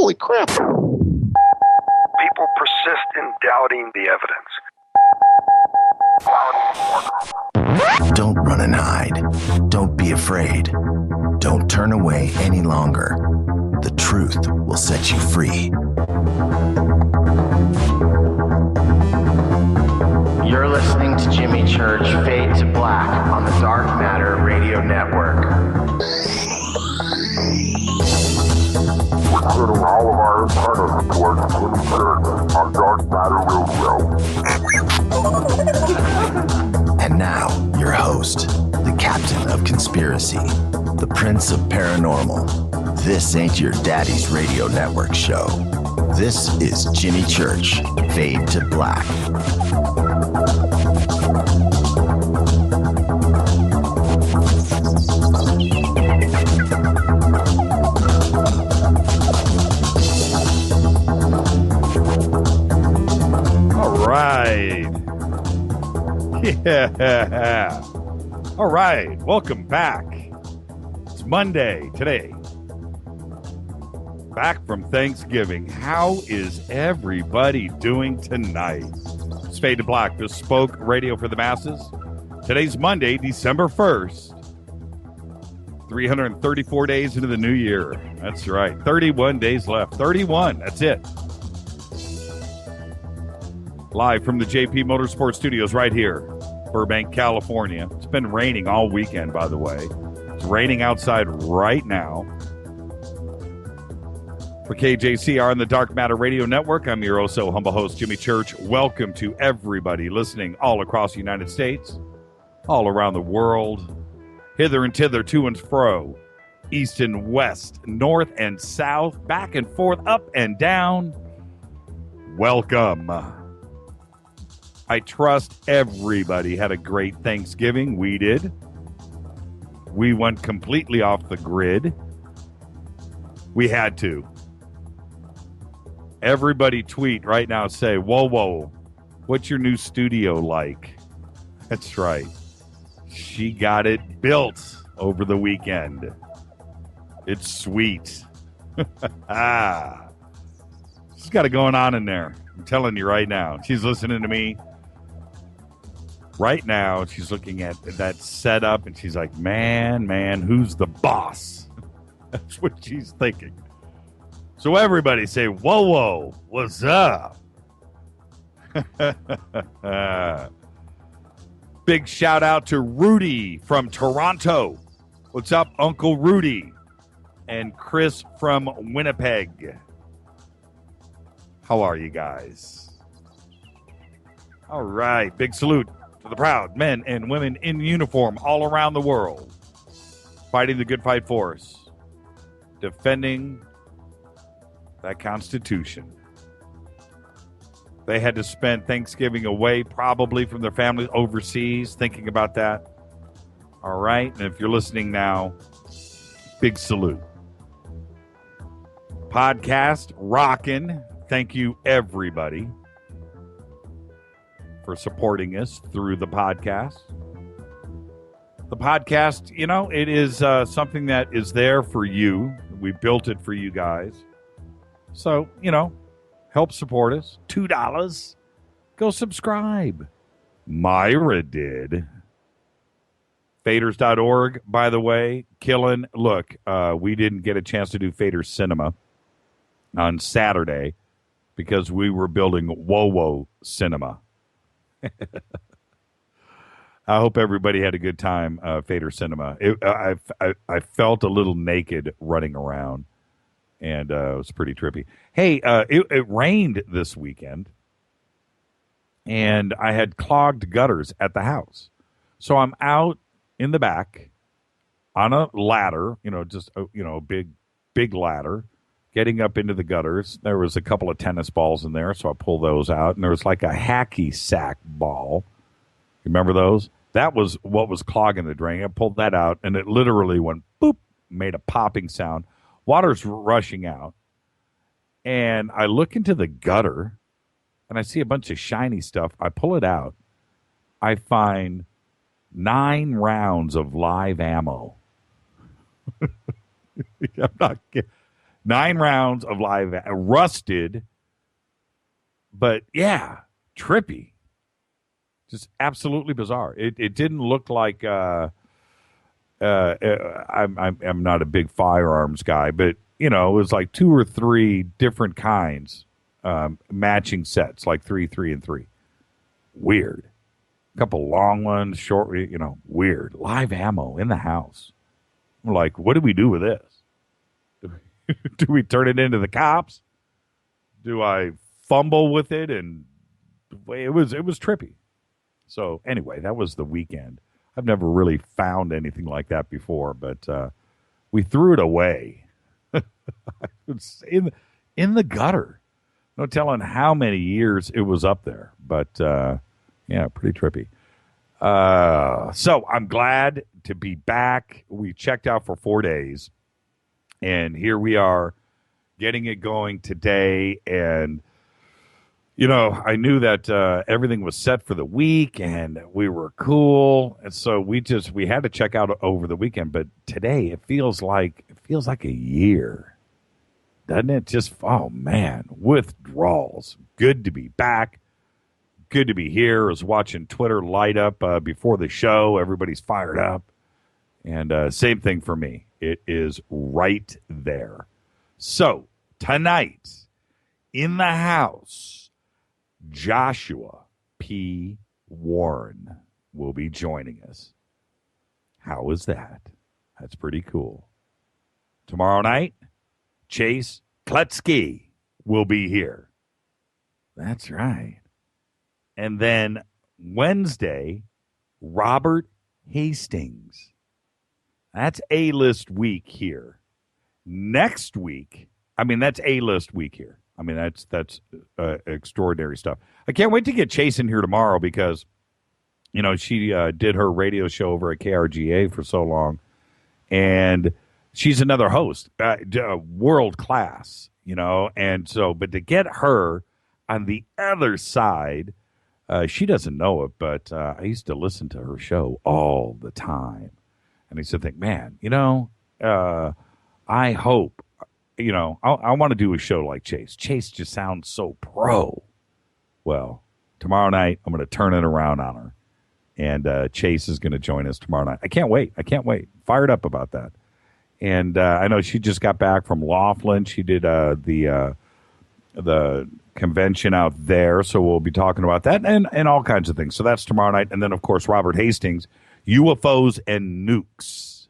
Holy crap. People persist in doubting the evidence. Don't run and hide. Don't be afraid. Don't turn away any longer. The truth will set you free. You're listening to Jimmy Church Fade to Black on the Dark Matter Radio Network. We're turning all of our antennas towards Jimmy Church on Dark Matter Radio. And now, your host, the captain of conspiracy, the prince of paranormal. This ain't your daddy's radio network show. This is Jimmy Church, Fade to Black. Yeah. All right. Welcome back. It's Monday today. Back from Thanksgiving. How is everybody doing tonight? It's Fade to Black, bespoke radio for the masses. Today's Monday, December 1st. 334 days into the new year. That's right. 31 days left. 31. That's it. Live from the JP Motorsports Studios right here, Burbank, California. It's been raining all weekend, by the way. It's raining outside right now. For KJCR and the Dark Matter Radio Network, I'm your oh-so humble host, Jimmy Church. Welcome to everybody listening all across the United States, all around the world, hither and thither, to and fro, east and west, north and south, back and forth, up and down. Welcome. I trust everybody had a great Thanksgiving. We did. We went completely off the grid. We had to. Everybody tweet right now, say, whoa, what's your new studio like? That's right. She got it built over the weekend. It's sweet. She's got it going on in there. I'm telling you right now. She's listening to me. Right now, she's looking at that setup, and she's like, man, who's the boss? That's what she's thinking. So everybody say, whoa, what's up? Big shout out to Rudy from Toronto. What's up, Uncle Rudy? And Chris from Winnipeg. How are you guys? All right, big salute to the proud men and women in uniform all around the world, fighting the good fight for us, defending that Constitution. They had to spend Thanksgiving away, probably from their families overseas, thinking about that. All right, and if you're listening now, big salute. Podcast rocking. Thank you, everybody, for supporting us through the podcast. The podcast, it is something that is there for you. We built it for you guys. So, help support us. $2. Go subscribe. Myra did. Faders.org, by the way, killing. Look, we didn't get a chance to do Fader Cinema on Saturday because we were building Whoa Cinema. I hope everybody had a good time, Fader Cinema. I felt a little naked running around, and it was pretty trippy. Hey, it rained this weekend, and I had clogged gutters at the house. So I'm out in the back on a ladder, just a big ladder, getting up into the gutters. There was a couple of tennis balls in there, so I pulled those out, and there was like a hacky sack ball. Remember those? That was what was clogging the drain. I pulled that out, and it literally went boop, made a popping sound. Water's rushing out, and I look into the gutter, and I see a bunch of shiny stuff. I pull it out. I find 9 rounds of live ammo. I'm not kidding. 9 rounds of live, rusted, but yeah, trippy. Just absolutely bizarre. It didn't look like I'm not a big firearms guy, but it was like 2 or 3 different kinds, matching sets, like 3, 3, and 3. Weird. A couple long ones, short, weird. Live ammo in the house. We're like, what do we do with this? Do we turn it into the cops? Do I fumble with it? And it was trippy. So anyway, that was the weekend. I've never really found anything like that before, but we threw it away. It's in the gutter. No telling how many years it was up there, but yeah, pretty trippy. So I'm glad to be back. We checked out for 4 days, and here we are getting it going today. And I knew that everything was set for the week and we were cool. And so we had to check out over the weekend. But today it feels like a year, doesn't it? Just, oh man, withdrawals. Good to be back. Good to be here. I was watching Twitter light up before the show. Everybody's fired up. And same thing for me. It is right there. So tonight in the house, Joshua P. Warren will be joining us. How is that? That's pretty cool. Tomorrow night, Chase Kletsky will be here. That's right. And then Wednesday, Robert Hastings. That's A-list week here. Next week, that's A-list week here. That's extraordinary stuff. I can't wait to get Chase in here tomorrow because, she did her radio show over at KRGA for so long, and she's another host, world class, and so, but to get her on the other side, she doesn't know it, but I used to listen to her show all the time, and I used to think, man, I hope. I want to do a show like Chase. Chase just sounds so pro. Well, tomorrow night, I'm going to turn it around on her. And Chase is going to join us tomorrow night. I can't wait. Fired up about that. And I know she just got back from Laughlin. She did the convention out there. So we'll be talking about that and all kinds of things. So that's tomorrow night. And then, of course, Robert Hastings, UFOs and Nukes.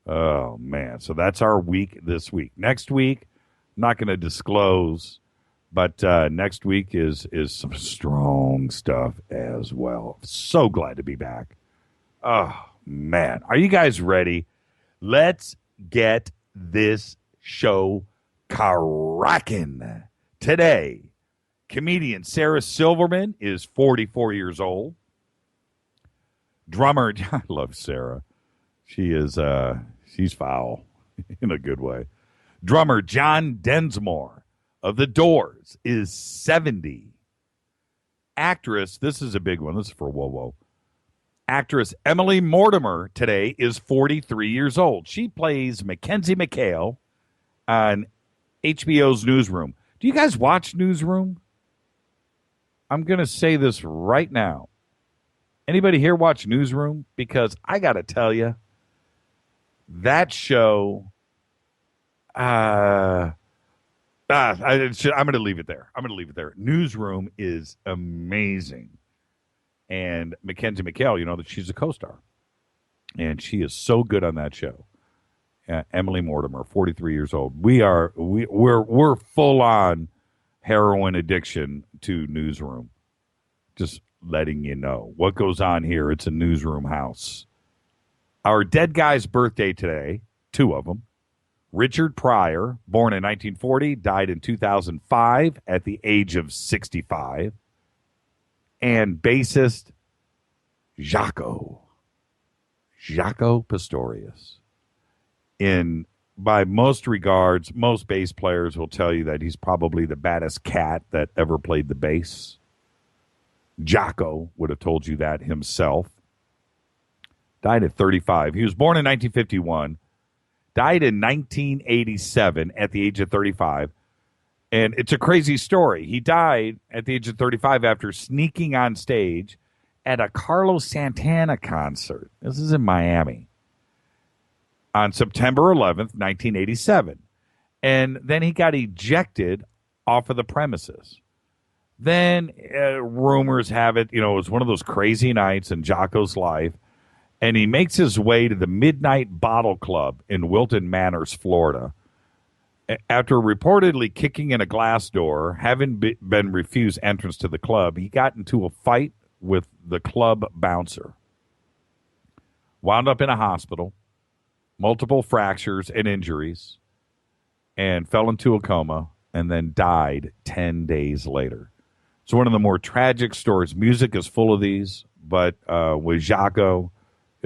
Oh, man. So that's our week this week. Next week, I'm not going to disclose, but next week is some strong stuff as well. So glad to be back. Oh, man. Are you guys ready? Let's get this show cracking. Today, comedian Sarah Silverman is 44 years old. Drummer, I love Sarah. She is, she's foul in a good way. Drummer John Densmore of The Doors is 70. Actress, this is a big one. This is for whoa. Actress Emily Mortimer today is 43 years old. She plays Mackenzie McHale on HBO's Newsroom. Do you guys watch Newsroom? I'm going to say this right now. Anybody here watch Newsroom? Because I got to tell you, that show, I'm going to leave it there. Newsroom is amazing. And Mackenzie McHale, that she's a co-star. And she is so good on that show. Emily Mortimer, 43 years old. We're full on heroin addiction to Newsroom. Just letting you know what goes on here. It's a Newsroom house. Our dead guy's birthday today, 2 of them. Richard Pryor, born in 1940, died in 2005 at the age of 65. And bassist Jaco Pastorius. By most regards, most bass players will tell you that he's probably the baddest cat that ever played the bass. Jaco would have told you that himself. Died at 35. He was born in 1951. Died in 1987 at the age of 35. And it's a crazy story. He died at the age of 35 after sneaking on stage at a Carlos Santana concert. This is in Miami. On September 11th, 1987. And then he got ejected off of the premises. Then rumors have it, it was one of those crazy nights in Jocko's life. And he makes his way to the Midnight Bottle Club in Wilton Manors, Florida. After reportedly kicking in a glass door, having been refused entrance to the club, he got into a fight with the club bouncer. Wound up in a hospital, multiple fractures and injuries, and fell into a coma, and then died 10 days later. It's one of the more tragic stories. Music is full of these, but with Jocko,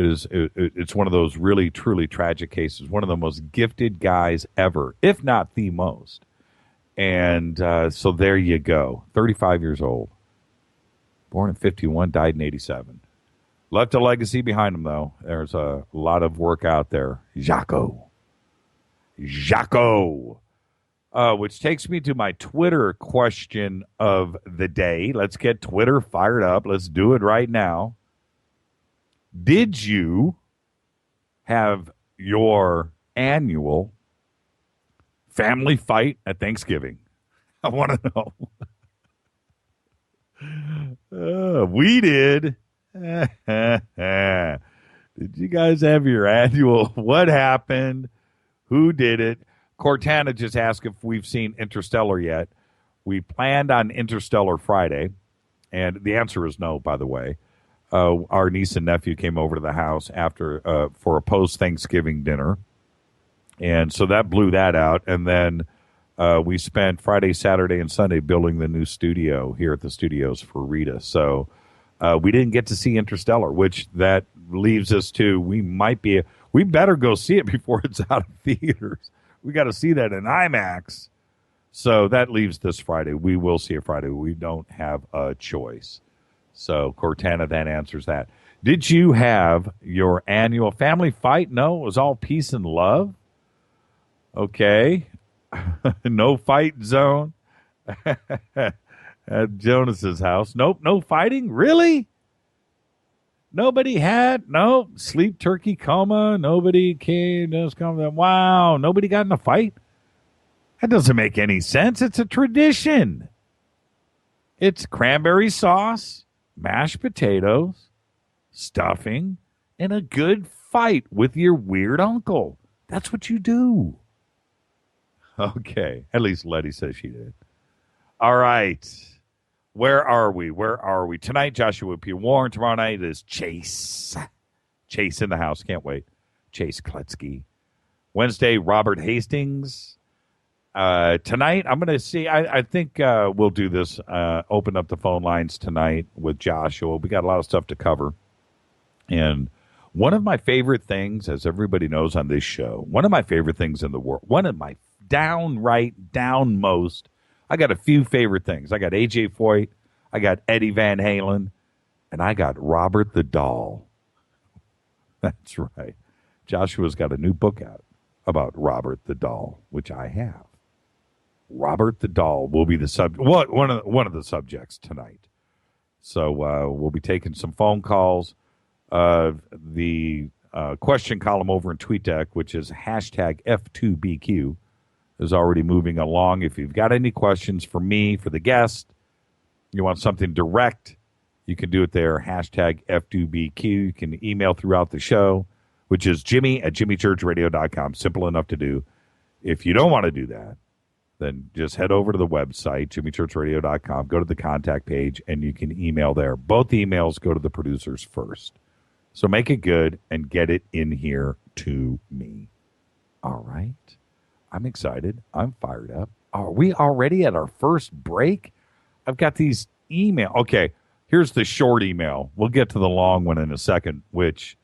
it's one of those really, truly tragic cases. One of the most gifted guys ever, if not the most. And so there you go. 35 years old. Born in 51, died in 87. Left a legacy behind him, though. There's a lot of work out there. Jocko. Which takes me to my Twitter question of the day. Let's get Twitter fired up. Let's do it right now. Did you have your annual family fight at Thanksgiving? I want to know. We did. Did you guys have your annual? What happened? Who did it? Cortana just asked if we've seen Interstellar yet. We planned on Interstellar Friday, and the answer is no, by the way. Our niece and nephew came over to the house after for a post-Thanksgiving dinner, and so that blew that out. And then we spent Friday, Saturday, and Sunday building the new studio here at the studios for Rita. So we didn't get to see Interstellar, which that leaves us to we better go see it before it's out of theaters. We got to see that in IMAX. So that leaves this Friday. We will see it Friday. We don't have a choice. So Cortana then answers that. Did you have your annual family fight? No, it was all peace and love. Okay. No fight zone at Jonas's house. Nope, no fighting? Really? Nobody had sleep turkey coma. Nobody came. Wow, nobody got in a fight? That doesn't make any sense. It's a tradition. It's cranberry sauce, mashed potatoes, stuffing, and a good fight with your weird uncle. That's what you do. Okay. At least Letty says she did. All right. Where are we? Tonight, Joshua P. Warren. Tomorrow night is Chase. Chase in the house. Can't wait. Chase Kletsky. Wednesday, Robert Hastings. Tonight, I'm going to see. I think we'll do this. Open up the phone lines tonight with Joshua. We got a lot of stuff to cover. And one of my favorite things, as everybody knows on this show, one of my favorite things in the world, one of my downmost, I got a few favorite things. I got AJ Foyt, I got Eddie Van Halen, and I got Robert the Doll. That's right. Joshua's got a new book out about Robert the Doll, which I have. Robert the Doll will be the one of the subjects tonight. So we'll be taking some phone calls. The question column over in TweetDeck, which is hashtag F2BQ, is already moving along. If you've got any questions for me, for the guest, you want something direct, you can do it there, hashtag F2BQ. You can email throughout the show, which is jimmy@jimmychurchradio.com. Simple enough to do. If you don't want to do that, then just head over to the website, jimmychurchradio.com, go to the contact page, and you can email there. Both emails go to the producers first. So make it good and get it in here to me. All right. I'm excited. I'm fired up. Are we already at our first break? I've got these email. Okay, here's the short email. We'll get to the long one in a second, which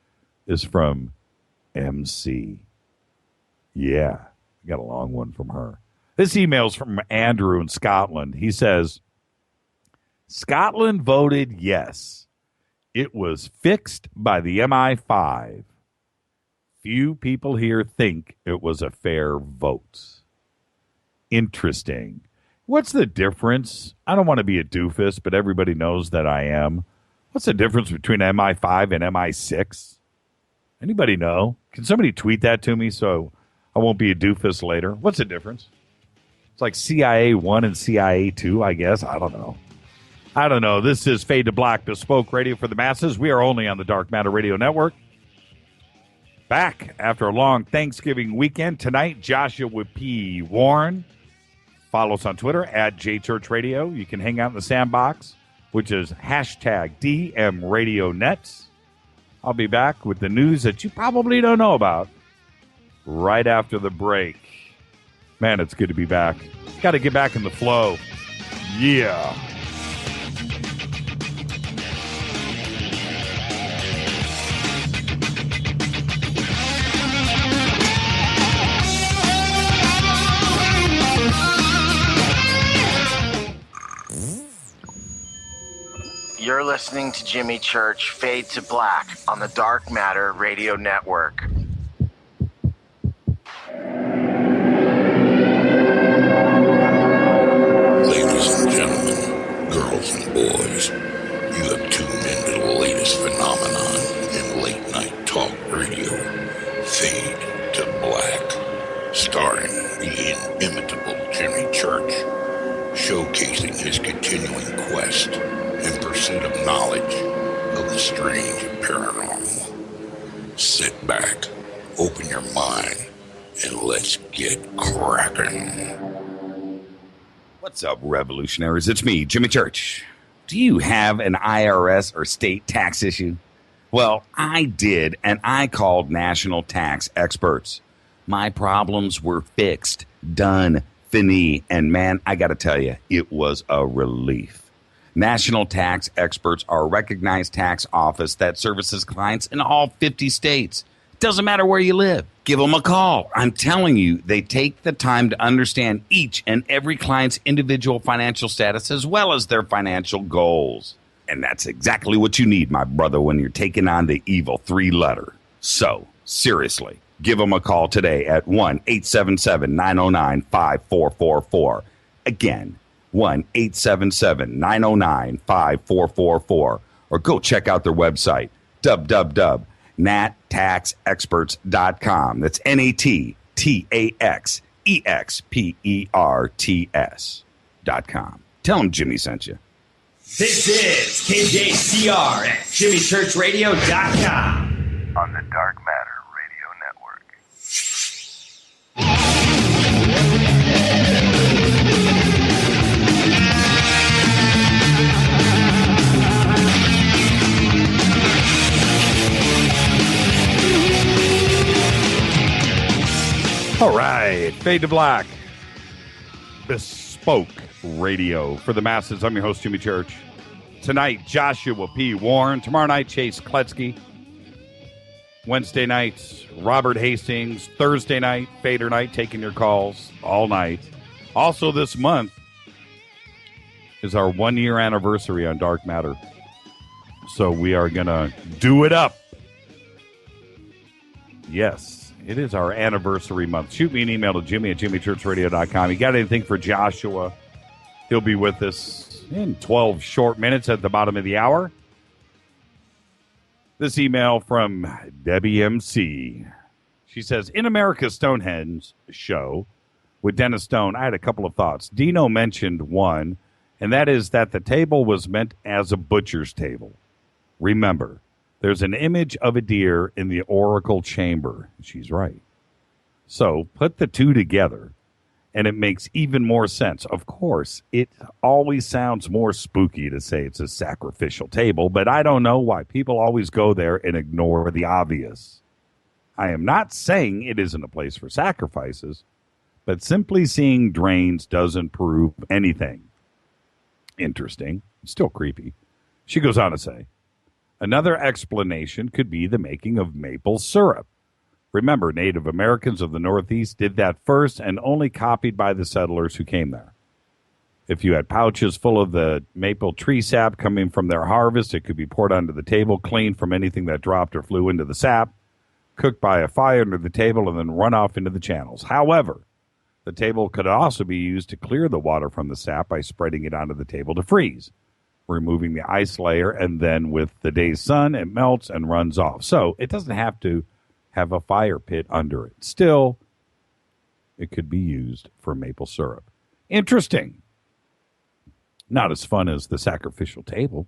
is from MC. Yeah, I got a long one from her. This email's from Andrew in Scotland. He says, Scotland voted yes. It was fixed by the MI5. few people here think it was a fair vote. Interesting. What's the difference? I don't want to be a doofus, but everybody knows that I am. What's the difference between MI5 and MI6? Anybody know? Can somebody tweet that to me so I won't be a doofus later? What's the difference? It's like CIA 1 and CIA 2, I guess. I don't know. This is Fade to Black, bespoke radio for the masses. We are only on the Dark Matter Radio Network. Back after a long Thanksgiving weekend. Tonight, Joshua P. Warren. Follow us on Twitter at JChurchRadio. You can hang out in the sandbox, which is hashtag DMRadioNet. I'll be back with the news that you probably don't know about right after the break. Man, it's good to be back. Got to get back in the flow. Yeah. You're listening to Jimmy Church Fade to Black on the Dark Matter Radio Network. Ladies and gentlemen, girls and boys, you have tuned into the latest phenomenon in late night talk radio, Fade to Black, starring the inimitable Jimmy Church, showcasing his continuing quest in pursuit of knowledge of the strange and paranormal. Sit back, open your mind, and let's get cracking. What's up, revolutionaries? It's me, Jimmy Church. Do you have an IRS or state tax issue? Well, I did, and I called national tax experts. My problems were fixed, done, fini, and man, I got to tell you, it was a relief. National Tax Experts are a recognized tax office that services clients in all 50 states. Doesn't matter where you live. Give them a call. I'm telling you, they take the time to understand each and every client's individual financial status as well as their financial goals. And that's exactly what you need, my brother, when you're taking on the evil 3-letter. So, seriously, give them a call today at 1-877-909-5444. Again, 1-877-909-5444, or go check out their website, www.nattaxexperts.com. That's NATTAXEXPERTS.com. Tell them Jimmy sent you. This is KJCR at JimmyChurchRadio.com. On the Dark Matter Radio Network. All right, Fade to Black, bespoke radio for the masses. I'm your host, Jimmy Church. Tonight, Joshua P. Warren. Tomorrow night, Chase Kletzky. Wednesday night, Robert Hastings. Thursday night, Fader night, taking your calls all night. Also this month is our 1-year anniversary on Dark Matter. So we are going to do it up. Yes. It is our anniversary month. Shoot me an email to Jimmy at JimmyChurchRadio.com. You got anything for Joshua? He'll be with us in 12 short minutes at the bottom of the hour. This email from Debbie MC. She says, in America's Stonehenge show with Dennis Stone, I had a couple of thoughts. Dino mentioned one, and that is that the table was meant as a butcher's table. Remember, there's an image of a deer in the oracle chamber. She's right. So put the two together, and it makes even more sense. Of course, it always sounds more spooky to say it's a sacrificial table, but I don't know why people always go there and ignore the obvious. I am not saying it isn't a place for sacrifices, but simply seeing drains doesn't prove anything. Interesting. Still creepy. She goes on to say, another explanation could be the making of maple syrup. Remember, Native Americans of the Northeast did that first and only copied by the settlers who came there. If you had pouches full of the maple tree sap coming from their harvest, it could be poured onto the table, cleaned from anything that dropped or flew into the sap. cooked by a fire under the table, and then run off into the channels. However, the table could also be used to clear the water from the sap by spreading it onto the table to freeze, removing the ice layer, and then with the day's sun, it melts and runs off. So it doesn't have to have a fire pit under it. Still, it could be used for maple syrup. Interesting. Not as fun as the sacrificial table.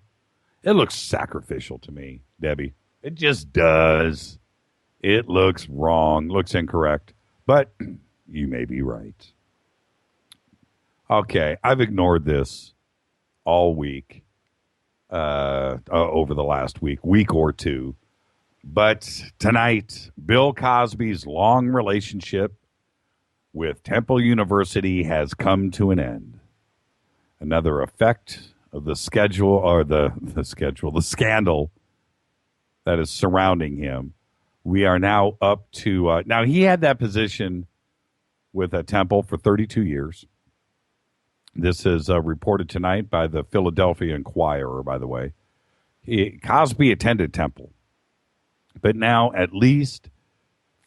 It looks sacrificial to me, Debbie. It just does. It looks wrong, looks incorrect. But you may be right. Okay, I've ignored this all week, over the last week or two. But tonight, Bill Cosby's long relationship with Temple University has come to an end. Another effect of the scandal that is surrounding him. We are now up to, now he had that position with a Temple for 32 years. This is reported tonight by the Philadelphia Inquirer, by the way. Cosby attended Temple, but now at least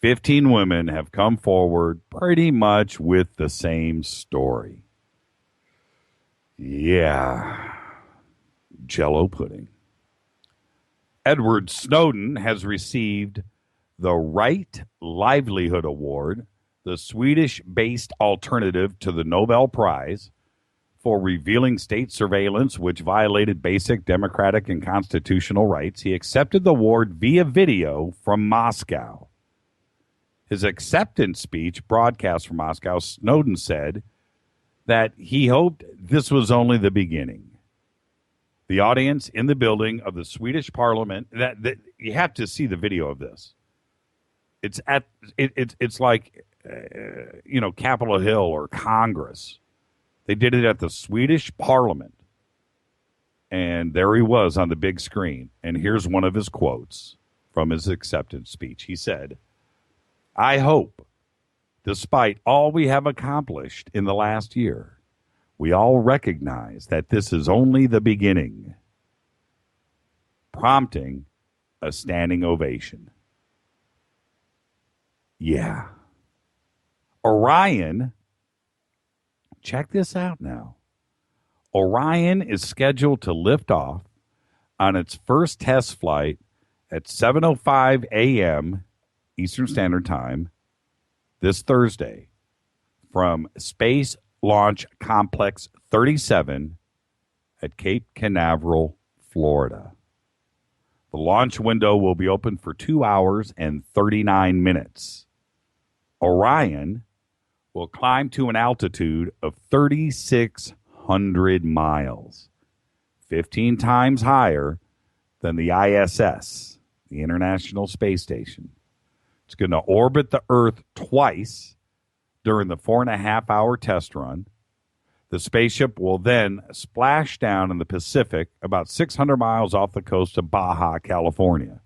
15 women have come forward pretty much with the same story. Yeah. Jell-O pudding. Edward Snowden has received the Right Livelihood Award, the Swedish-based alternative to the Nobel Prize, for revealing state surveillance which violated basic democratic and constitutional rights. He accepted the award via video from Moscow. His acceptance speech, broadcast from Moscow, Snowden said that he hoped this was only the beginning. The audience in the building of the Swedish parliament, that you have to see the video of this. It's like Capitol Hill or Congress. They did it at the Swedish parliament. And there he was on the big screen. And here's one of his quotes from his acceptance speech. He said, "I hope, despite all we have accomplished in the last year, we all recognize that this is only the beginning," prompting a standing ovation. Yeah. Orion, check this out now. Orion is scheduled to lift off on its first test flight at 7:05 a.m. Eastern Standard Time this Thursday from Space Launch Complex 37 at Cape Canaveral, Florida. The launch window will be open for 2 hours and 39 minutes. Orion will climb to an altitude of 3,600 miles, 15 times higher than the ISS, the International Space Station. It's going to orbit the Earth twice during the 4.5-hour test run. The spaceship will then splash down in the Pacific about 600 miles off the coast of Baja, California.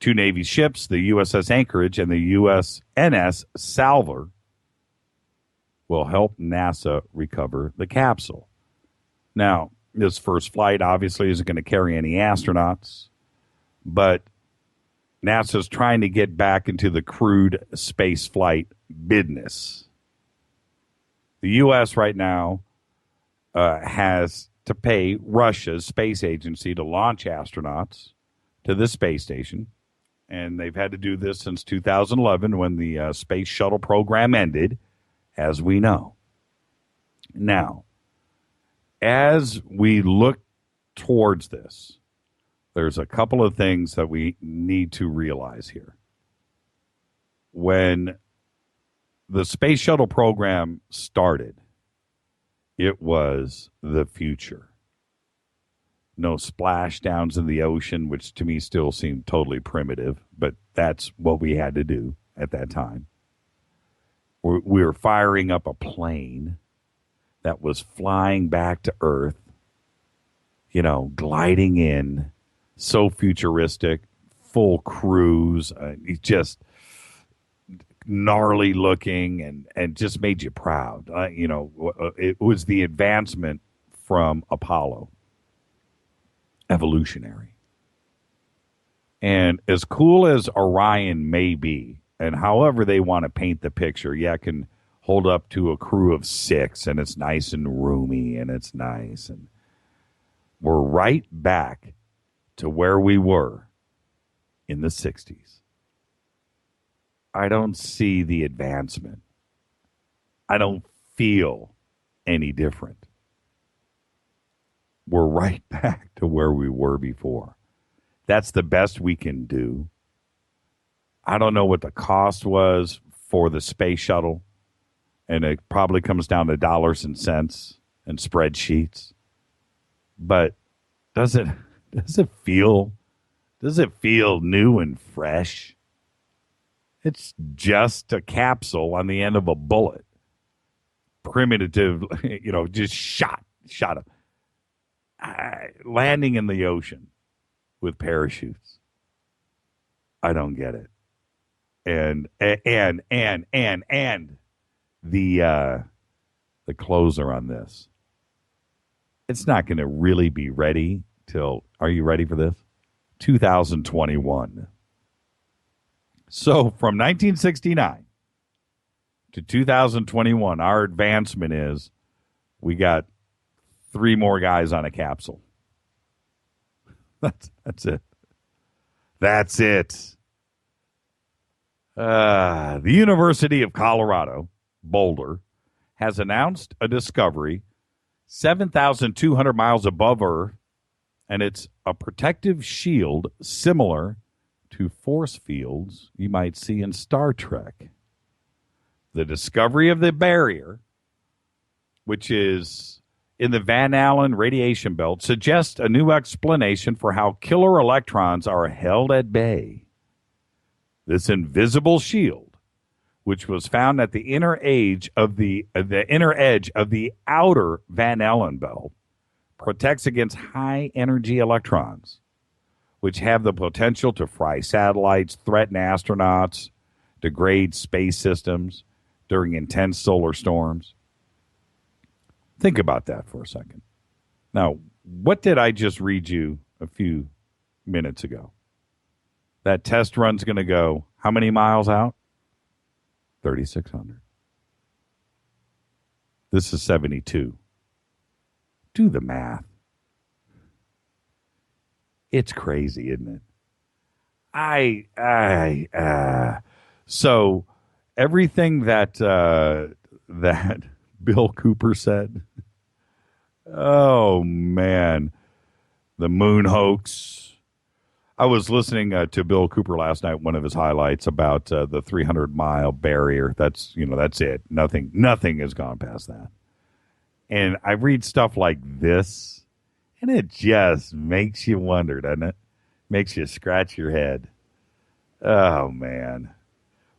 Two Navy ships, the USS Anchorage and the USNS Salver, will help NASA recover the capsule. Now, this first flight obviously isn't going to carry any astronauts, but NASA's trying to get back into the crewed space flight business. The U.S. right now has to pay Russia's space agency to launch astronauts to the space station, and they've had to do this since 2011 when the space shuttle program ended, as we know. Now, as we look towards this, there's a couple of things that we need to realize here. When the space shuttle program started, it was the future. No splashdowns in the ocean, which to me still seemed totally primitive, but that's what we had to do at that time. We were firing up a plane that was flying back to Earth, gliding in, so futuristic, full cruise, just gnarly looking and just made you proud. It was the advancement from Apollo, evolutionary. And as cool as Orion may be, and however they want to paint the picture, yeah, it can hold up to a crew of 6, and it's nice and roomy, and it's nice. And we're right back to where we were in the 60s. I don't see the advancement. I don't feel any different. We're right back to where we were before. That's the best we can do. I don't know what the cost was for the space shuttle, and it probably comes down to dollars and cents and spreadsheets. But does it feel new and fresh? It's just a capsule on the end of a bullet. Primitive, just shot him. Landing in the ocean with parachutes. I don't get it. And the closer on this. It's not going to really be ready till, are you ready for this? 2021. So from 1969 to 2021, our advancement is we got 3 more guys on a capsule. That's it. That's it. The University of Colorado, Boulder, has announced a discovery 7,200 miles above Earth, and it's a protective shield similar to force fields you might see in Star Trek. The discovery of the barrier, which is in the Van Allen radiation belt, suggests a new explanation for how killer electrons are held at bay. This invisible shield, which was found at the inner edge of the outer Van Allen belt, protects against high-energy electrons, which have the potential to fry satellites, threaten astronauts, degrade space systems during intense solar storms. Think about that for a second. Now, what did I just read you a few minutes ago? That test run's going to go how many miles out? 3,600. This is 72. Do the math. It's crazy, isn't it? So everything that Bill Cooper said, oh man, the moon hoax. I was listening to Bill Cooper last night, one of his highlights about the 300-mile barrier. That's it. Nothing has gone past that. And I read stuff like this, and it just makes you wonder, doesn't it? Makes you scratch your head. Oh, man.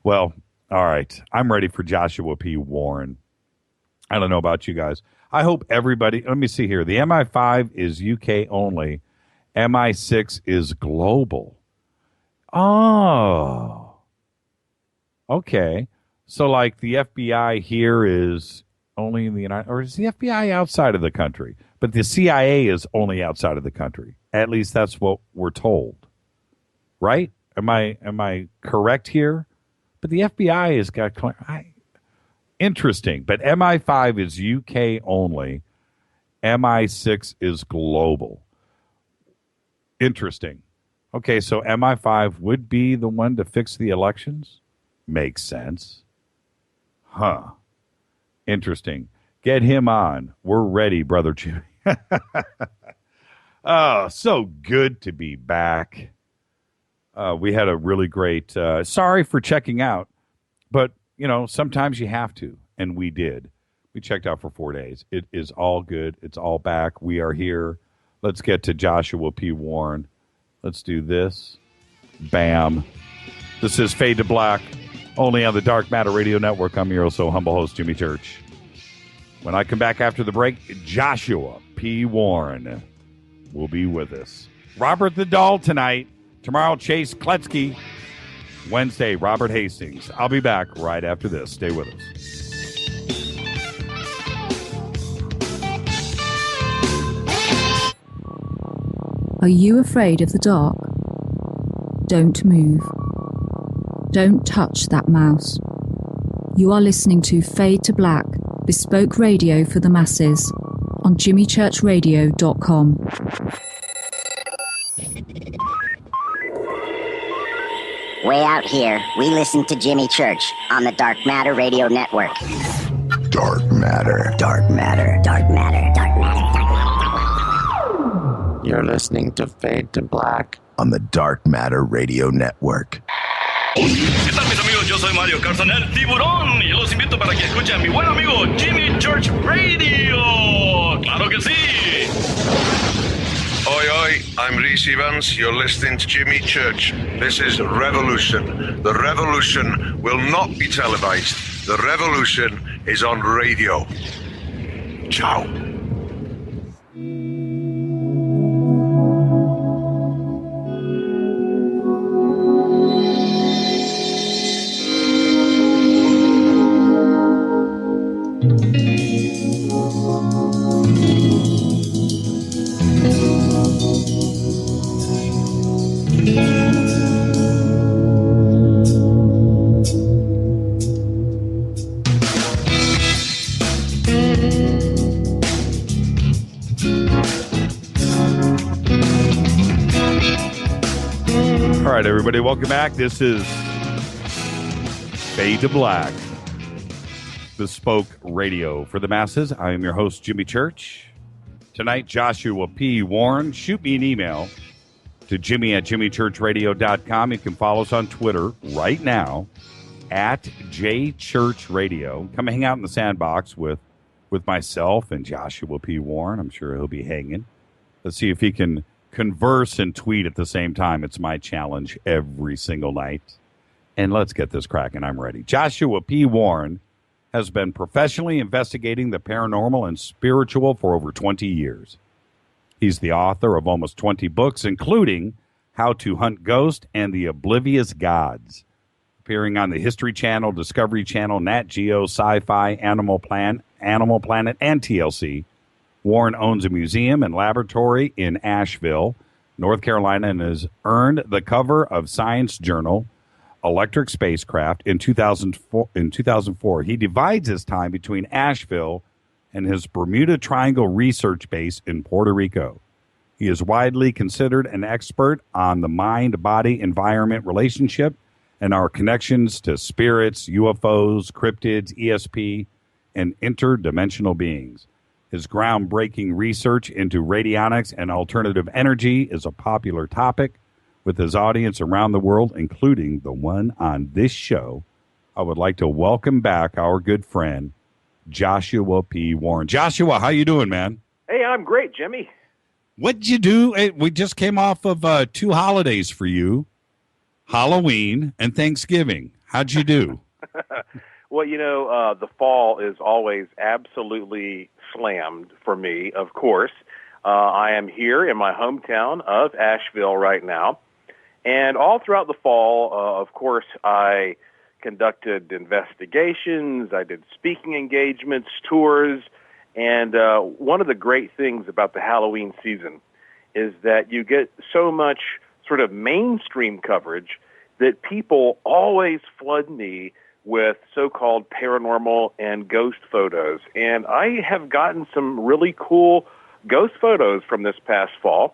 Well, all right. I'm ready for Joshua P. Warren. I don't know about you guys. I hope everybody, let me see here. The MI5 is UK only. MI6 is global. Oh. Okay. So like the FBI here is only in the United, or is the FBI outside of the country? But the CIA is only outside of the country. At least that's what we're told. Right? Am I correct here? But the FBI has got interesting. But MI5 is UK only. MI6 is global. Interesting. Okay, so MI5 would be the one to fix the elections? Makes sense. Huh. Interesting. Get him on. We're ready, Brother Jimmy. Oh, so good to be back. We had a really great, sorry for checking out, but, sometimes you have to, and we did. We checked out for 4 days. It is all good. It's all back. We are here. Let's get to Joshua P. Warren. Let's do this. Bam. This is Fade to Black, only on the Dark Matter Radio Network. I'm your so humble host, Jimmy Church. When I come back after the break, Joshua P. Warren will be with us. Robert the Doll tonight. Tomorrow, Chase Kletsky. Wednesday, Robert Hastings. I'll be back right after this. Stay with us. Are you afraid of the dark? don't move. Don't touch that mouse. You are listening to Fade to Black, bespoke radio for the masses, on jimmychurchradio.com. Way out here, we listen to Jimmy Church on the Dark Matter Radio Network. Dark matter. Dark Matter, Dark Matter, Dark Matter, Dark Matter. You're listening to Fade to Black on the Dark Matter Radio Network. ¿Qué tal, mis amigos? Yo soy Mario Carson, el tiburón, y los invito para que escuchen a mi buen amigo Jimmy Church Radio. ¡Claro que sí! Oi, oi, I'm Reese Evans. You're listening to Jimmy Church. This is Revolution. The revolution will not be televised. The revolution is on radio. Ciao. All right, everybody, welcome back. This is Fade to Black, bespoke radio for the masses. I am your host, Jimmy Church. Tonight, Joshua P. Warren. Shoot me an email to jimmy@jimmychurchradio.com. You can follow us on Twitter right now at jchurchradio. Come hang out in the sandbox with myself and Joshua P. Warren. I'm sure he'll be hanging. Let's see if he can converse and tweet at the same time. It's my challenge every single night. And let's get this cracking. I'm ready. Joshua P. Warren has been professionally investigating the paranormal and spiritual for over 20 years. He's the author of almost 20 books, including How to Hunt Ghosts and The Oblivious Gods, appearing on the History Channel, Discovery Channel, Nat Geo, Sci-Fi, Animal Planet, and TLC. Warren owns a museum and laboratory in Asheville, North Carolina, and has earned the cover of Science Journal Electric Spacecraft in 2004. He divides his time between Asheville and his Bermuda Triangle research base in Puerto Rico. He is widely considered an expert on the mind-body-environment relationship and our connections to spirits, UFOs, cryptids, ESP, and interdimensional beings. His groundbreaking research into radionics and alternative energy is a popular topic with his audience around the world, including the one on this show. I would like to welcome back our good friend, Joshua P. Warren. Joshua, how you doing, man? Hey, I'm great, Jimmy. What'd you do? We just came off of two holidays for you, Halloween and Thanksgiving. How'd you do? Well, the fall is always absolutely slammed for me, of course. I am here in my hometown of Asheville right now. And all throughout the fall, of course, I conducted investigations, I did speaking engagements, tours, and one of the great things about the Halloween season is that you get so much sort of mainstream coverage that people always flood me with so-called paranormal and ghost photos. And I have gotten some really cool ghost photos from this past fall,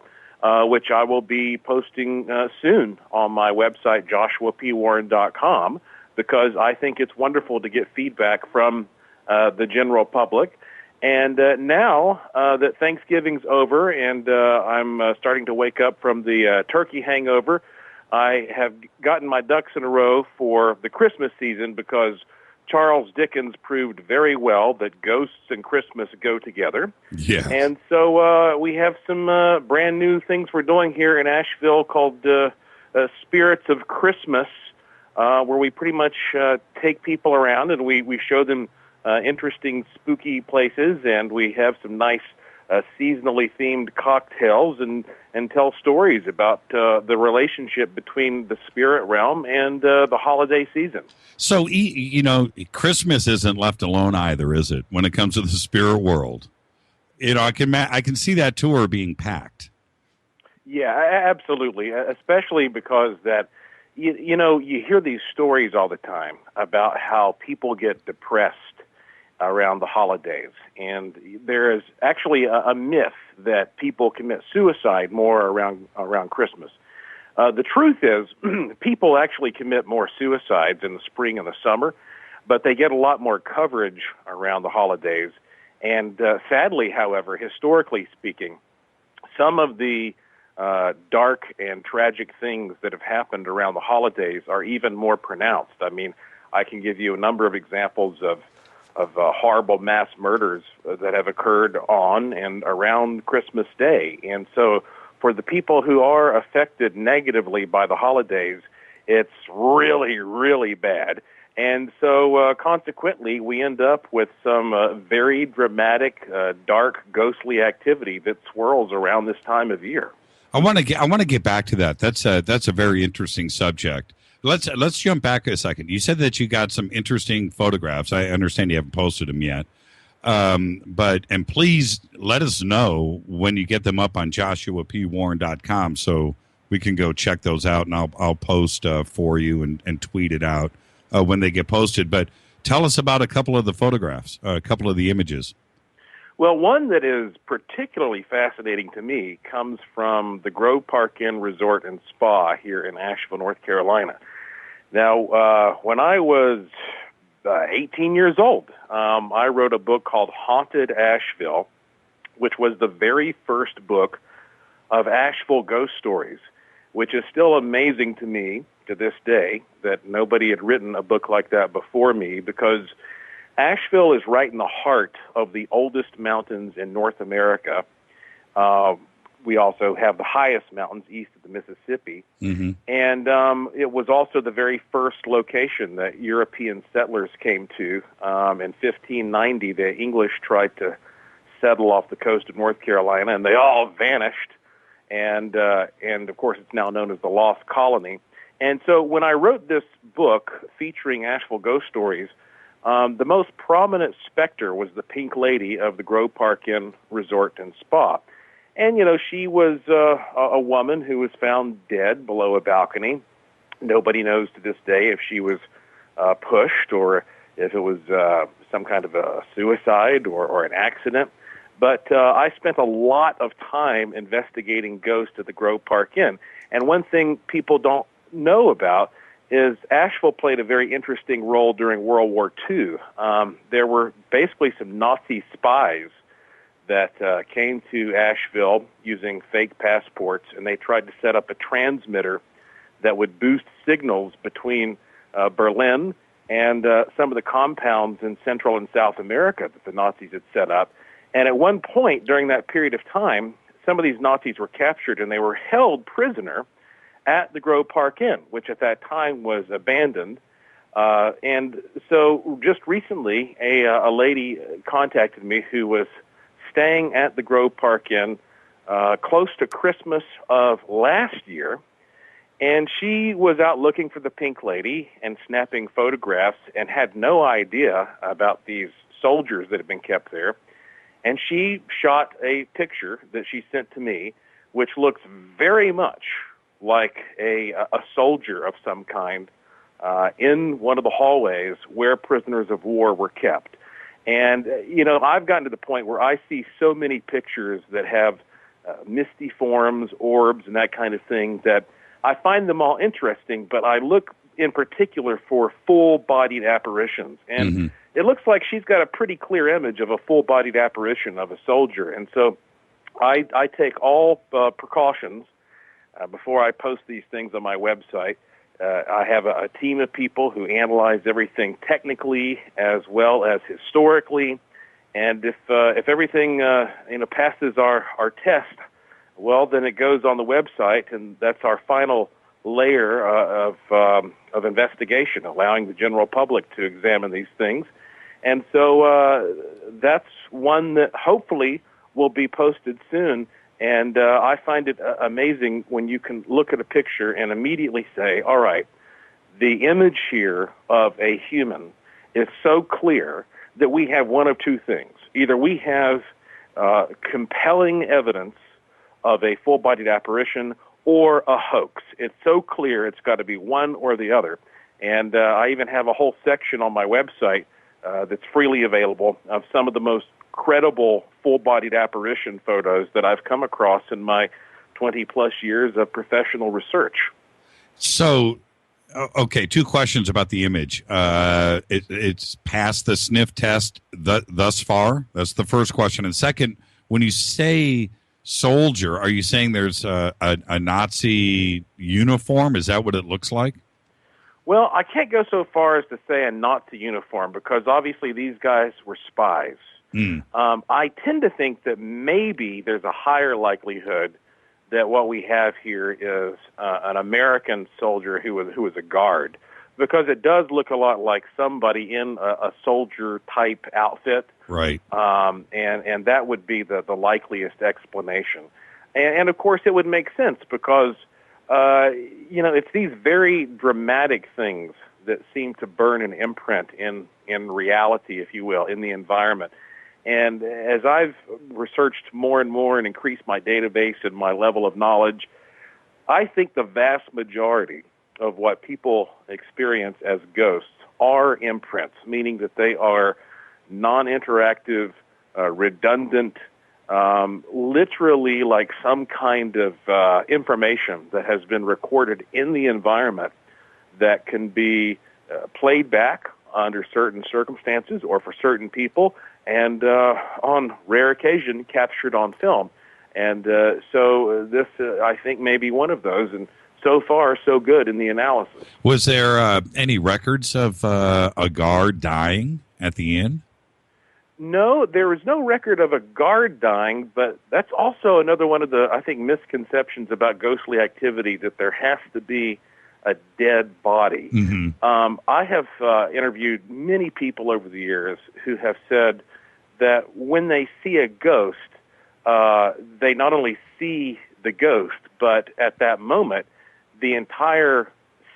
which I will be posting soon on my website, joshuapwarren.com, because I think it's wonderful to get feedback from the general public. And now that Thanksgiving's over and I'm starting to wake up from the turkey hangover, I have gotten my ducks in a row for the Christmas season because Charles Dickens proved very well that ghosts and Christmas go together. Yeah. And so we have some brand new things we're doing here in Asheville called Spirits of Christmas, where we pretty much take people around and we show them interesting, spooky places, and we have some nice seasonally themed cocktails and tell stories about the relationship between the spirit realm and the holiday season. So, Christmas isn't left alone either, is it? When it comes to the spirit world, I can see that tour being packed. Yeah, absolutely, especially because that, you know, you hear these stories all the time about how people get depressed around the holidays. And there is actually a myth that people commit suicide more around Christmas. The truth is, people actually commit more suicides in the spring and the summer, but they get a lot more coverage around the holidays. And sadly, however, historically speaking, some of the dark and tragic things that have happened around the holidays are even more pronounced. I mean, I can give you a number of examples of horrible mass murders that have occurred on and around Christmas Day. And so for the people who are affected negatively by the holidays, it's really, really bad. And so consequently, we end up with some very dramatic, dark, ghostly activity that swirls around this time of year. I want to get back to that. That's a very interesting subject. Let's jump back a second. You said that you got some interesting photographs. I understand you haven't posted them yet. But please let us know when you get them up on joshuapwarren.com so we can go check those out, and I'll post for you and tweet it out when they get posted. But tell us about a couple of the photographs, a couple of the images. Well, one that is particularly fascinating to me comes from the Grove Park Inn Resort and Spa here in Asheville, North Carolina. Now, when I was 18 years old, I wrote a book called Haunted Asheville, which was the very first book of Asheville ghost stories, which is still amazing to me to this day that nobody had written a book like that before me, because Asheville is right in the heart of the oldest mountains in North America. We also have the highest mountains east of the Mississippi. Mm-hmm. And it was also the very first location that European settlers came to. In 1590, the English tried to settle off the coast of North Carolina, and they all vanished. And of course, it's now known as the Lost Colony. And so when I wrote this book featuring Asheville ghost stories, the most prominent specter was the Pink Lady of the Grove Park Inn Resort and Spa. And, you know, she was a woman who was found dead below a balcony. Nobody knows to this day if she was pushed or if it was some kind of a suicide or an accident. But I spent a lot of time investigating ghosts at the Grove Park Inn. And one thing people don't know about is Asheville played a very interesting role during World War II. There were basically some Nazi spies that came to Asheville using fake passports, and they tried to set up a transmitter that would boost signals between Berlin and some of the compounds in Central and South America that the Nazis had set up. And at one point during that period of time, some of these Nazis were captured, and they were held prisoner at the Grove Park Inn, which at that time was abandoned. And so just recently, a lady contacted me who was staying at the Grove Park Inn close to Christmas of last year, and she was out looking for the Pink Lady and snapping photographs and had no idea about these soldiers that had been kept there. And she shot a picture that she sent to me, which looks very much like a soldier of some kind in one of the hallways where prisoners of war were kept. And, you know, I've gotten to the point where I see so many pictures that have misty forms, orbs, and that kind of thing that I find them all interesting, but I look in particular for full-bodied apparitions. And it looks like she's got a pretty clear image of a full-bodied apparition of a soldier. And so I take all precautions before I post these things on my website. I have a team of people who analyze everything technically as well as historically, and if everything passes our test, well, then it goes on the website, and that's our final layer of investigation, allowing the general public to examine these things. And so that's one that hopefully will be posted soon. And I find it amazing when you can look at a picture and immediately say, all right, the image here of a human is so clear that we have one of two things. Either we have compelling evidence of a full-bodied apparition or a hoax. It's so clear it's got to be one or the other. And I even have a whole section on my website that's freely available of some of the most credible full-bodied apparition photos that I've come across in my 20-plus years of professional research. So, okay, two questions about the image. It's passed the sniff test thus far? That's the first question. And second, when you say soldier, are you saying there's a Nazi uniform? Is that what it looks like? Well, I can't go so far as to say a Nazi uniform because obviously these guys were spies. I tend to think that maybe there's a higher likelihood that what we have here is an American soldier who was a guard, because it does look a lot like somebody in a soldier-type outfit. Right. And that would be the likeliest explanation. And of course, it would make sense because, it's these very dramatic things that seem to burn an imprint in reality, if you will, in the environment. And as I've researched more and more and increased my database and my level of knowledge, I think the vast majority of what people experience as ghosts are imprints, meaning that they are non-interactive, redundant, literally like some kind of information that has been recorded in the environment that can be played back under certain circumstances or for certain people, and on rare occasion captured on film. And so this, I think, may be one of those, and so far, so good in the analysis. Was there any records of a guard dying at the inn? No, there is no record of a guard dying, but that's also another one of the, I think, misconceptions about ghostly activity, that there has to be a dead body. Mm-hmm. I have interviewed many people over the years who have said that when they see a ghost, they not only see the ghost, but at that moment, the entire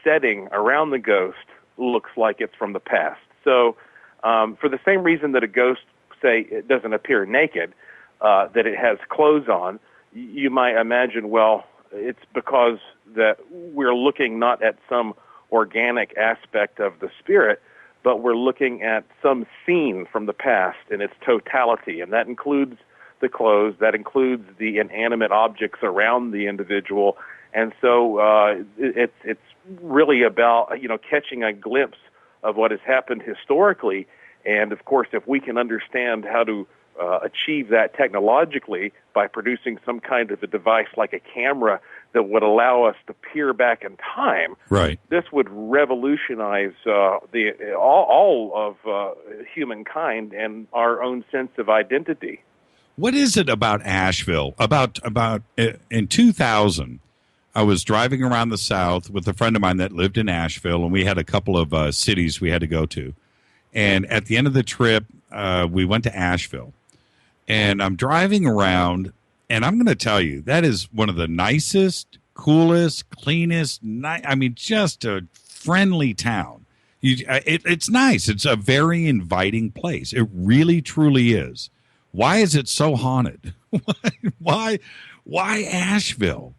setting around the ghost looks like it's from the past. So for the same reason that a ghost, say, it doesn't appear naked, that it has clothes on, you might imagine, well, it's because that we're looking not at some organic aspect of the spirit, but we're looking at some scene from the past in its totality, and that includes the clothes, that includes the inanimate objects around the individual, and so it's really about catching a glimpse of what has happened historically, and of course, if we can understand how to achieve that technologically by producing some kind of a device like a camera that would allow us to peer back in time, right, this would revolutionize all of humankind and our own sense of identity. What is it about Asheville? About in 2000, I was driving around the South with a friend of mine that lived in Asheville, and we had a couple of cities we had to go to. And at the end of the trip, we went to Asheville. And I'm driving around, and I'm going to tell you, that is one of the nicest, coolest, cleanest, just a friendly town. It's nice. It's a very inviting place. It really, truly is. Why is it so haunted? Why Asheville?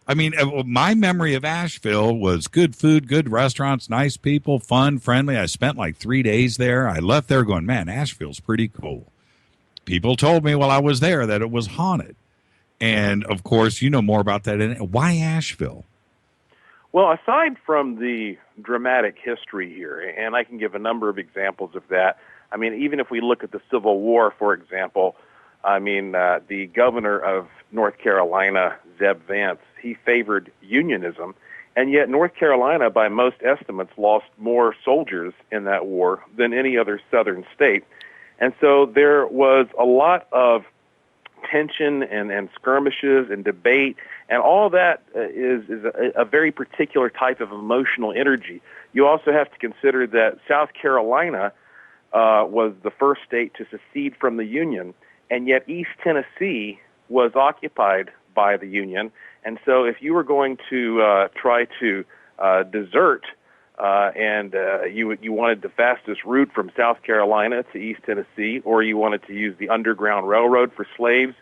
I mean, my memory of Asheville was good food, good restaurants, nice people, fun, friendly. I spent like 3 days there. I left there going, man, Asheville's pretty cool. People told me while I was there that it was haunted. And, of course, you know more about that. Why Asheville? Well, aside from the dramatic history here, and I can give a number of examples of that, I mean, even if we look at the Civil War, for example, I mean, the governor of North Carolina, Zeb Vance, he favored unionism, and yet North Carolina, by most estimates, lost more soldiers in that war than any other southern state. And so there was a lot of tension and skirmishes and debate, and all that is a very particular type of emotional energy. You also have to consider that South Carolina was the first state to secede from the Union, and yet East Tennessee was occupied by the Union. And so if you were going to try to desert and you wanted the fastest route from South Carolina to East Tennessee, or you wanted to use the Underground Railroad for slaves,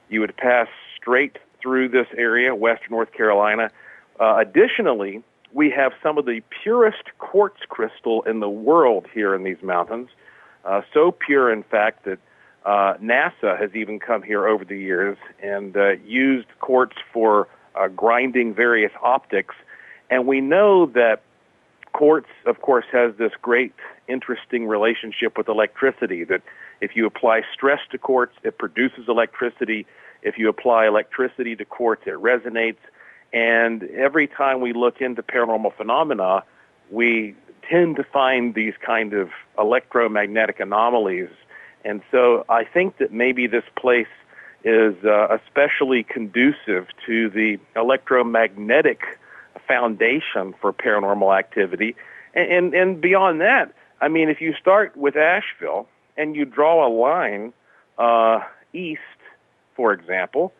you would pass straight through this area, western North Carolina. Additionally, we have some of the purest quartz crystal in the world here in these mountains. So pure, in fact, that NASA has even come here over the years and used quartz for grinding various optics. And we know that quartz, of course, has this great, interesting relationship with electricity, that if you apply stress to quartz, it produces electricity. If you apply electricity to quartz, it resonates. And every time we look into paranormal phenomena, we tend to find these kind of electromagnetic anomalies. And so I think that maybe this place is especially conducive to the electromagnetic foundation for paranormal activity. And beyond that, I mean, if you start with Asheville and you draw a line east, for example,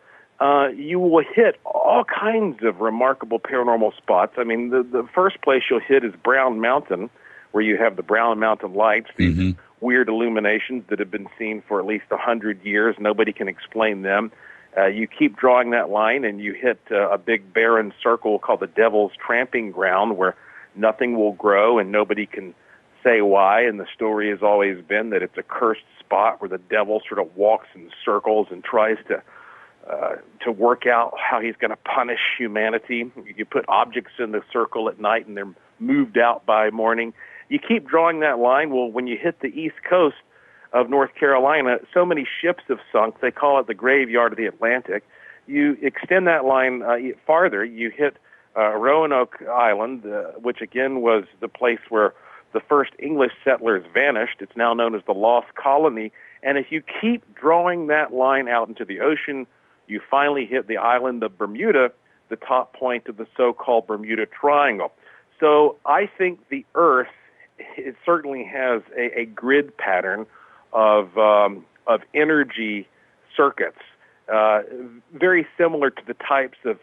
you will hit all kinds of remarkable paranormal spots. I mean, the first place you'll hit is Brown Mountain, where you have the Brown Mountain lights, these weird illuminations that have been seen for at least 100 years. Nobody can explain them. You keep drawing that line, and you hit a big barren circle called the Devil's Tramping Ground, where nothing will grow and nobody can say why. And the story has always been that it's a cursed spot where the devil sort of walks in circles and tries to work out how he's going to punish humanity. You put objects in the circle at night, and they're moved out by morning. You keep drawing that line. Well, when you hit the east coast of North Carolina, so many ships have sunk. They call it the graveyard of the Atlantic. You extend that line farther. You hit Roanoke Island, which again was the place where the first English settlers vanished. It's now known as the Lost Colony. And if you keep drawing that line out into the ocean, you finally hit the island of Bermuda, the top point of the so-called Bermuda Triangle. So I think the Earth, it certainly has a grid pattern of energy circuits, very similar to the types of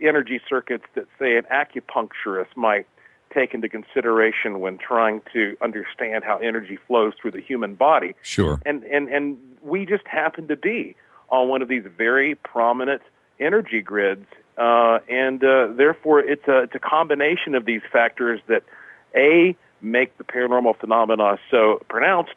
energy circuits that, say, an acupuncturist might take into consideration when trying to understand how energy flows through the human body. Sure. And we just happen to be on one of these very prominent energy grids, and therefore it's a combination of these factors that, A, make the paranormal phenomena so pronounced,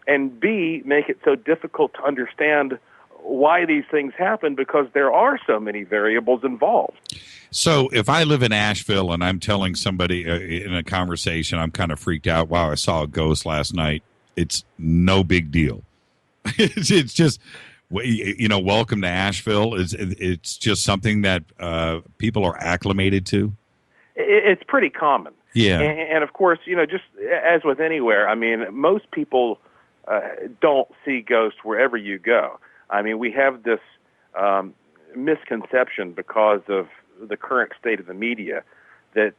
and B, make it so difficult to understand why these things happen, because there are so many variables involved. So if I live in Asheville and I'm telling somebody in a conversation, I'm kind of freaked out, wow, I saw a ghost last night, it's no big deal. It's just, you know, welcome to Asheville. It's just something that people are acclimated to. It's pretty common. Yeah. And of course, you know, just as with anywhere, I mean, most people don't see ghosts wherever you go. I mean, we have this misconception because of the current state of the media that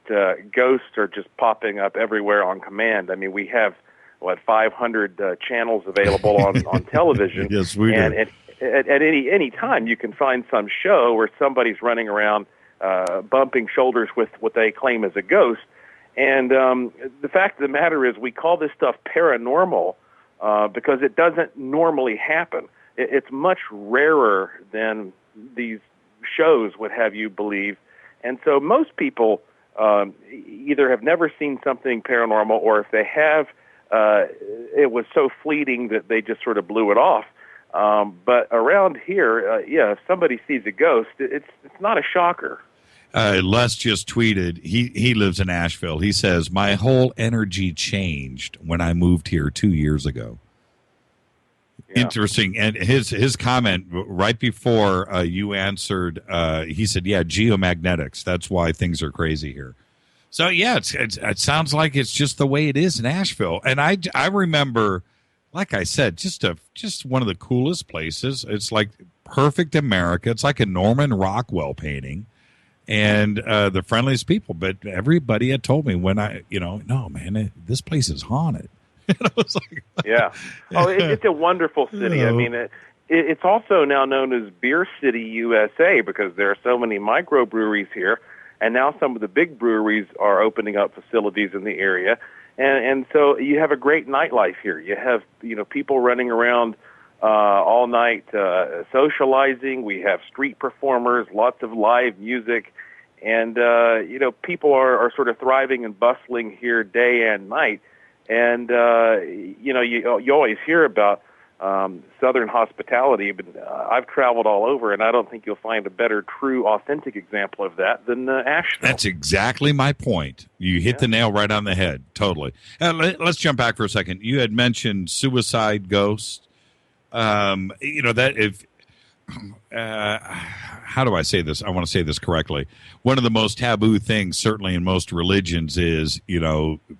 ghosts are just popping up everywhere on command. I mean, we have, 500 channels available on television. Yes, we do. And at any time, you can find some show where somebody's running around bumping shoulders with what they claim is a ghost. And the fact of the matter is, we call this stuff paranormal because it doesn't normally happen. It's much rarer than these shows would have you believe. And so most people either have never seen something paranormal, or if they have, it was so fleeting that they just sort of blew it off. But around here, if somebody sees a ghost, it's not a shocker. Les just tweeted, he lives in Asheville. He says, my whole energy changed when I moved here 2 years ago. Yeah. Interesting. And his comment right before you answered, he said, yeah, geomagnetics. That's why things are crazy here. So, yeah, it sounds like it's just the way it is in Asheville. And I remember, like I said, just one of the coolest places. It's like perfect America. It's like a Norman Rockwell painting. And the friendliest people. But everybody had told me when no, man, this place is haunted. And I was like, yeah. Oh, it's a wonderful city. I mean, it's also now known as Beer City, USA, because there are so many microbreweries here. And now some of the big breweries are opening up facilities in the area. And so you have a great nightlife here. You have, people running around all night socializing. We have street performers, lots of live music, and people are sort of thriving and bustling here day and night. And you always hear about Southern hospitality, but I've traveled all over, and I don't think you'll find a better, true, authentic example of that than Asheville. That's exactly my point. You hit the nail right on the head. Totally. Let's jump back for a second. You had mentioned suicide ghosts. That if how do I say this? I want to say this correctly. One of the most taboo things, certainly in most religions, is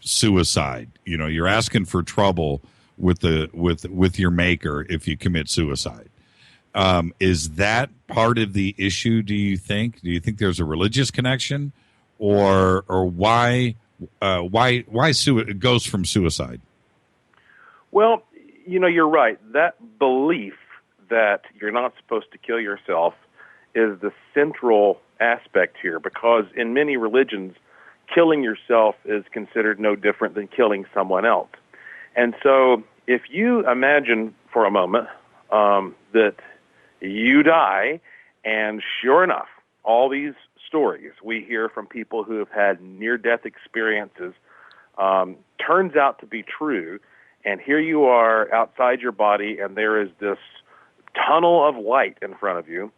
suicide. You're asking for trouble with your maker if you commit suicide. Is that part of the issue? Do you think there's a religious connection, or why ghosts from suicide? Well, you're right. That belief that you're not supposed to kill yourself is the central aspect here, because in many religions, killing yourself is considered no different than killing someone else. And so if you imagine for a moment that you die, and sure enough, all these stories we hear from people who have had near-death experiences turns out to be true, and here you are outside your body, and there is this tunnel of light in front of you,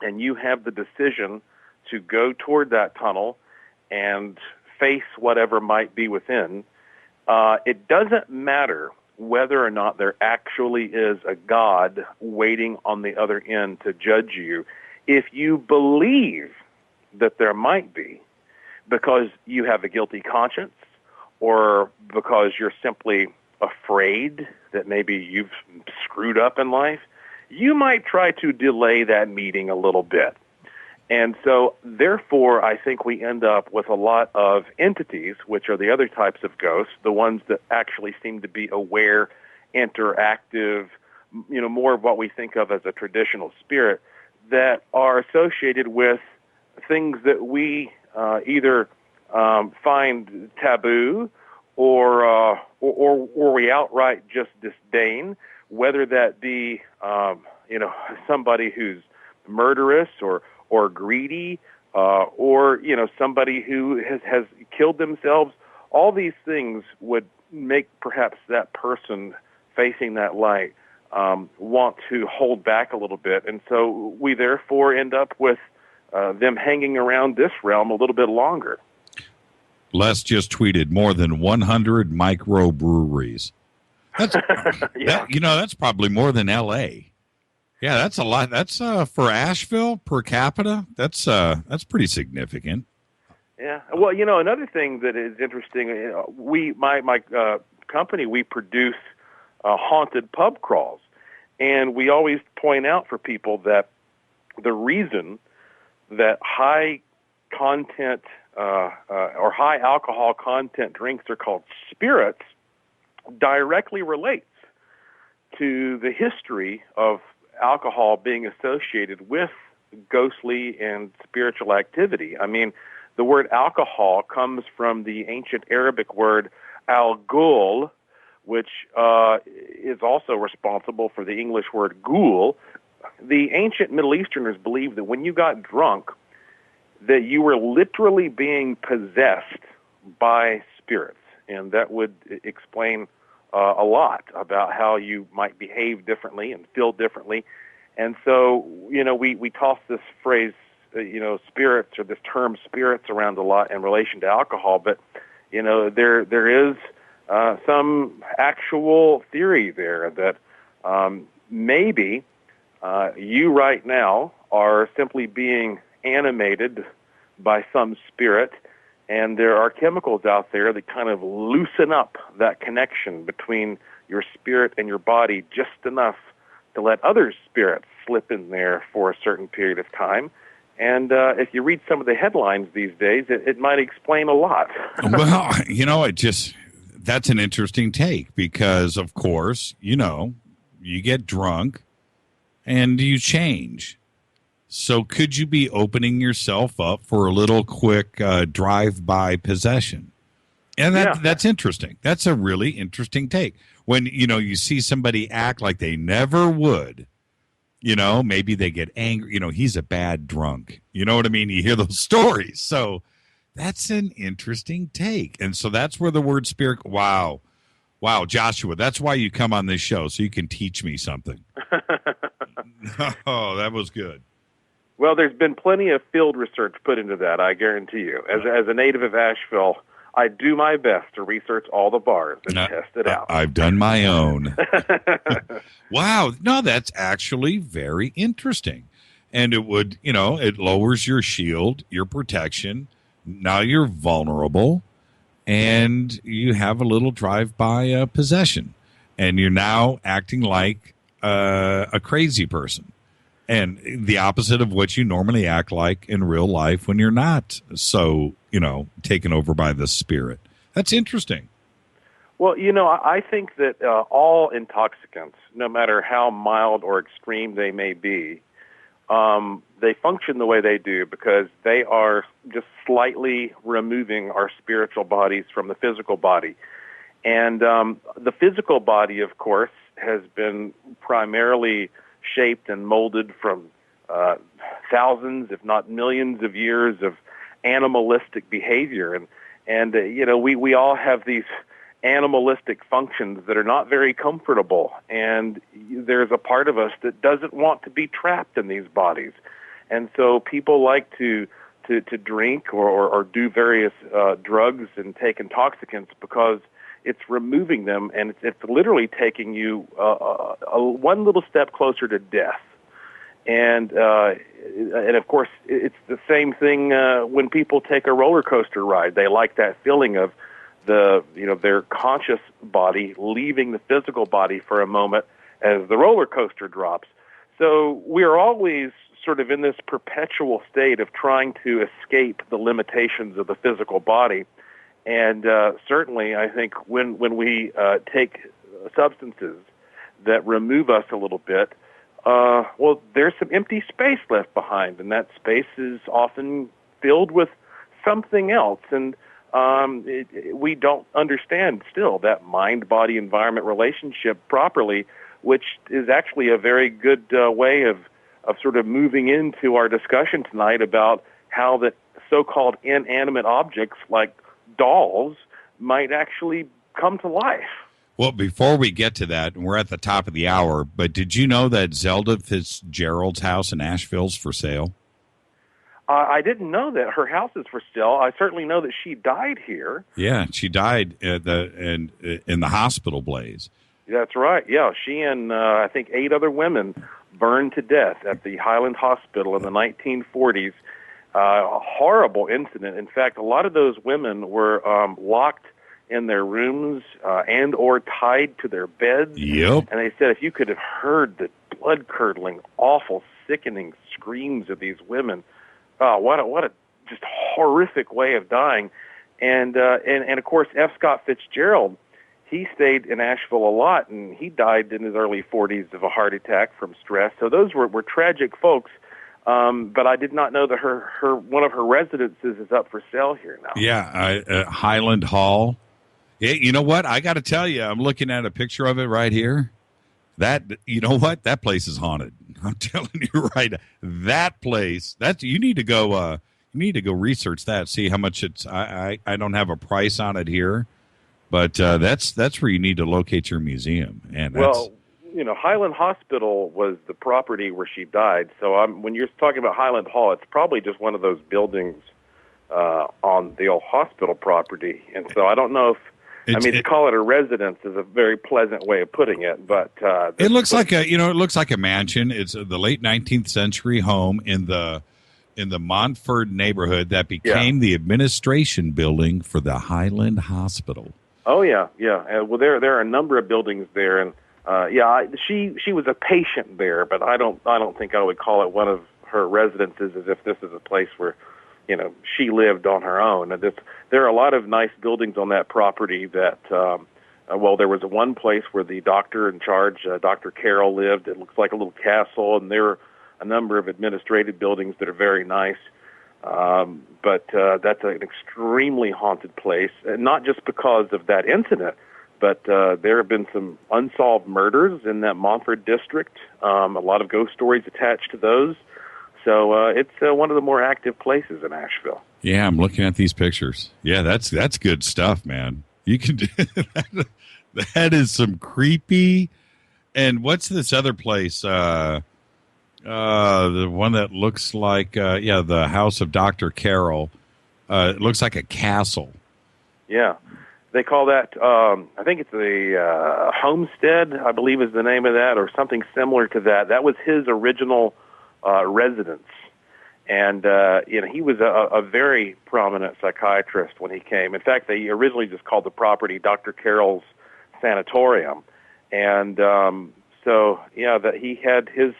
and you have the decision to go toward that tunnel and face whatever might be within. It doesn't matter whether or not there actually is a God waiting on the other end to judge you. If you believe that there might be, because you have a guilty conscience, or because you're simply afraid that maybe you've screwed up in life, you might try to delay that meeting a little bit. And so, therefore, I think we end up with a lot of entities, which are the other types of ghosts, the ones that actually seem to be aware, interactive, more of what we think of as a traditional spirit, that are associated with things that we either find taboo or we outright just disdain, whether that be somebody who's murderous or greedy, or somebody who has killed themselves. All these things would make perhaps that person facing that light want to hold back a little bit, and so we therefore end up with them hanging around this realm a little bit longer. Les just tweeted more than 100 microbreweries. That's that's probably more than L.A. Yeah, that's a lot. That's for Asheville per capita. That's pretty significant. Yeah. Well, another thing that is interesting, my company, we produce haunted pub crawls, and we always point out for people that the reason that high content or high alcohol content drinks are called spirits directly relates to the history of alcohol being associated with ghostly and spiritual activity. I mean, the word alcohol comes from the ancient Arabic word al-ghul, which is also responsible for the English word ghoul. The ancient Middle Easterners believed that when you got drunk, that you were literally being possessed by spirits, and that would explain a lot about how you might behave differently and feel differently. And so, we toss this phrase, spirits, or this term spirits around a lot in relation to alcohol, but, there is some actual theory there that maybe you right now are simply being animated by some spirit, and there are chemicals out there that kind of loosen up that connection between your spirit and your body just enough to let other spirits slip in there for a certain period of time. And if you read some of the headlines these days, it might explain a lot. Well, that's an interesting take because, of course, you get drunk and you change. So could you be opening yourself up for a little quick drive-by possession? And that's interesting. That's a really interesting take. When, you see somebody act like they never would, maybe they get angry. He's a bad drunk. You know what I mean? You hear those stories. So that's an interesting take. And so that's where the word spirit, wow, Joshua, that's why you come on this show, so you can teach me something. Oh, that was good. Well, there's been plenty of field research put into that, I guarantee you. As a native of Asheville, I do my best to research all the bars and test it out. I've done my own. Wow. No, that's actually very interesting. And it would, it lowers your shield, your protection. Now you're vulnerable, and you have a little drive-by possession. And you're now acting like a crazy person. And the opposite of what you normally act like in real life when you're not so, taken over by the spirit. That's interesting. Well, I think that all intoxicants, no matter how mild or extreme they may be, they function the way they do because they are just slightly removing our spiritual bodies from the physical body. And the physical body, of course, has been primarily shaped and molded from thousands, if not millions of years of animalistic behavior. And we all have these animalistic functions that are not very comfortable. And there's a part of us that doesn't want to be trapped in these bodies. And so people like to drink or do various drugs and take intoxicants because it's removing them, and it's literally taking you one little step closer to death. And of course, it's the same thing when people take a roller coaster ride. They like that feeling of their conscious body leaving the physical body for a moment as the roller coaster drops. So we're always sort of in this perpetual state of trying to escape the limitations of the physical body. And certainly, I think when we take substances that remove us a little bit, there's some empty space left behind, and that space is often filled with something else. And we don't understand still that mind-body environment relationship properly, which is actually a very good way of sort of moving into our discussion tonight about how the so-called inanimate objects like dolls might actually come to life. Well, before we get to that, we're at the top of the hour, but did you know that Zelda Fitzgerald's house in Asheville is for sale? I didn't know that her house is for sale. I certainly know that she died here. Yeah, she died in the hospital blaze. That's right. Yeah, she and I think 8 other women burned to death at the Highland Hospital in the 1940s. A horrible incident. In fact, a lot of those women were locked in their rooms and or tied to their beds. Yep. And they said if you could have heard the blood-curdling, awful, sickening screams of these women, what a just horrific way of dying. And of course, F. Scott Fitzgerald, he stayed in Asheville a lot, and he died in his early 40s of a heart attack from stress. So those were tragic folks. But I did not know that her one of her residences is up for sale here now. Yeah, Highland Hall. Yeah, you know what? I got to tell you, I'm looking at a picture of it right here. You know what? That place is haunted. I'm telling you right. That place. You need to go. You need to go research that. See how much it's. I don't have a price on it here, but that's where you need to locate your museum. And that's, Highland Hospital was the property where she died. So when you're talking about Highland Hall, it's probably just one of those buildings on the old hospital property. And so I don't know if, to call it a residence is a very pleasant way of putting it, but it looks like it looks like a mansion. It's the late 19th century home in the Montford neighborhood that became the administration building for the Highland Hospital. Oh yeah. Well, there are a number of buildings there, and she was a patient there, but I don't think I would call it one of her residences as if this is a place where she lived on her own. And there are a lot of nice buildings on that property that, there was one place where the doctor in charge, Dr. Carroll, lived. It looks like a little castle, and there are a number of administrative buildings that are very nice. But that's an extremely haunted place, and not just because of that incident, but there have been some unsolved murders in that Montford district. A lot of ghost stories attached to those. So it's one of the more active places in Asheville. Yeah, I'm looking at these pictures. Yeah, that's good stuff, man. You can do that is some creepy. And what's this other place? The one that looks like the House of Dr. Carroll. It looks like a castle. Yeah. They call that, I think it's the Homestead, I believe is the name of that, or something similar to that. That was his original residence. And, he was a very prominent psychiatrist when he came. In fact, they originally just called the property Dr. Carroll's Sanatorium. And that he had his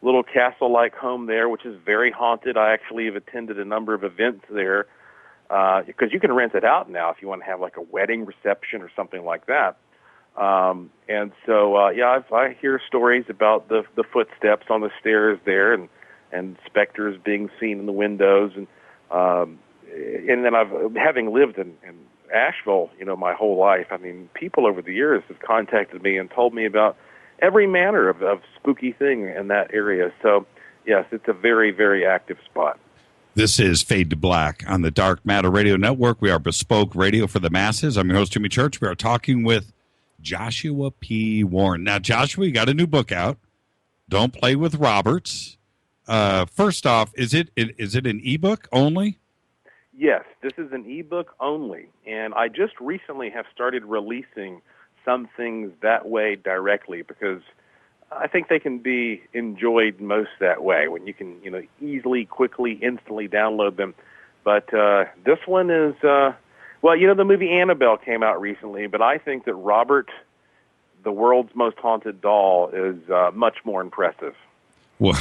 little castle-like home there, which is very haunted. I actually have attended a number of events there, because you can rent it out now if you want to have like a wedding reception or something like that. I hear stories about the footsteps on the stairs there and specters being seen in the windows. And then having lived in Asheville, my whole life, I mean, people over the years have contacted me and told me about every manner of spooky thing in that area. So, yes, it's a very, very active spot. This is Fade to Black on the Dark Matter Radio Network. We are bespoke radio for the masses. I'm your host, Jimmy Church. We are talking with Joshua P. Warren. Now, Joshua, you got a new book out. Don't Play with Roberts. First off, is it an ebook only? Yes, this is an ebook only. And I just recently have started releasing some things that way directly because I think they can be enjoyed most that way when you can, easily, quickly, instantly download them. But this one is, the movie Annabelle came out recently, but I think that Robert, the world's most haunted doll, is much more impressive. Well,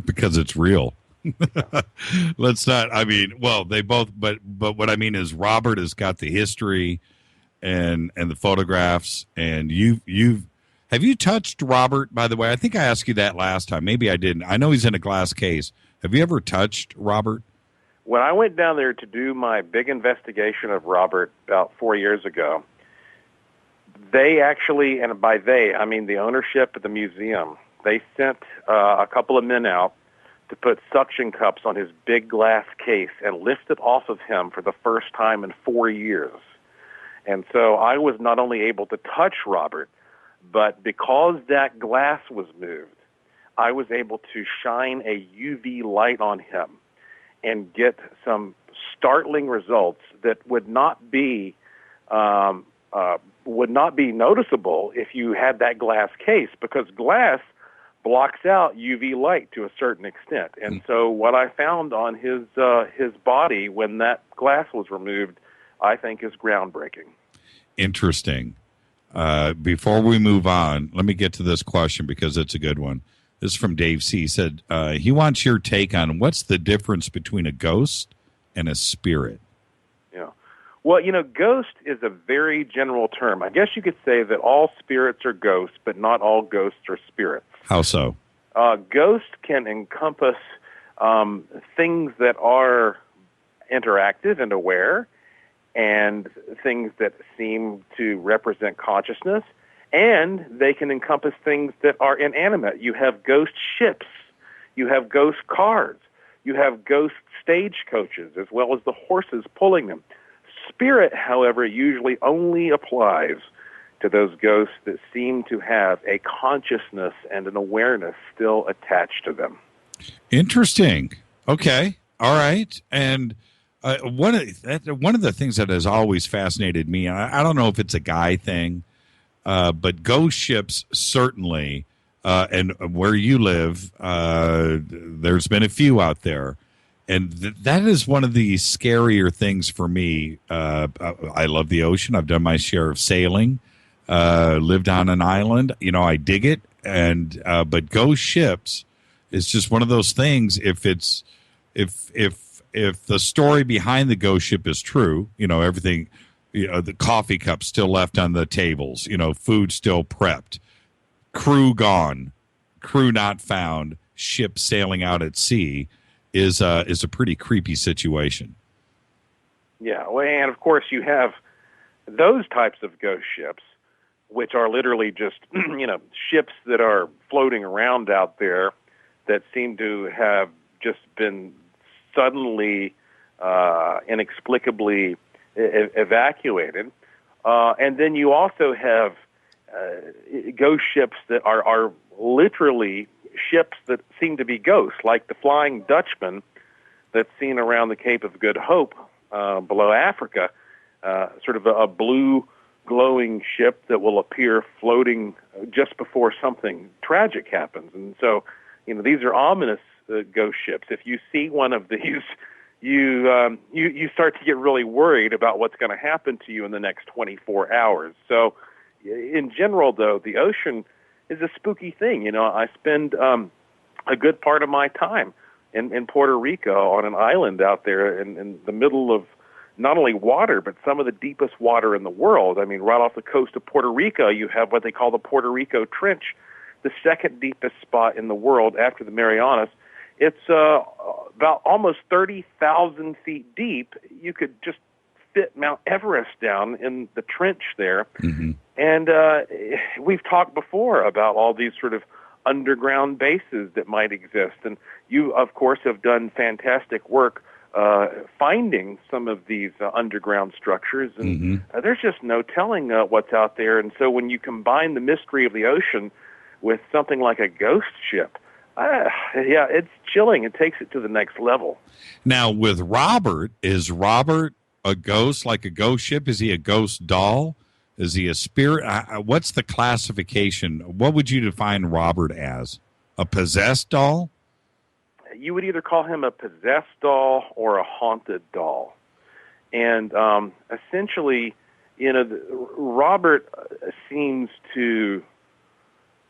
because it's real. Let's not, they both, but what I mean is Robert has got the history and the photographs, and have you touched Robert, by the way? I think I asked you that last time. Maybe I didn't. I know he's in a glass case. Have you ever touched Robert? When I went down there to do my big investigation of Robert about 4 years ago, they actually, and by they, I mean the ownership of the museum, they sent a couple of men out to put suction cups on his big glass case and lift it off of him for the first time in 4 years. And so I was not only able to touch Robert, but because that glass was moved, I was able to shine a UV light on him and get some startling results that would not be noticeable if you had that glass case, because glass blocks out UV light to a certain extent. And so what I found on his body when that glass was removed, I think is groundbreaking. Interesting. Before we move on, let me get to this question because it's a good one. This is from Dave C. He said he wants your take on what's the difference between a ghost and a spirit. Yeah. Well, ghost is a very general term. I guess you could say that all spirits are ghosts, but not all ghosts are spirits. How so? Ghost can encompass things that are interactive and aware, and things that seem to represent consciousness, and they can encompass things that are inanimate. You have ghost ships, you have ghost cars, you have ghost stagecoaches, as well as the horses pulling them. Spirit, however, usually only applies to those ghosts that seem to have a consciousness and an awareness still attached to them. Interesting. Okay. All right. And one of the things that has always fascinated me, and I don't know if it's a guy thing, but ghost ships certainly, and where you live, there's been a few out there, and that is one of the scarier things for me. I love the ocean. I've done my share of sailing, lived on an island. I dig it, and but ghost ships is just one of those things. If the story behind the ghost ship is true, everything, the coffee cups still left on the tables, food still prepped, crew gone, crew not found, ship sailing out at sea. is a pretty creepy situation. Yeah, well, and of course you have those types of ghost ships, which are literally just, ships that are floating around out there that seem to have just been suddenly, inexplicably evacuated. And then you also have ghost ships that are literally ships that seem to be ghosts, like the Flying Dutchman that's seen around the Cape of Good Hope below Africa, sort of a blue glowing ship that will appear floating just before something tragic happens. And so, these are ominous ghost ships. If you see one of these, you start to get really worried about what's going to happen to you in the next 24 hours. So, in general, though, the ocean is a spooky thing. I spend a good part of my time in Puerto Rico on an island out there in the middle of not only water, but some of the deepest water in the world. I mean, right off the coast of Puerto Rico, you have what they call the Puerto Rico Trench, the second deepest spot in the world after the Marianas. It's about almost 30,000 feet deep. You could just fit Mount Everest down in the trench there. Mm-hmm. And we've talked before about all these sort of underground bases that might exist. And you, of course, have done fantastic work finding some of these underground structures. And there's just no telling what's out there. And so when you combine the mystery of the ocean with something like a ghost ship, it's chilling. It takes it to the next level. Now, with Robert, is Robert a ghost, like a ghost ship? Is he a ghost doll? Is he a spirit? What's the classification? What would you define Robert as? A possessed doll? You would either call him a possessed doll or a haunted doll. And essentially, Robert seems to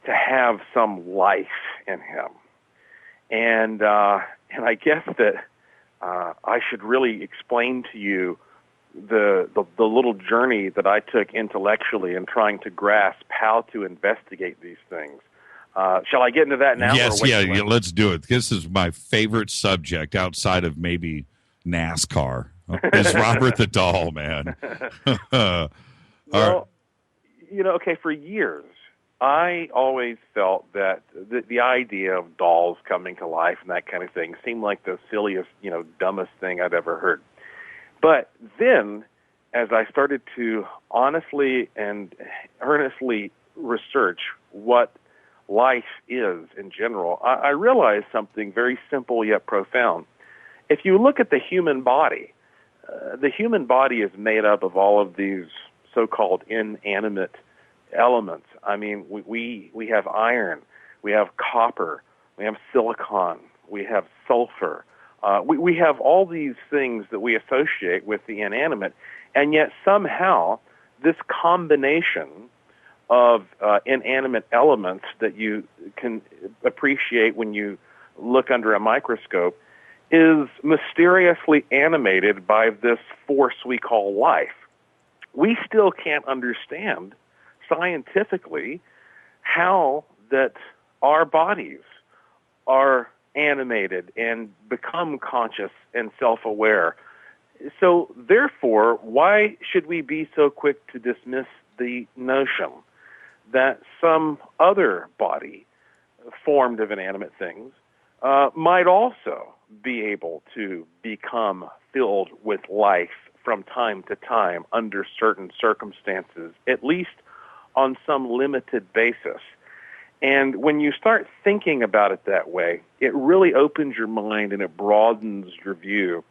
have some life in him. And I guess that I should really explain to you the little journey that I took intellectually in trying to grasp how to investigate these things. Shall I get into that now? Yes, let's do it. This is my favorite subject outside of maybe NASCAR. Is Robert the doll, man. Well, for years, I always felt that the idea of dolls coming to life and that kind of thing seemed like the silliest, dumbest thing I'd ever heard. But then, as I started to honestly and earnestly research what life is in general, I realized something very simple yet profound. If you look at the human body is made up of all of these so-called inanimate elements. I mean, we have iron, we have copper, we have silicon, we have sulfur. We have all these things that we associate with the inanimate, and yet somehow this combination of inanimate elements that you can appreciate when you look under a microscope is mysteriously animated by this force we call life. We still can't understand scientifically how that our bodies are animated and become conscious and self-aware. So therefore, why should we be so quick to dismiss the notion that some other body formed of inanimate things might also be able to become filled with life from time to time under certain circumstances, at least on some limited basis? And when you start thinking about it that way, it really opens your mind and it broadens your view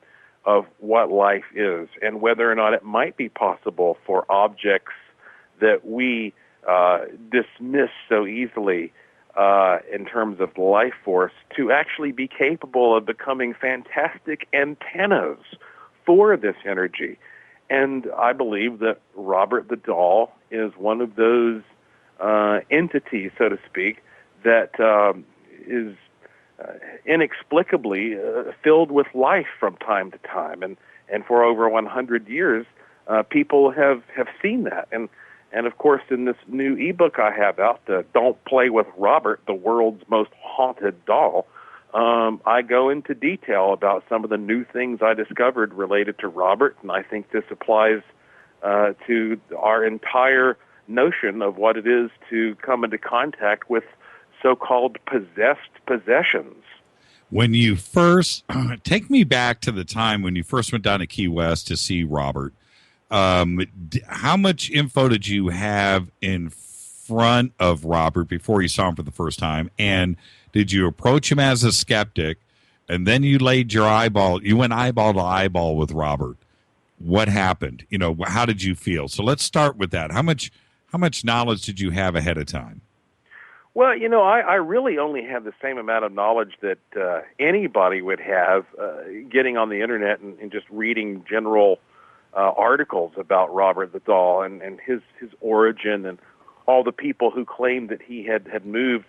of what life is and whether or not it might be possible for objects that we dismiss so easily in terms of life force to actually be capable of becoming fantastic antennas for this energy. And I believe that Robert the doll is one of those entities, so to speak, that is inexplicably filled with life from time to time. And for over 100 years, people have seen that. And of course, in this new ebook I have out, Don't Play with Robert, the World's Most Haunted Doll, I go into detail about some of the new things I discovered related to Robert, and I think this applies to our entire notion of what it is to come into contact with so-called possessed possessions. When you first take me back to the time when you first went down to Key West to see Robert, how much info did you have in front of Robert before you saw him for the first time? And did you approach him as a skeptic, and then you went eyeball to eyeball with Robert? What happened? How did you feel? So let's start with that. How much knowledge did you have ahead of time? Well, I really only have the same amount of knowledge that anybody would have getting on the internet and just reading general articles about Robert the Doll and his origin and all the people who claimed that he had moved.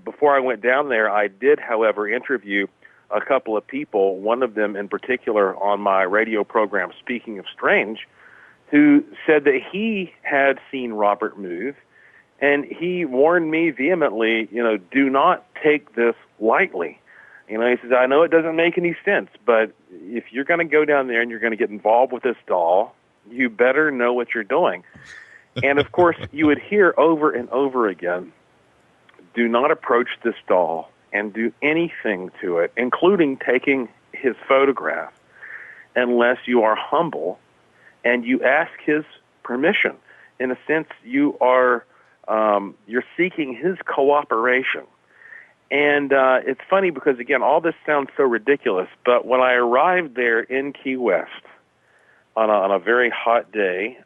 Before I went down there, I did, however, interview a couple of people, one of them in particular on my radio program, Speaking of Strange, who said that he had seen Robert move, and he warned me vehemently, do not take this lightly. He says, I know it doesn't make any sense, but if you're going to go down there and you're going to get involved with this doll, you better know what you're doing. And, of course, you would hear over and over again, do not approach this doll and do anything to it, including taking his photograph, unless you are humble and you ask his permission. In a sense, you're seeking his cooperation. And it's funny because, again, all this sounds so ridiculous, but when I arrived there in Key West on a very hot day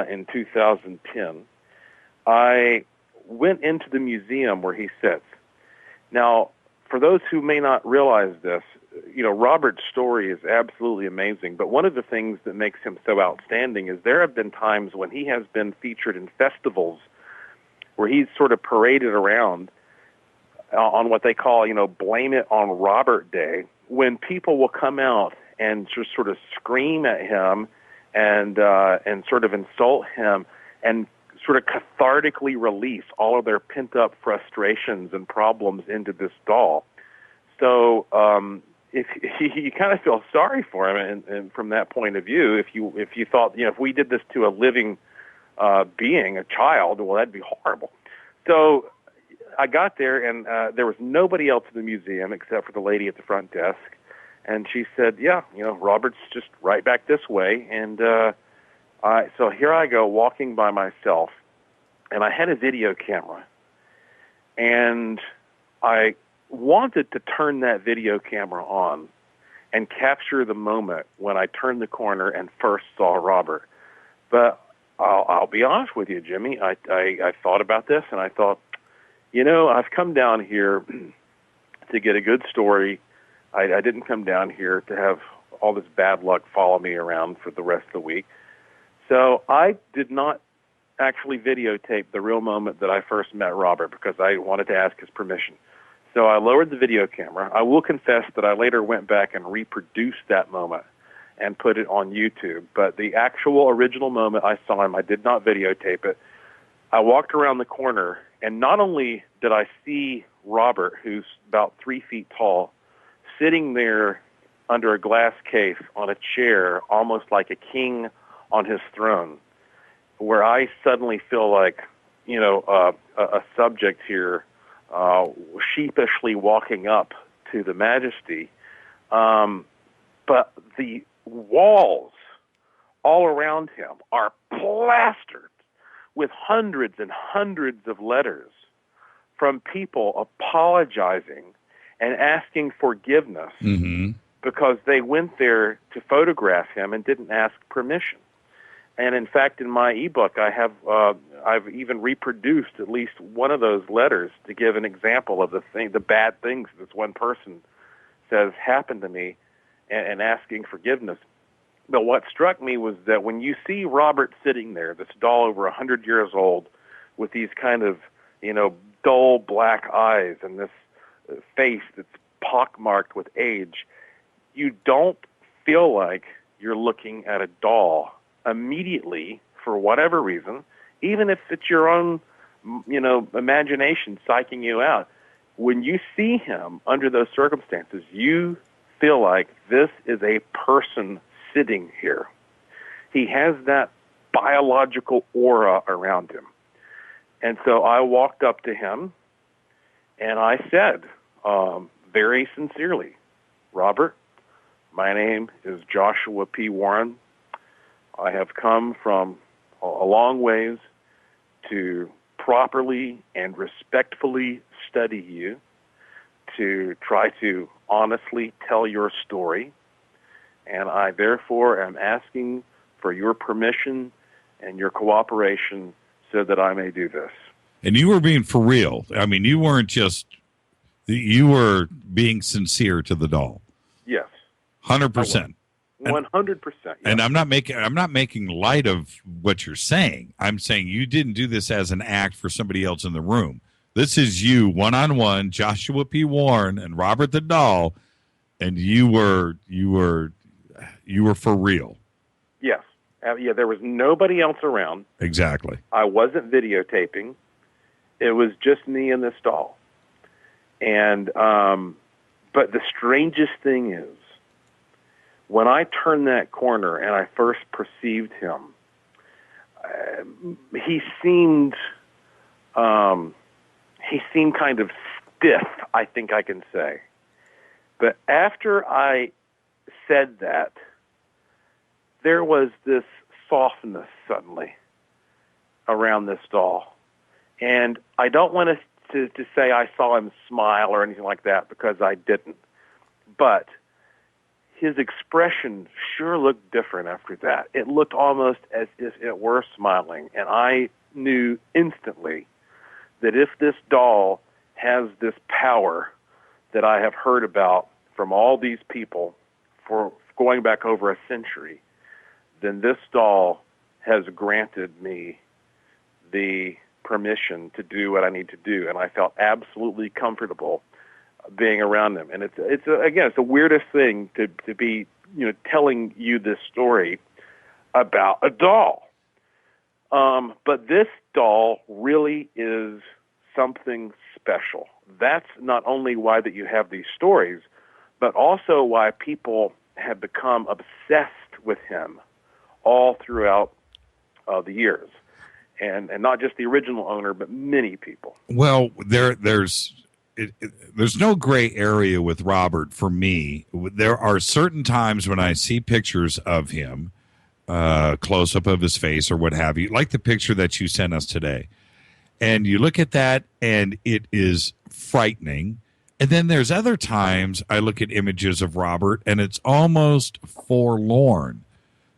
in 2010, I went into the museum where he sits. Now, for those who may not realize this, Robert's story is absolutely amazing, but one of the things that makes him so outstanding is there have been times when he has been featured in festivals where he's sort of paraded around on what they call, Blame It on Robert Day, when people will come out and just sort of scream at him and sort of insult him and sort of cathartically release all of their pent-up frustrations and problems into this doll. So if you kind of feel sorry for him, and from that point of view, if you thought, if we did this to a living being, a child, well, that'd be horrible. So I got there, and there was nobody else in the museum except for the lady at the front desk, and she said, yeah, Robert's just right back this way, and so here I go walking by myself, and I had a video camera, and I wanted to turn that video camera on and capture the moment when I turned the corner and first saw Robert. But I'll be honest with you, Jimmy, I thought about this, and I thought, I've come down here to get a good story. I didn't come down here to have all this bad luck follow me around for the rest of the week. So I did not actually videotape the real moment that I first met Robert because I wanted to ask his permission. So I lowered the video camera. I will confess that I later went back and reproduced that moment and put it on YouTube. But the actual original moment I saw him, I did not videotape it. I walked around the corner, and not only did I see Robert, who's about 3 feet tall, sitting there under a glass case on a chair, almost like a king on his throne, where I suddenly feel like, a subject here sheepishly walking up to the majesty. But the walls all around him are plastered with hundreds and hundreds of letters from people apologizing and asking forgiveness because they went there to photograph him and didn't ask permission. And in fact, in my ebook, I've even reproduced at least one of those letters to give an example of the bad things this one person says happened to me, and asking forgiveness. But what struck me was that when you see Robert sitting there, this doll over 100 years old, with these kind of, dull black eyes and this face that's pockmarked with age, you don't feel like you're looking at a doll immediately for whatever reason, even if it's your own, imagination psyching you out. when you see him under those circumstances, you feel like this is a person sitting here. He has that biological aura around him. And so I walked up to him and I said, very sincerely, Robert, my name is Joshua P. Warren. I have come from a long ways to properly and respectfully study you, to try to honestly tell your story, and I therefore am asking for your permission and your cooperation so that I may do this. And you were being for real. I mean, you weren't just, you were being sincere to the doll. Yes. 100%. 100%. Yes. And I'm not making light of what you're saying. I'm saying you didn't do this as an act for somebody else in the room. This is you, one-on-one, Joshua P. Warren and Robert the doll, and you were for real. Yes. Yeah, there was nobody else around. Exactly. I wasn't videotaping. It was just me and this doll. And but the strangest thing is, when I turned that corner and I first perceived him, he seemed kind of stiff, I think I can say. But after I said that, there was this softness suddenly around this doll. And I don't want to say I saw him smile or anything like that, because I didn't. But his expression sure looked different after that. It looked almost as if it were smiling. And I knew instantly that if this doll has this power that I have heard about from all these people for going back over a century, then this doll has granted me the permission to do what I need to do. And I felt absolutely comfortable being around him. And it's the weirdest thing to be, telling you this story about a doll. But this doll really is something special. That's not only why that you have these stories, but also why people have become obsessed with him all throughout the years. And not just the original owner, but many people. Well, there's no gray area with Robert for me. There are certain times when I see pictures of him, close up of his face or what have you, like the picture that you sent us today. And you look at that and it is frightening. And then there's other times I look at images of Robert and it's almost forlorn.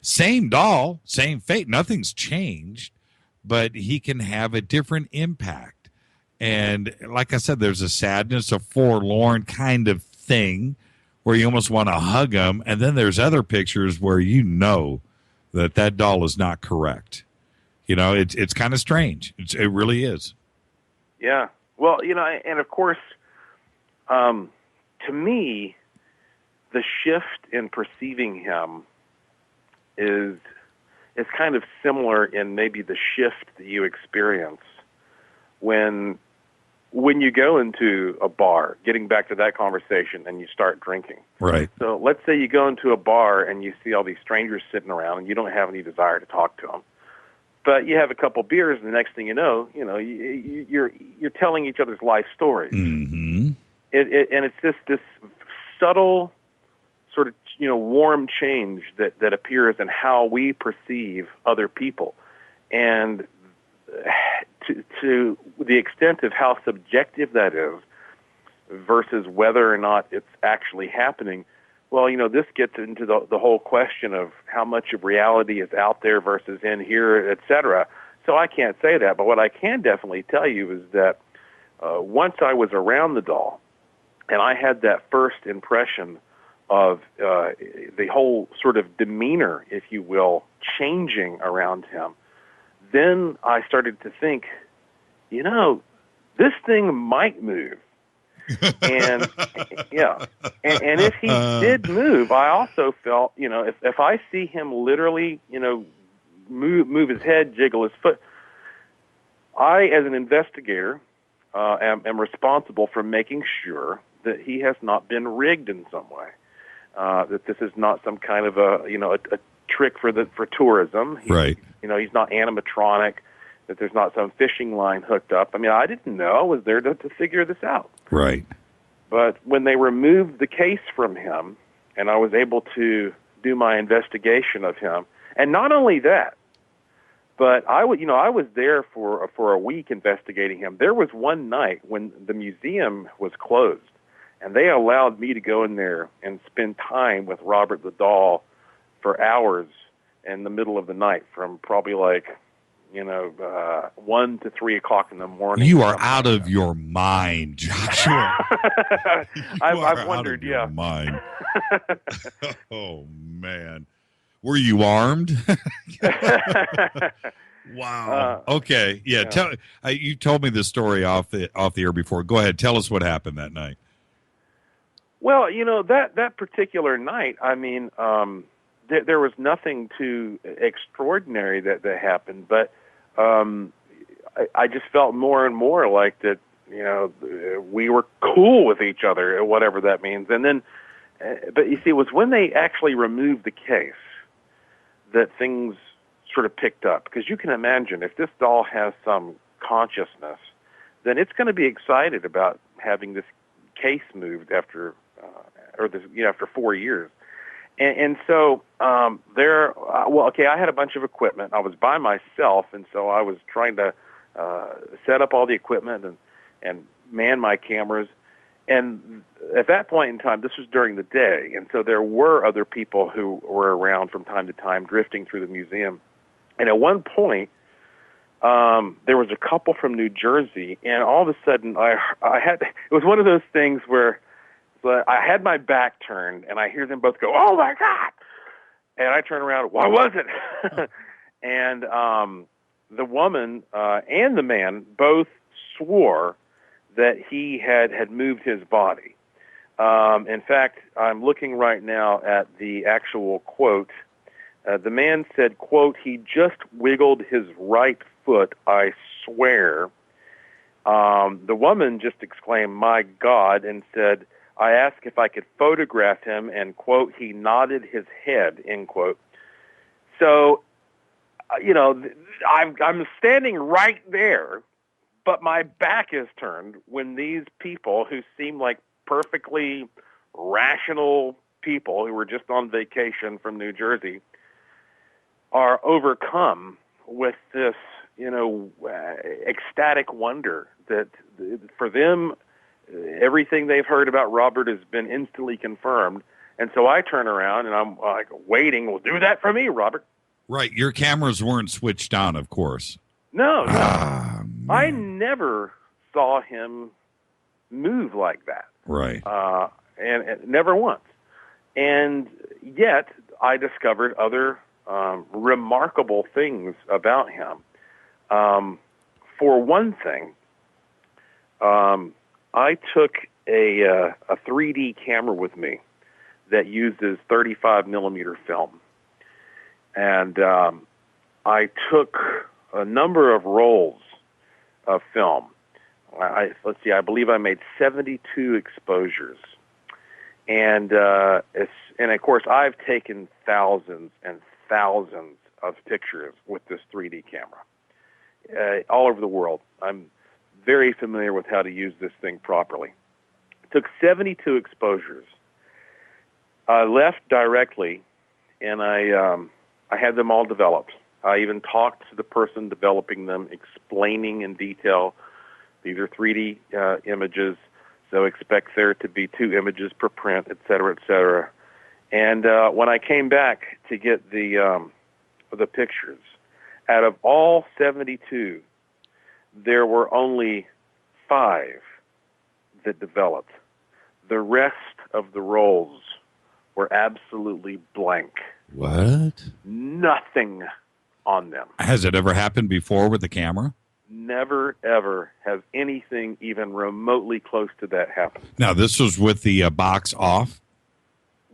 Same doll, same fate, nothing's changed, but he can have a different impact. And like I said, there's a sadness, a forlorn kind of thing where you almost want to hug him. And then there's other pictures where you know that doll is not correct. It's kind of strange. It really is. Yeah. Well, and of course, to me, the shift in perceiving him is kind of similar in maybe the shift that you experience when you go into a bar, getting back to that conversation, and you start drinking. Right. So let's say you go into a bar and you see all these strangers sitting around and you don't have any desire to talk to them. But you have a couple beers and the next thing you know, you're telling each other's life stories. Mm-hmm. And it's just this subtle sort of, warm change that appears in how we perceive other people. And to the extent of how subjective that is versus whether or not it's actually happening, well, this gets into the whole question of how much of reality is out there versus in here, et cetera. So I can't say that. But what I can definitely tell you is that once I was around the doll and I had that first impression of the whole sort of demeanor, if you will, changing around him, then I started to think, this thing might move. And yeah, and if he did move, I also felt, if I see him literally, move his head, jiggle his foot, I, as an investigator, am responsible for making sure that he has not been rigged in some way. That this is not some kind of a trick for tourism. Right. He's not animatronic. That there's not some fishing line hooked up. I mean, I didn't know. I was there to figure this out. Right. But when they removed the case from him, and I was able to do my investigation of him, and not only that, but I was there for a week investigating him. There was one night when the museum was closed, and they allowed me to go in there and spend time with Robert the doll for hours in the middle of the night, from probably 1 to 3 o'clock in the morning. You are out of your mind, Joshua. I've wondered, your mind. Oh man, were you armed? Wow. Okay. Yeah. You told me this story off the air before. Go ahead. Tell us what happened that night. Well, that particular night, I mean, there was nothing too extraordinary that happened, but I just felt more and more like that, we were cool with each other, whatever that means. And then, but you see, it was when they actually removed the case that things sort of picked up. Because you can imagine, if this doll has some consciousness, then it's going to be excited about having this case moved after 4 years. And so I had a bunch of equipment. I was by myself, and so I was trying to set up all the equipment and man my cameras. And at that point in time, this was during the day, and so there were other people who were around from time to time drifting through the museum. And at one point, there was a couple from New Jersey, and all of a sudden, it was one of those things where I had my back turned, and I hear them both go, "Oh my God!" And I turn around, "What was it?" And the woman and the man both swore that he had moved his body. In fact, I'm looking right now at the actual quote. The man said, quote, "He just wiggled his right foot, I swear." The woman just exclaimed, "My God," and said, "I asked if I could photograph him," and, quote, "he nodded his head," end quote. So, I'm standing right there, but my back is turned when these people who seem like perfectly rational people who were just on vacation from New Jersey are overcome with this, ecstatic wonder that for them, everything they've heard about Robert has been instantly confirmed. And so I turn around and I'm like waiting. Well, do that for me, Robert. Right. Your cameras weren't switched on, of course. No. I never saw him move like that. Right. And never once. And yet I discovered other remarkable things about him. For one thing, I took a 3D camera with me that uses 35 millimeter film. And I took a number of rolls of film. Let's see, I believe I made 72 exposures. And of course, I've taken thousands and thousands of pictures with this 3D camera all over the world. I'm very familiar with how to use this thing properly. Took 72 exposures. I left directly, and I had them all developed. I even talked to the person developing them, explaining in detail, these are 3D images, so expect there to be 2 images per print, et cetera, et cetera. And when I came back to get the pictures, out of all 72, there were only 5 that developed. The rest of the rolls were absolutely blank. What? Nothing on them. Has it ever happened before with the camera? Never, ever has anything even remotely close to that happened. Now, this was with the box off?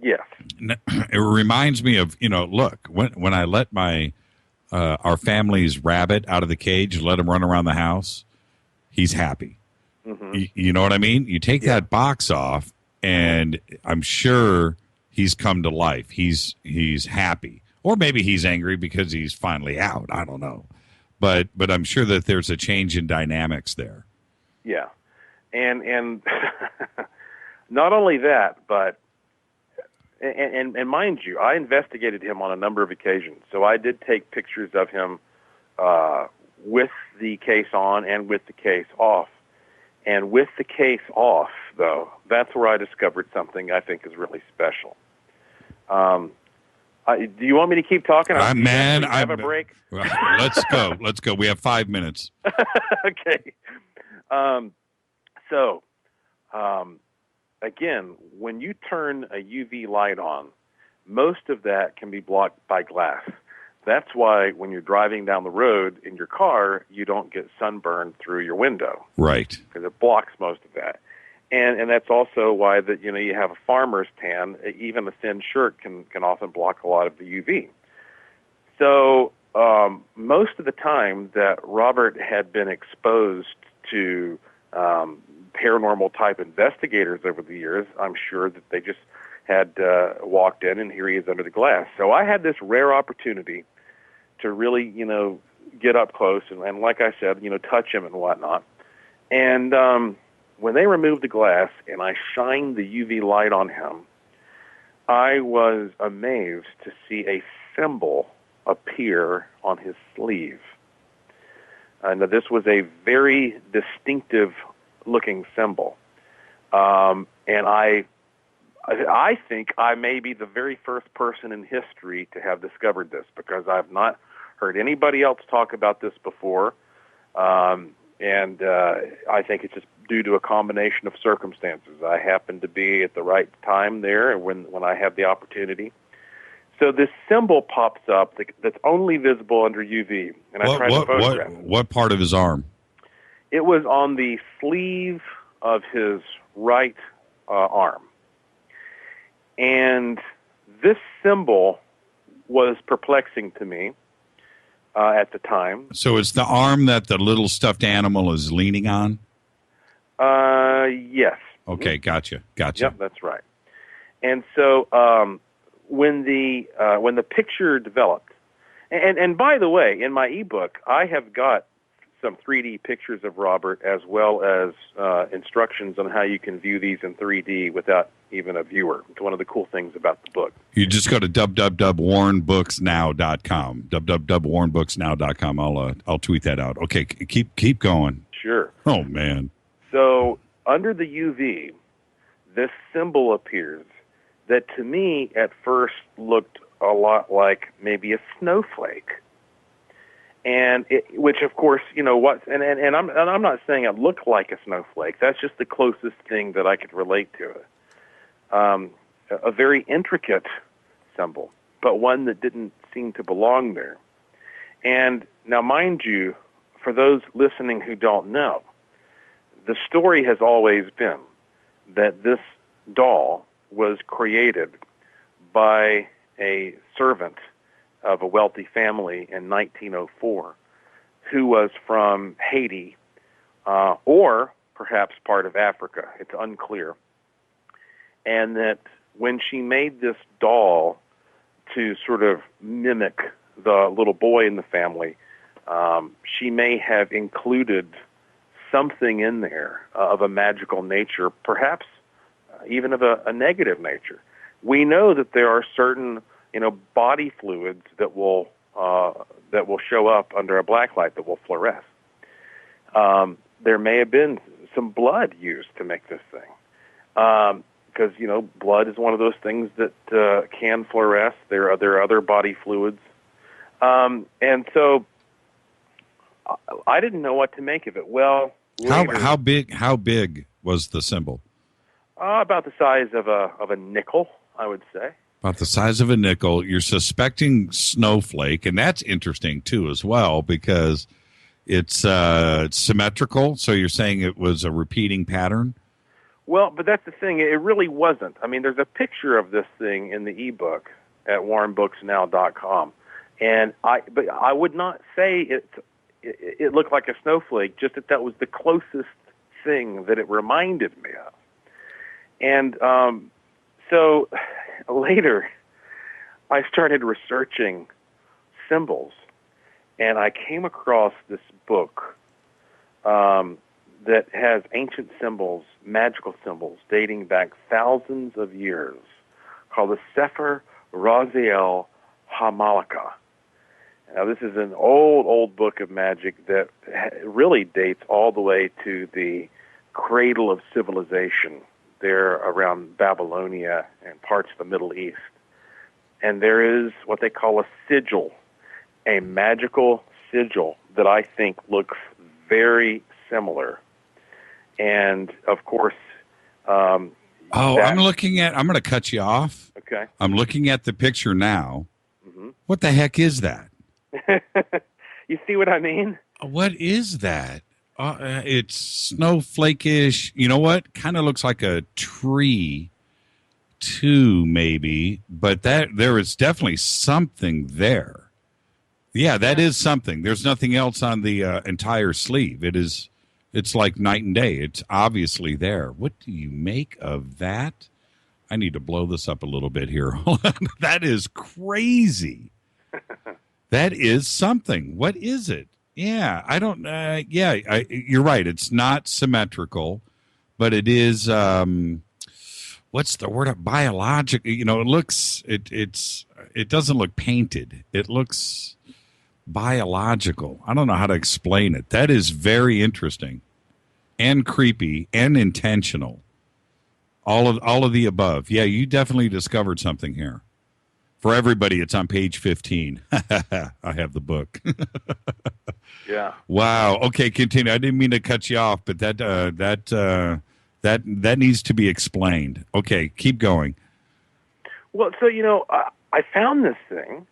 Yes. It reminds me of, look, when I let our family's rabbit out of the cage, let him run around the house, he's happy. You know what I mean? You take that box off, and I'm sure he's come to life. He's happy, or maybe he's angry because he's finally out. I don't know, but I'm sure that there's a change in dynamics there. Yeah, and not only that, but and mind you, I investigated him on a number of occasions. So I did take pictures of him with the case on and with the case off. And with the case off, though, that's where I discovered something I think is really special. Do you want me to keep talking? Man, I have a break. Let's go. Let's go. We have 5 minutes. Okay. Again, when you turn a UV light on, most of that can be blocked by glass. That's why when you're driving down the road in your car, you don't get sunburned through your window. Right. Because it blocks most of that. And that's also why that you have a farmer's tan. Even a thin shirt can often block a lot of the UV. So most of the time that Robert had been exposed to paranormal type investigators over the years, I'm sure that they just had walked in, and here he is under the glass. So I had this rare opportunity to really, get up close and like I said, touch him and whatnot. And when they removed the glass and I shined the UV light on him, I was amazed to see a symbol appear on his sleeve. And this was a very distinctive looking symbol. And I think I may be the very first person in history to have discovered this, because I've not heard anybody else talk about this before. And I think it's just due to a combination of circumstances. I happened to be at the right time there when I had the opportunity. So this symbol pops up that's only visible under UV, and I tried to photograph it. What part of his arm? It was on the sleeve of his right arm. And this symbol was perplexing to me at the time. So it's the arm that the little stuffed animal is leaning on? Yes. Okay, gotcha. Yep, that's right. And so when the picture developed, and by the way, in my ebook, I have got some 3D pictures of Robert, as well as instructions on how you can view these in 3D without even a viewer. It's one of the cool things about the book. You just go to www.warrenbooksnow.com. www.warrenbooksnow.com. I'll tweet that out. Okay, keep going. Sure. Oh man. So under the UV, this symbol appears that to me at first looked a lot like maybe a snowflake. And which, of course, and I'm not saying it looked like a snowflake. That's just the closest thing that I could relate to it. A very intricate symbol, but one that didn't seem to belong there. And now, mind you, for those listening who don't know, the story has always been that this doll was created by a servant of a wealthy family in 1904 who was from Haiti or perhaps part of Africa. It's unclear. And that when she made this doll to sort of mimic the little boy in the family, she may have included something in there of a magical nature, perhaps even of a negative nature. We know that there are certain body fluids that will show up under a black light that will fluoresce. There may have been some blood used to make this thing, because blood is one of those things that can fluoresce. There are other body fluids, and so I didn't know what to make of it. Well, later, how big was the symbol? About the size of a nickel, I would say. About the size of a nickel. You're suspecting snowflake, and that's interesting too as well, because it's symmetrical. So you're saying it was a repeating pattern? Well, but that's the thing. It really wasn't. I mean, there's a picture of this thing in the ebook at warrenbooksnow.com, and I would not say it looked like a snowflake. Just that was the closest thing that it reminded me of. And so later, I started researching symbols, and I came across this book that has ancient symbols, magical symbols, dating back thousands of years, called the Sefer Raziel HaMalakah. Now, this is an old book of magic that really dates all the way to the cradle of civilization there around Babylonia and parts of the Middle East. And there is what they call a sigil, a magical sigil that I think looks very similar. And, of course... I'm going to cut you off. Okay. I'm looking at the picture now. Mm-hmm. What the heck is that? You see what I mean? What is that? It's snowflake-ish. You know what? Kind of looks like a tree, too, maybe. But there is definitely something there. Yeah, that is something. There's nothing else on the entire sleeve. It's like night and day. It's obviously there. What do you make of that? I need to blow this up a little bit here. That is crazy. That is something. What is it? Yeah, I don't. You're right. It's not symmetrical, but it is. What's the word? Biological. You know, it looks. It doesn't look painted. It looks biological. I don't know how to explain it. That is very interesting, and creepy, and intentional. All of the above. Yeah, you definitely discovered something here. For everybody, it's on page 15. I have the book. Yeah. Wow. Okay, continue. I didn't mean to cut you off, but that needs to be explained. Okay, keep going. Well, so I found this thing,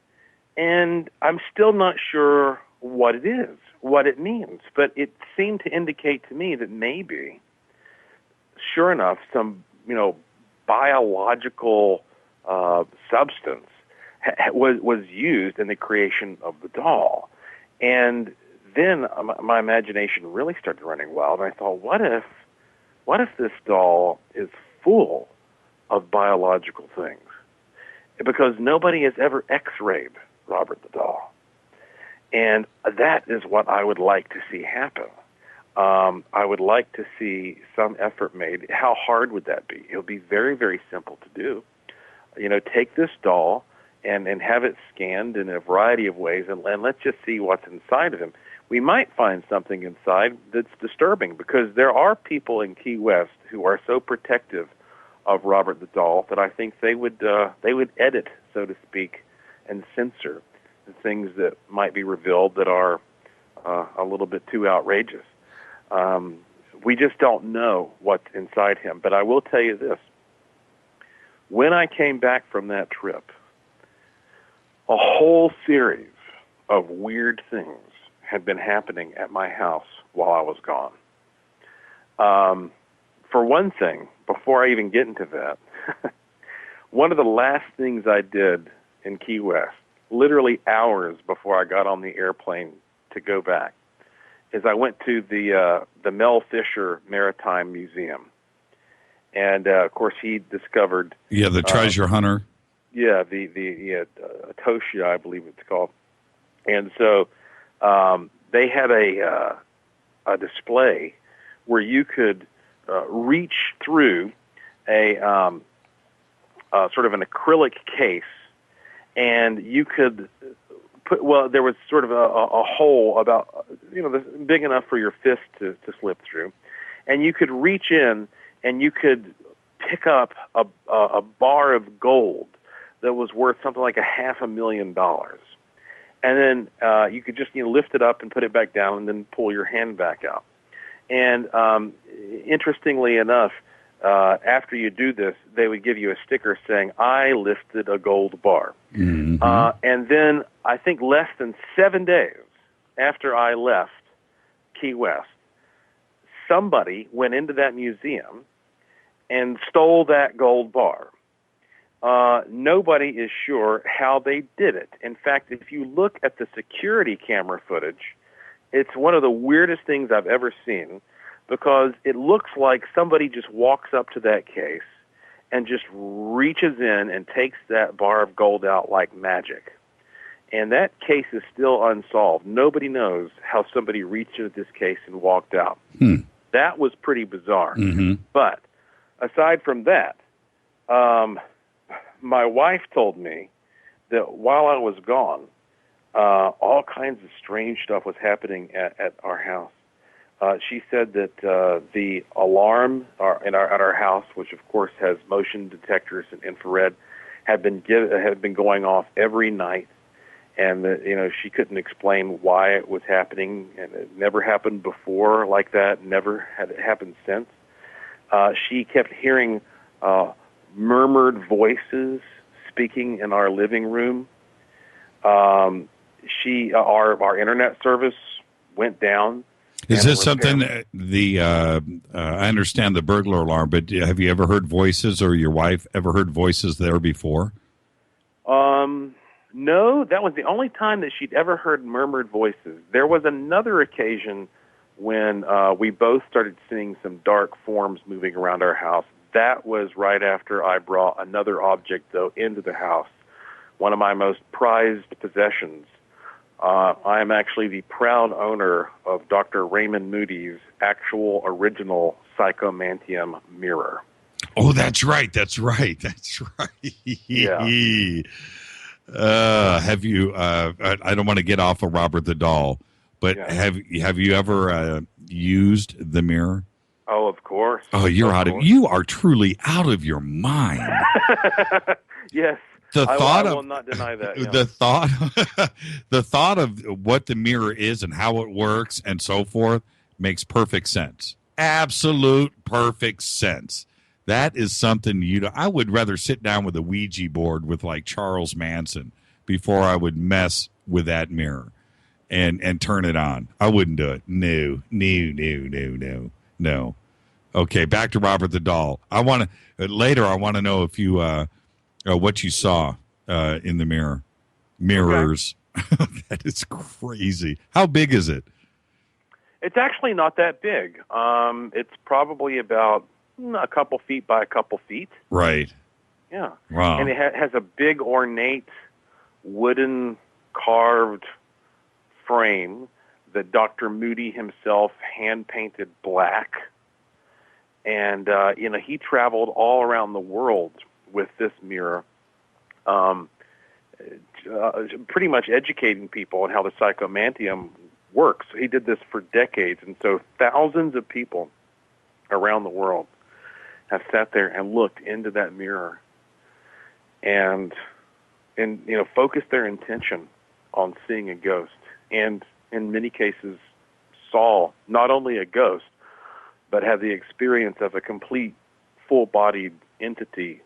and I'm still not sure what it is, what it means, but it seemed to indicate to me that maybe, sure enough, some biological substance was used in the creation of the doll. And then my imagination really started running wild, and I thought, what if this doll is full of biological things? Because nobody has ever X-rayed Robert the doll. And that is what I would like to see happen. I would like to see some effort made. How hard would that be? It would be very, very simple to do. Take this doll and have it scanned in a variety of ways, and let's just see what's inside of him. We might find something inside that's disturbing, because there are people in Key West who are so protective of Robert the doll that I think they would edit, so to speak, and censor the things that might be revealed that are a little bit too outrageous. We just don't know what's inside him. But I will tell you this. When I came back from that trip, a whole series of weird things had been happening at my house while I was gone. For one thing, before I even get into that, one of the last things I did in Key West, literally hours before I got on the airplane to go back, is I went to the Mel Fisher Maritime Museum. And, of course, he discovered... Yeah, the treasure hunter. Yeah, the Atoshia, I believe it's called. And so they had a display where you could reach through a sort of an acrylic case, and you could there was sort of a hole about, big enough for your fist to slip through. And you could reach in and you could pick up a bar of gold that was worth something like $500,000. And then you could just lift it up and put it back down and then pull your hand back out. And interestingly enough, after you do this, they would give you a sticker saying, "I lifted a gold bar." Mm-hmm. And then I think less than 7 days after I left Key West, somebody went into that museum and stole that gold bar. Nobody is sure how they did it. In fact, if you look at the security camera footage, it's one of the weirdest things I've ever seen. because it looks like somebody just walks up to that case and just reaches in and takes that bar of gold out like magic. And that case is still unsolved. Nobody knows how somebody reached into this case and walked out. That was pretty bizarre. But aside from that, my wife told me that while I was gone, all kinds of strange stuff was happening at our house. She said that the alarm at our house, which of course has motion detectors and infrared, had been going off every night, and she couldn't explain why it was happening, and it never happened before like that. Never had it happened since. She kept hearing murmured voices speaking in our living room. Our internet service went down. Is this something I understand the burglar alarm, but have you ever heard voices, or your wife ever heard voices there before? No, that was the only time that she'd ever heard murmured voices. There was another occasion when we both started seeing some dark forms moving around our house. That was right after I brought another object, though, into the house, one of my most prized possessions. I am actually the proud owner of Dr. Raymond Moody's actual original Psychomantium mirror. Oh, that's right. Yeah. Have you? I don't want to get off of Robert the Doll, but have you ever used the mirror? Oh, of course. Oh, you are truly out of your mind. Yes. I will not deny that. Yeah. The thought of what the mirror is and how it works and so forth makes perfect sense. Absolute perfect sense. That is something I would rather sit down with a Ouija board with like Charles Manson before I would mess with that mirror and turn it on. I wouldn't do it. No. Okay, back to Robert the Doll. I want to know if you what you saw in the mirrors. Okay. That is crazy. How big is it? It's actually not that big. It's probably about a couple feet by a couple feet. Right. Yeah. Wow. And it has a big ornate wooden carved frame that Dr. Moody himself hand-painted black. And, he traveled all around the world with this mirror, pretty much educating people on how the Psychomantium works. He did this for decades, and so thousands of people around the world have sat there and looked into that mirror and focused their intention on seeing a ghost, and in many cases saw not only a ghost, but had the experience of a complete full-bodied entity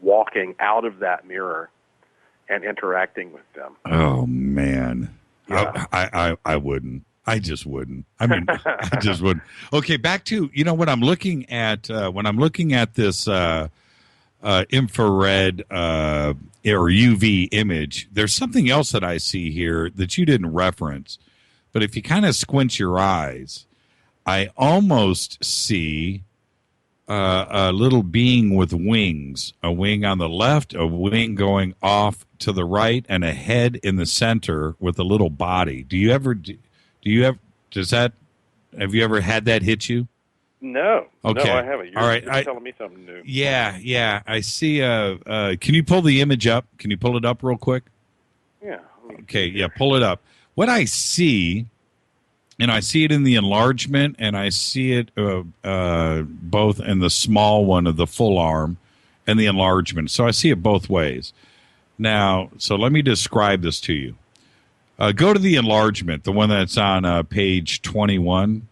walking out of that mirror and interacting with them. Oh, man. Yeah. I wouldn't. I just wouldn't. I mean, I just wouldn't. Okay, back to, when I'm looking at this infrared or UV image, there's something else that I see here that you didn't reference. But if you kind of squint your eyes, I almost see a little being with wings, a wing on the left, a wing going off to the right, and a head in the center with a little body. Have you ever had that hit you? No. Okay. No, I haven't. You're telling me something new. Yeah. I see. Can you pull the image up? Can you pull it up real quick? Yeah. Okay. Yeah. Pull it up. What I see, and I see it in the enlargement, and I see it both in the small one of the full arm and the enlargement. So I see it both ways. Now, so let me describe this to you. Go to the enlargement, the one that's on page 21.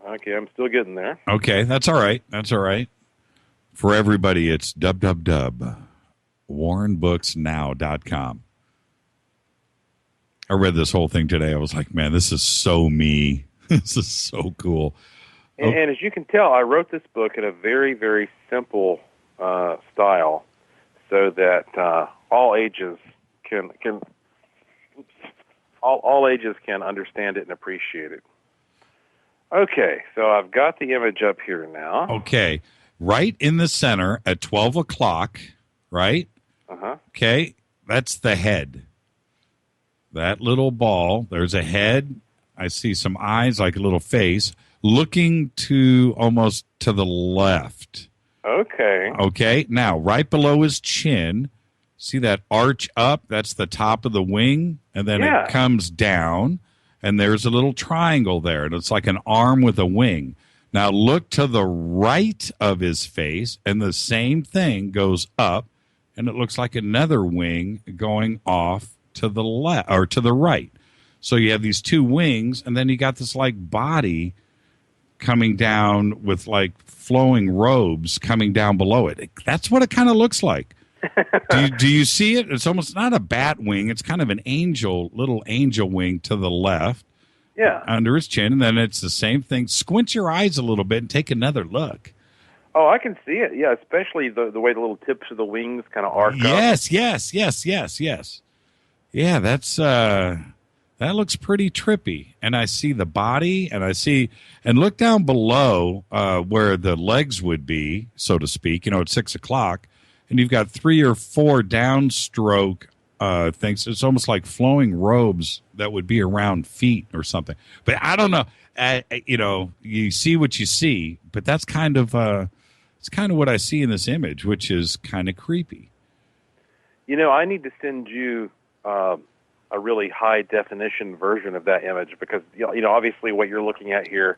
Okay, I'm still getting there. Okay, that's all right. For everybody, it's www.warrenbooksnow.com. I read this whole thing today. I was like, man, this is so me. This is so cool. And as you can tell, I wrote this book in a very, very simple style so that all ages can all ages can understand it and appreciate it. Okay, so I've got the image up here now. Okay, right in the center at 12 o'clock, right? Uh-huh. Okay, that's the head. That little ball, there's a head. I see some eyes, like a little face, looking to almost to the left. Okay. Okay, now right below his chin, see that arch up? That's the top of the wing, and then it comes down, and there's a little triangle there, and it's like an arm with a wing. Now look to the right of his face, and the same thing goes up, and it looks like another wing going off to the left or to the right. So you have these two wings, and then you got this like body coming down with like flowing robes coming down below it. That's what it kind of looks like. Do you see it? It's almost not a bat wing. It's kind of an little angel wing to the left. Yeah. Under his chin, and then it's the same thing. Squint your eyes a little bit and take another look. Oh, I can see it. Yeah, especially the way the little tips of the wings kind of arc up. Yes. Yeah, that's that looks pretty trippy. And I see the body, and look down below where the legs would be, so to speak. At 6 o'clock, and you've got 3 or 4 downstroke things. It's almost like flowing robes that would be around feet or something. But I don't know. You see what you see, but that's kind of it's kind of what I see in this image, which is kind of creepy. I need to send you a really high definition version of that image because obviously what you're looking at here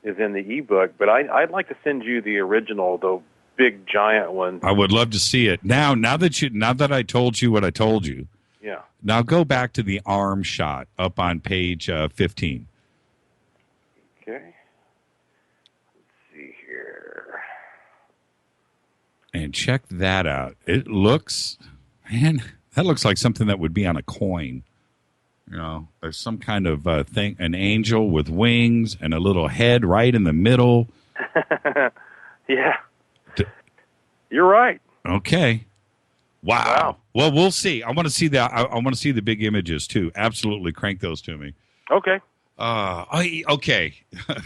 is in the ebook, but I'd like to send you the original, the big giant one. I would love to see it. Now that I told you what I told you. Yeah. Now go back to the arm shot up on page 15. Okay. Let's see here. And check that out. It looks, that looks like something that would be on a coin. There's some kind of thing, an angel with wings and a little head right in the middle. Yeah. You're right. Okay. Wow. Well, we'll see. I want to see that. I want to see the big images too. Absolutely, crank those to me. Okay. Okay.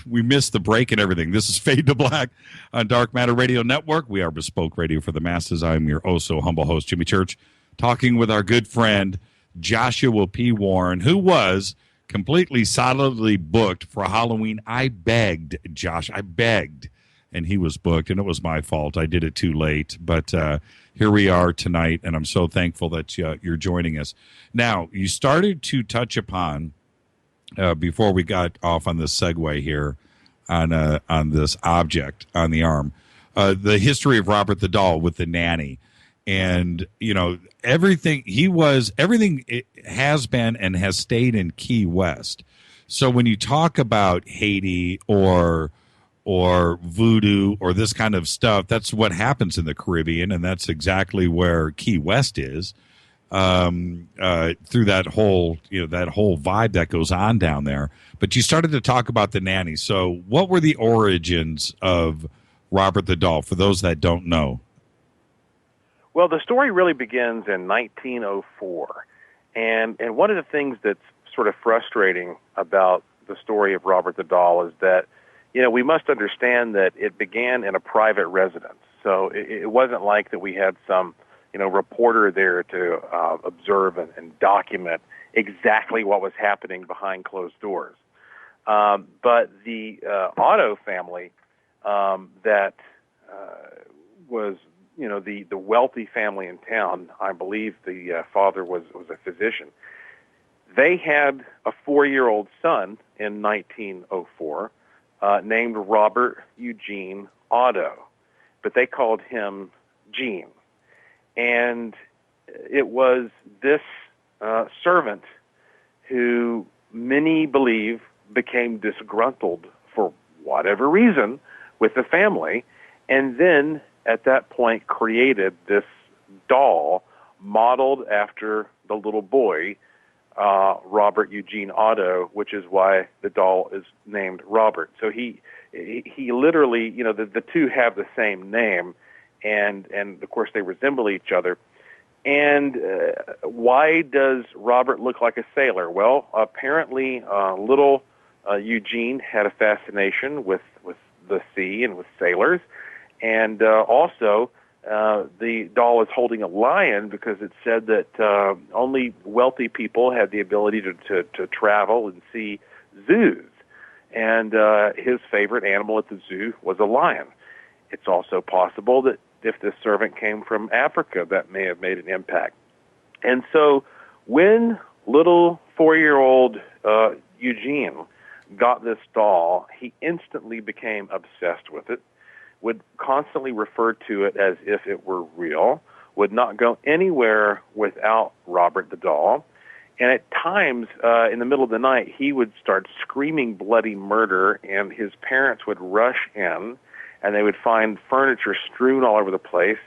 We missed the break and everything. This is Fade to Black on Dark Matter Radio Network. We are bespoke radio for the masses. I'm your so humble host, Jimmy Church, talking with our good friend Joshua P. Warren, who was completely solidly booked for Halloween. I begged, and he was booked, and it was my fault. I did it too late, but here we are tonight, and I'm so thankful that you're joining us. Now, you started to touch upon, before we got off on this segue here on this object on the arm, the history of Robert the Doll with the nanny. And, everything it has been and has stayed in Key West. So when you talk about Haiti or voodoo or this kind of stuff, that's what happens in the Caribbean, and that's exactly where Key West is, through that whole vibe that goes on down there. But you started to talk about the nanny. So what were the origins of Robert the Doll, for those that don't know? Well, the story really begins in 1904. And one of the things that's sort of frustrating about the story of Robert the Doll is that, we must understand that it began in a private residence. So it wasn't like that we had some, reporter there to observe and document exactly what was happening behind closed doors. But the Otto family that was, the wealthy family in town, I believe the father was a physician. They had a 4-year-old son in 1904 named Robert Eugene Otto, but they called him Gene. And it was this servant who many believe became disgruntled for whatever reason with the family, and then at that point created this doll modeled after the little boy, Robert Eugene Otto, which is why the doll is named Robert. So he literally, the two have the same name, and of course they resemble each other. And why does Robert look like a sailor? Well, apparently little Eugene had a fascination with the sea and with sailors. And also, the doll is holding a lion because it said that only wealthy people had the ability to travel and see zoos. And his favorite animal at the zoo was a lion. It's also possible that if this servant came from Africa, that may have made an impact. And so when little 4-year-old Eugene got this doll, he instantly became obsessed with it, would constantly refer to it as if it were real, would not go anywhere without Robert the doll. And at times, in the middle of the night, he would start screaming bloody murder, and his parents would rush in, and they would find furniture strewn all over the place,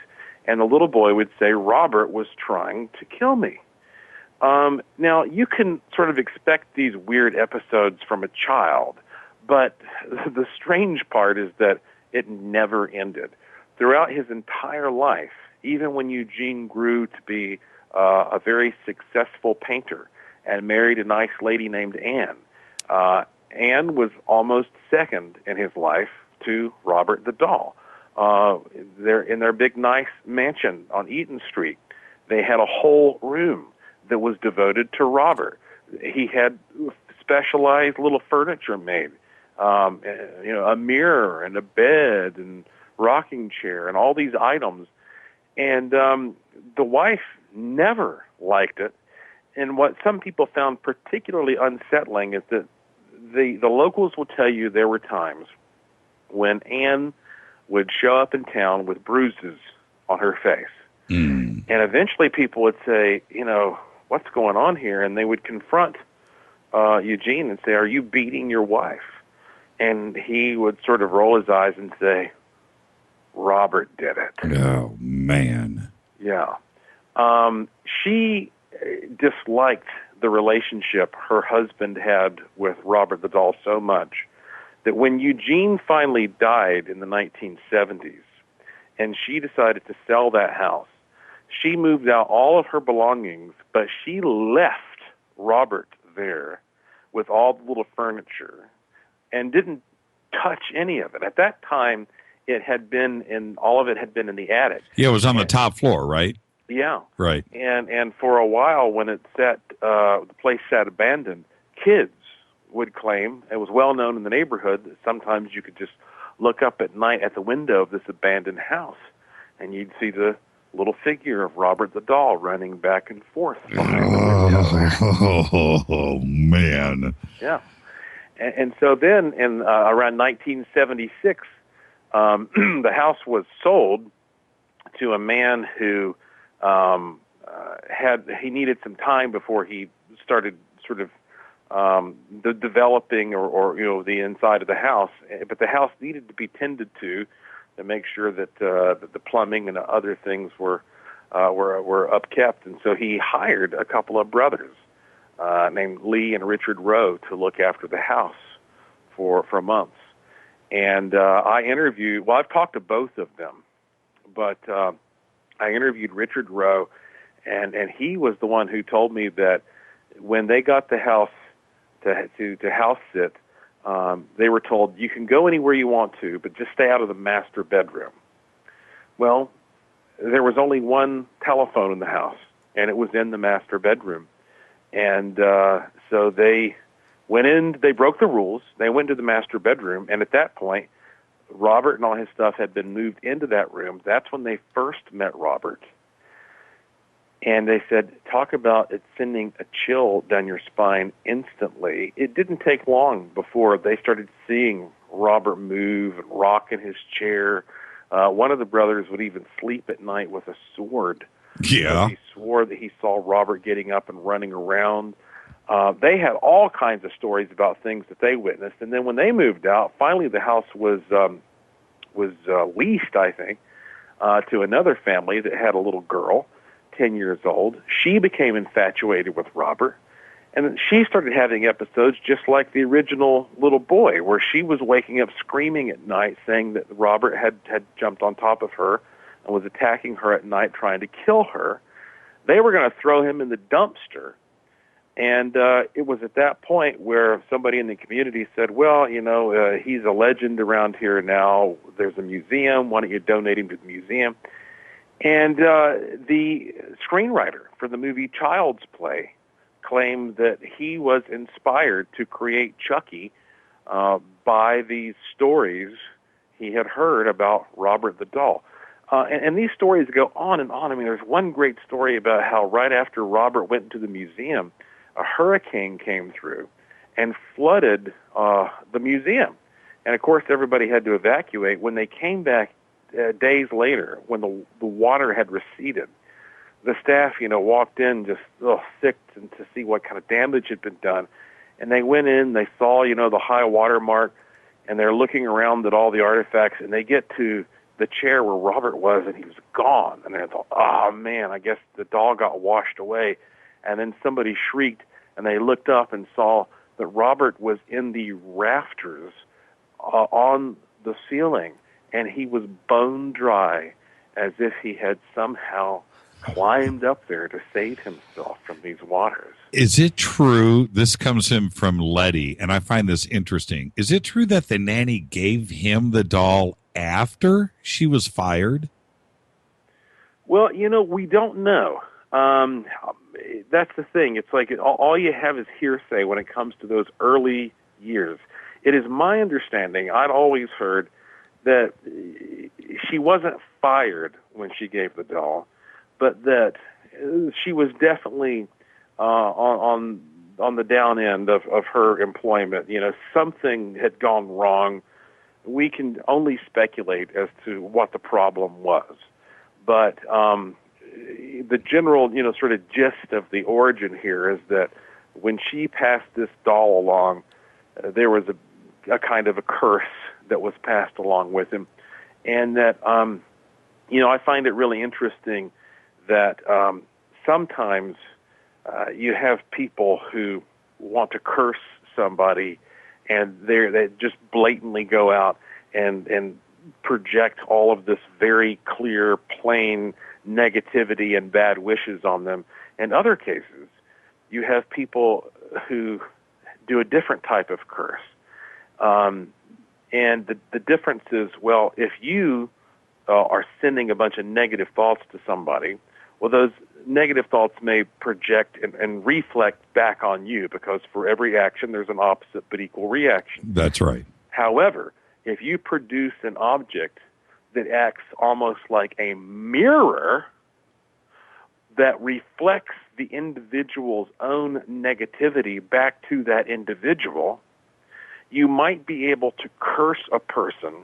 and the little boy would say, "Robert was trying to kill me." Now, you can sort of expect these weird episodes from a child, but the strange part is that it never ended. Throughout his entire life, even when Eugene grew to be a very successful painter and married a nice lady named Anne, Anne was almost second in his life to Robert the doll. They're in their big, nice mansion on Eaton Street. They had a whole room that was devoted to Robert. He had specialized little furniture made, a mirror and a bed and rocking chair and all these items. And the wife never liked it. And what some people found particularly unsettling is that the locals will tell you there were times when Anne would show up in town with bruises on her face. And eventually people would say, what's going on here? And they would confront Eugene and say, "Are you beating your wife?" And he would sort of roll his eyes and say, "Robert did it." Oh, man. Yeah. She disliked the relationship her husband had with Robert the doll so much that when Eugene finally died in the 1970s and she decided to sell that house, she moved out all of her belongings, but she left Robert there with all the little furniture and didn't touch any of it. At that time, all of it had been in the attic. Yeah, it was on the top floor, right? Yeah. Right. And for a while, when the place sat abandoned, kids would claim, it was well known in the neighborhood, that sometimes you could just look up at night at the window of this abandoned house and you'd see the little figure of Robert the doll running back and forth behind the window. Oh, man. Yeah. And so then in around 1976, the house was sold to a man who he needed some time before he started sort of the developing or the inside of the house, but the house needed to be tended to make sure that the plumbing and other things were upkept, and so he hired a couple of brothers named Lee and Richard Rowe to look after the house for months. And I've talked to both of them, but I interviewed Richard Rowe, and he was the one who told me that when they got the house to house sit, they were told, you can go anywhere you want to, but just stay out of the master bedroom. Well, there was only one telephone in the house, and it was in the master bedroom. And so they went in, they broke the rules, they went to the master bedroom, and at that point, Robert and all his stuff had been moved into that room. That's when they first met Robert. And they said, talk about it sending a chill down your spine instantly. It didn't take long before they started seeing Robert move and rock in his chair. One of the brothers would even sleep at night with a sword. Yeah. He swore that he saw Robert getting up and running around. They had all kinds of stories about things that they witnessed. And then when they moved out, finally the house was leased, I think, to another family that had a little girl, 10 years old. She became infatuated with Robert, and she started having episodes just like the original little boy, where she was waking up screaming at night, saying that Robert had jumped on top of her and was attacking her at night, trying to kill her. They were going to throw him in the dumpster. And it was at that point where somebody in the community said, well, he's a legend around here now. There's a museum. Why don't you donate him to the museum? And the screenwriter for the movie Child's Play claimed that he was inspired to create Chucky by these stories he had heard about Robert the doll. And these stories go on and on. I mean, there's one great story about how right after Robert went into the museum, a hurricane came through and flooded the museum. And, of course, everybody had to evacuate. When they came back days later, when the water had receded, the staff, walked in just sick to see what kind of damage had been done. And they went in, they saw, the high water mark, and they're looking around at all the artifacts, and they get to the chair where Robert was, and he was gone. And they thought, oh, man, I guess the doll got washed away. And then somebody shrieked, and they looked up and saw that Robert was in the rafters on the ceiling, and he was bone dry, as if he had somehow climbed up there to save himself from these waters. Is it true, this comes in from Letty, and I find this interesting, is it true that the nanny gave him the doll after she was fired? Well, we don't know. That's the thing. It's like all you have is hearsay when it comes to those early years. It is my understanding, I'd always heard, that she wasn't fired when she gave the doll, but that she was definitely on the down end of her employment. Something had gone wrong. We can only speculate as to what the problem was. But the general, sort of gist of the origin here is that when she passed this doll along, there was a kind of a curse that was passed along with him. And that, I find it really interesting that sometimes you have people who want to curse somebody, and they just blatantly go out and project all of this very clear, plain negativity and bad wishes on them. In other cases, you have people who do a different type of curse. And the difference is, well, if you are sending a bunch of negative thoughts to somebody, well, those negative thoughts may project and reflect back on you, because for every action there's an opposite but equal reaction. That's right. However, if you produce an object that acts almost like a mirror that reflects the individual's own negativity back to that individual, you might be able to curse a person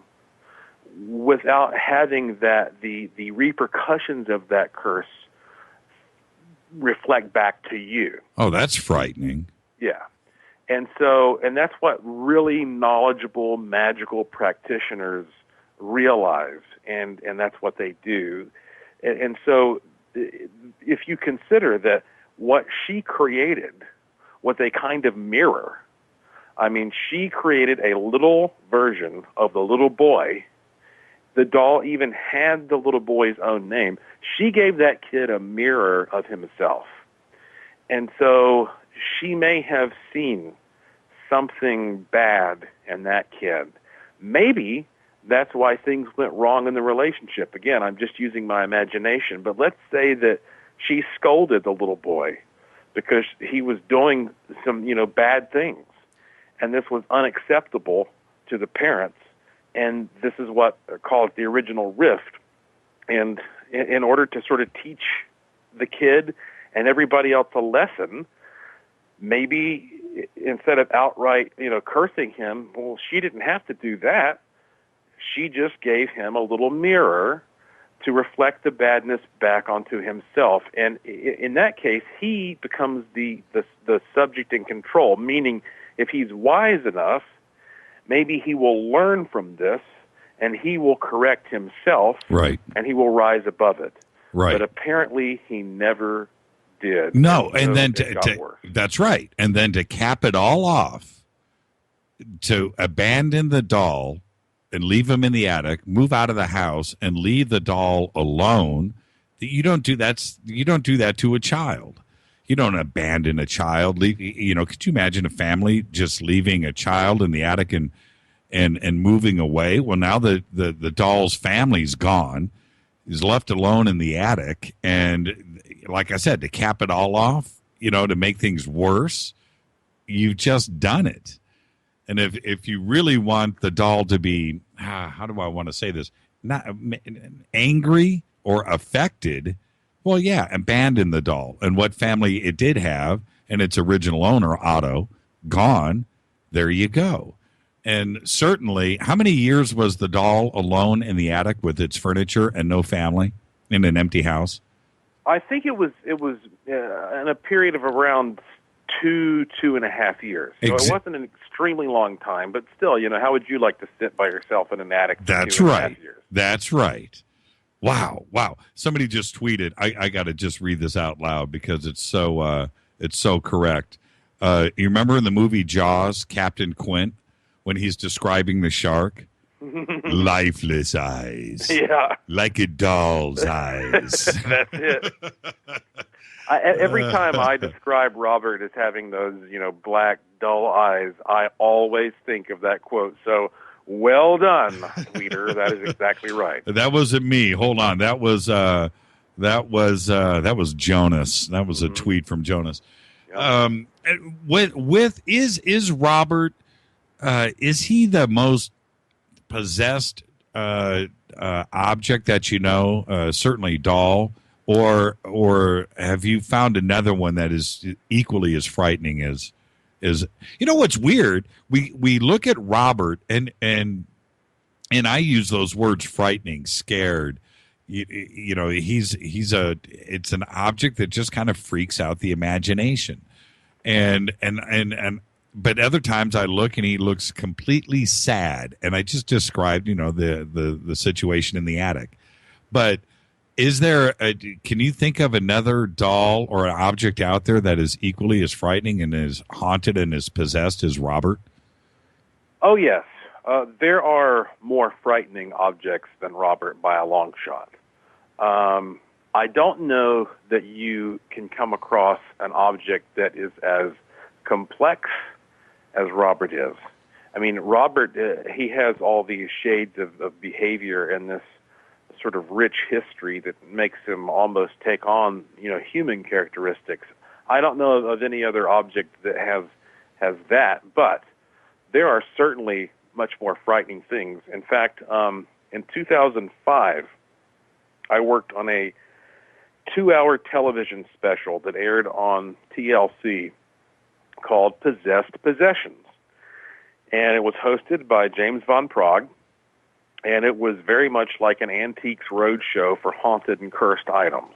without having the repercussions of that curse reflect back to you. Oh, that's frightening. Yeah. And that's what really knowledgeable, magical practitioners realize, and that's what they do. And so if you consider that what she created was a kind of mirror, I mean, she created a little version of the little boy. The doll even had the little boy's own name. She gave that kid a mirror of himself. And so she may have seen something bad in that kid. Maybe that's why things went wrong in the relationship. Again, I'm just using my imagination. But let's say that she scolded the little boy because he was doing some, bad things. And this was unacceptable to the parents. And this is what are called the original rift. And in order to sort of teach the kid and everybody else a lesson, maybe instead of outright, cursing him, well, she didn't have to do that. She just gave him a little mirror to reflect the badness back onto himself. And in that case, he becomes the subject in control, meaning if he's wise enough, maybe he will learn from this, and he will correct himself, right, and he will rise above it. Right. But apparently he never did. No, and then to that's right. And then to cap it all off, to abandon the doll and leave him in the attic, move out of the house and leave the doll alone, You don't do that to a child. You don't abandon a child. Could you imagine a family just leaving a child in the attic and moving away? Well, now the doll's family's gone. He's left alone in the attic. And like I said, to cap it all off, to make things worse, you've just done it. And if you really want the doll to be, how do I want to say this, not angry or affected, well, yeah, abandon the doll. And what family it did have, and its original owner, Otto, gone, there you go. And certainly, how many years was the doll alone in the attic with its furniture and no family in an empty house? I think it was in a period of around 2.5 years. So it wasn't an extremely long time, but still, how would you like to sit by yourself in an attic for That's 2.5 right. years? That's right. Wow. Somebody just tweeted. I got to just read this out loud because it's so correct. You remember in the movie Jaws, Captain Quint, when he's describing the shark? Lifeless eyes. Yeah. Like a doll's eyes. That's it. Every time I describe Robert as having those, black, dull eyes, I always think of that quote. So, well done, tweeter. That is exactly right. That wasn't me. Hold on. That was Jonas. That was a tweet from Jonas. Yep. Is Robert? Is he the most possessed object that you know? Certainly, doll. Or have you found another one that is equally as frightening as what's weird? We look at Robert and I use those words, frightening, scared. It's an object that just kind of freaks out the imagination. But other times I look and he looks completely sad, and I just described, the situation in the attic. But can you think of another doll or an object out there that is equally as frightening and as haunted and as possessed as Robert? Oh, yes. There are more frightening objects than Robert by a long shot. I don't know that you can come across an object that is as complex as Robert is. I mean, Robert, he has all these shades of behavior and this sort of rich history that makes him almost take on, human characteristics. I don't know of any other object that has that, but there are certainly much more frightening things. In fact, in 2005, I worked on a 2-hour television special that aired on TLC called Possessed Possessions. And it was hosted by James Von Prague. And it was very much like an antiques roadshow for haunted and cursed items.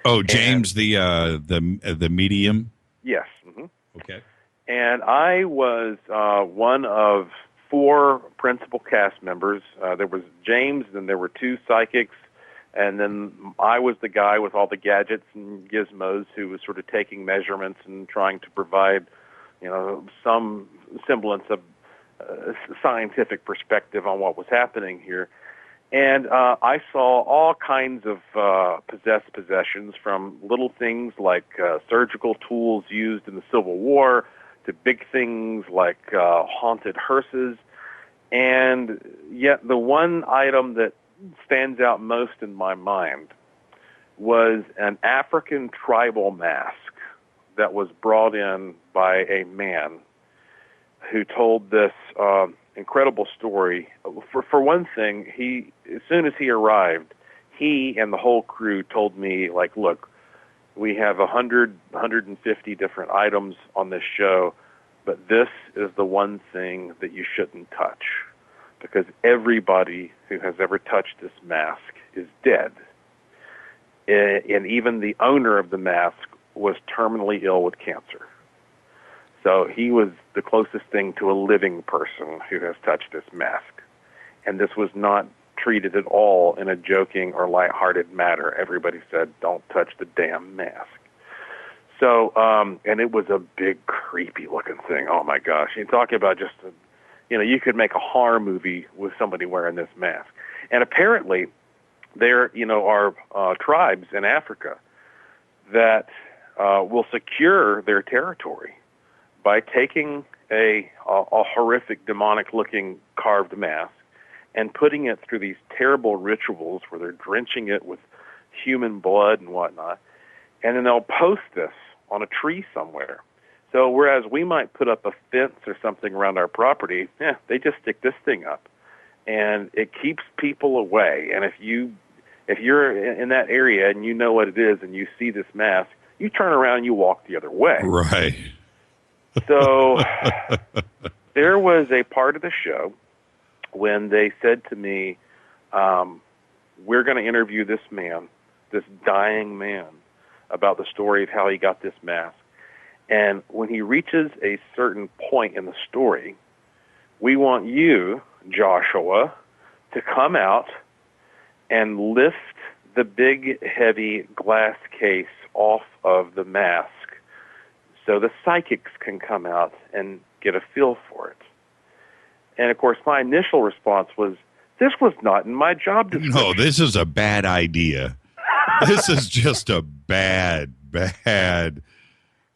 Oh, James, the medium? Yes. Mm-hmm. Okay. And I was one of 4 principal cast members. There was James, then there were 2 psychics, and then I was the guy with all the gadgets and gizmos who was sort of taking measurements and trying to provide, some semblance of scientific perspective on what was happening here. And I saw all kinds of possessed possessions, from little things like surgical tools used in the Civil War to big things like haunted hearses. And yet the one item that stands out most in my mind was an African tribal mask that was brought in by a man who told this incredible story. For one thing, as soon as he arrived, he and the whole crew told me, look, we have 150 different items on this show, but this is the one thing that you shouldn't touch, because everybody who has ever touched this mask is dead. And even the owner of the mask was terminally ill with cancer. So he was the closest thing to a living person who has touched this mask. And this was not treated at all in a joking or lighthearted manner. Everybody said, don't touch the damn mask. So, and it was a big, creepy-looking thing. Oh, my gosh. You're talking about just, you could make a horror movie with somebody wearing this mask. And apparently, there, are tribes in Africa that will secure their territory by taking a horrific, demonic-looking carved mask and putting it through these terrible rituals where they're drenching it with human blood and whatnot, and then they'll post this on a tree somewhere. So whereas we might put up a fence or something around our property, they just stick this thing up, and it keeps people away. And if you're in that area and you know what it is and you see this mask, you turn around and you walk the other way. Right. So there was a part of the show when they said to me, we're going to interview this man, this dying man, about the story of how he got this mask. And when he reaches a certain point in the story, we want you, Joshua, to come out and lift the big, heavy glass case off of the mask so the psychics can come out and get a feel for it. And, of course, my initial response was, this was not in my job description. No, this is a bad idea. This is just a bad.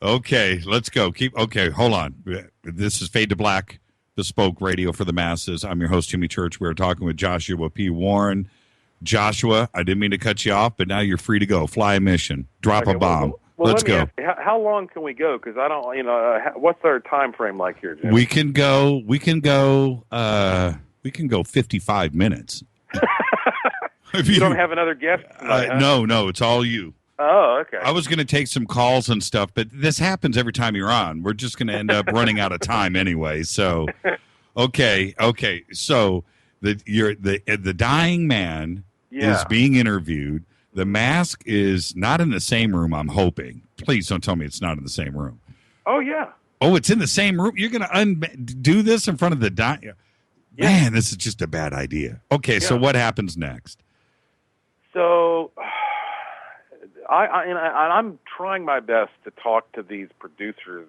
Okay, let's go. Okay, hold on. This is Fade to Black, bespoke radio for the masses. I'm your host, Jimmy Church. We're talking with Joshua P. Warren. Joshua, I didn't mean to cut you off, but now you're free to go. Fly a mission. Drop a bomb. Well, let's go. Ask you, how long can we go? Because I don't, what's our time frame like here, Jim? We can go 55 minutes. You don't have another guest tonight, huh? No, it's all you. Oh, okay. I was going to take some calls and stuff, but this happens every time you're on. We're just going to end up running out of time anyway. So, okay. So the dying man is being interviewed. The mask is not in the same room, I'm hoping. Please don't tell me it's not in the same room. Oh, yeah. Oh, it's in the same room? You're going to do this in front of the dying? Yeah. Man, this is just a bad idea. Okay, so what happens next? So I'm trying my best to talk to these producers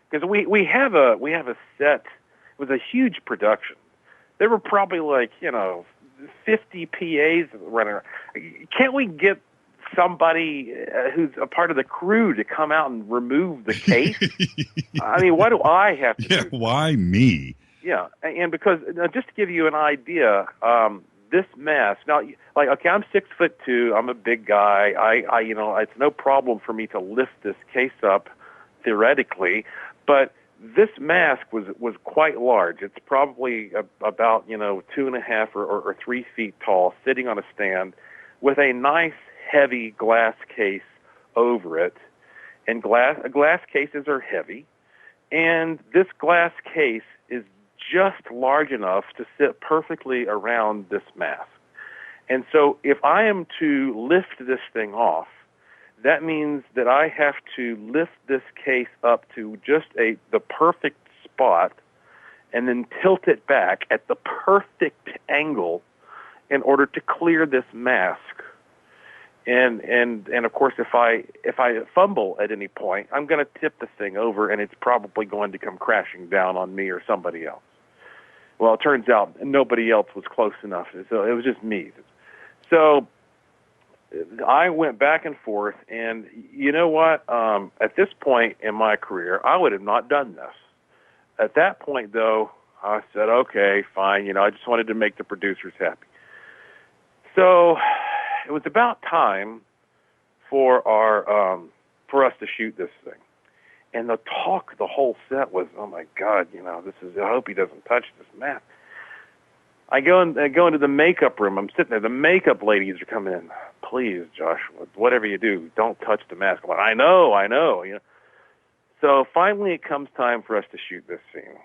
because we have a set. It was a huge production. There were probably 50 PAs running around. Can't we get somebody who's a part of the crew to come out and remove the case? I mean, why do I have to do why me? Yeah, and because just to give you an idea, this mask. Now, okay, I'm 6'2". I'm a big guy. I it's no problem for me to lift this case up, theoretically, but this mask was quite large. It's probably about 2.5 or 3 feet tall, sitting on a stand, with a nice heavy glass case over it. And glass cases are heavy, and this glass case is just large enough to sit perfectly around this mask. And so if I am to lift this thing off, that means that I have to lift this case up to just the perfect spot and then tilt it back at the perfect angle in order to clear this mask. And of course, if I fumble at any point, I'm going to tip the thing over, and it's probably going to come crashing down on me or somebody else. Well, it turns out nobody else was close enough, so it was just me. So I went back and forth, and you know what? At this point in my career, I would have not done this. At that point, though, I said, okay, fine. I just wanted to make the producers happy. So it was about time for us to shoot this thing. And the talk, the whole set was, oh my God, I hope he doesn't touch this mask. I go into the makeup room. I'm sitting there. The makeup ladies are coming in. Please, Joshua, whatever you do, don't touch the mask. I'm like, I know. So finally it comes time for us to shoot this scene.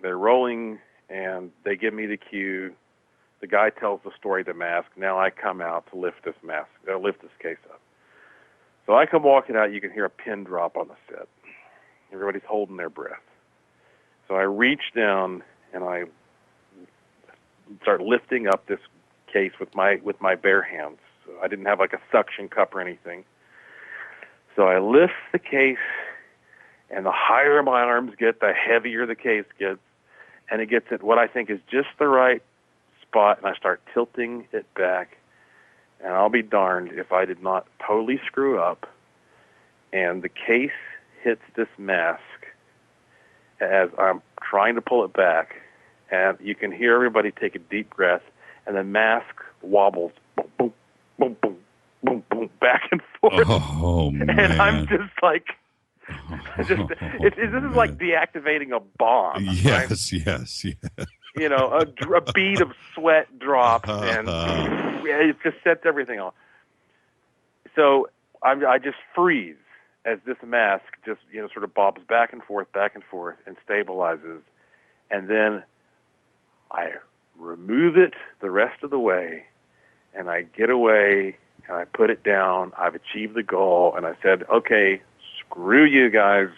They're rolling, and they give me the cue. The guy tells the story of the mask. Now I come out to lift this case up. So I come walking out, you can hear a pin drop on the set. Everybody's holding their breath. So I reach down and I start lifting up this case with my bare hands. So I didn't have a suction cup or anything. So I lift the case, and the higher my arms get, the heavier the case gets, and it gets at what I think is just the right spot, and I start tilting it back, and I'll be darned if I did not totally screw up, and the case hits this mask as I'm trying to pull it back, and you can hear everybody take a deep breath, and the mask wobbles, boom, boom, boom, boom, boom, boom, back and forth. Oh, man. And I'm just like, this is like deactivating a bomb. Yes, right? yes. You know, a bead of sweat drops, and it just sets everything off. So I just freeze as this mask just, sort of bobs back and forth, and stabilizes. And then I remove it the rest of the way, and I get away, and I put it down. I've achieved the goal, and I said, okay, screw you guys.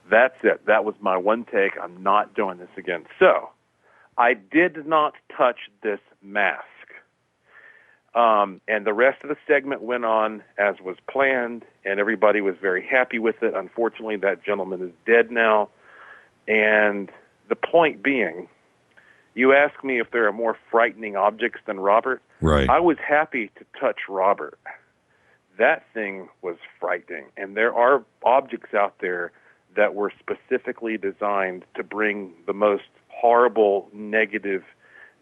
That's it. That was my one take. I'm not doing this again. So I did not touch this mask. And the rest of the segment went on as was planned, and everybody was very happy with it. Unfortunately, that gentleman is dead now. And the point being, you asked me if there are more frightening objects than Robert. Right. I was happy to touch Robert. That thing was frightening. And there are objects out there that were specifically designed to bring the most horrible, negative,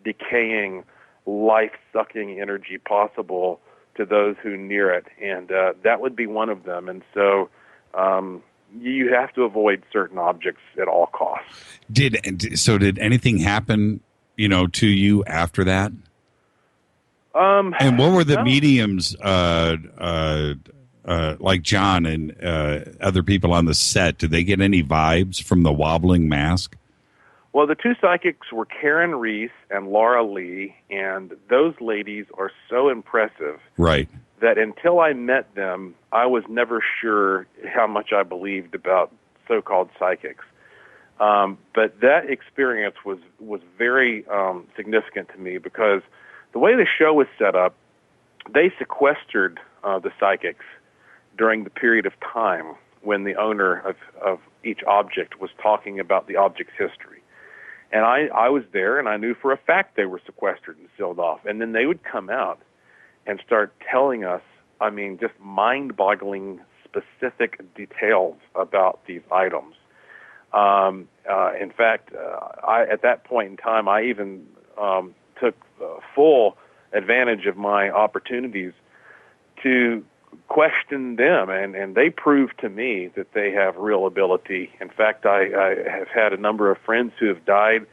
decaying, life-sucking energy possible to those who near it. And that would be one of them. And so you have to avoid certain objects at all costs. Did anything happen, to you after that? And what were the mediums, like John and other people on the set? Did they get any vibes from the wobbling mask? Well, the two psychics were Karen Reese and Laura Lee, and those ladies are so impressive. Right. That until I met them, I was never sure how much I believed about so-called psychics. But that experience was very significant to me because the way the show was set up, they sequestered the psychics during the period of time when the owner of each object was talking about the object's history. And I was there, and I knew for a fact they were sequestered and sealed off. And then they would come out and start telling us, just mind-boggling specific details about these items. In fact, at that point in time, I even took full advantage of my opportunities to question them, and they proved to me that they have real ability. In fact, I have had a number of friends who have died,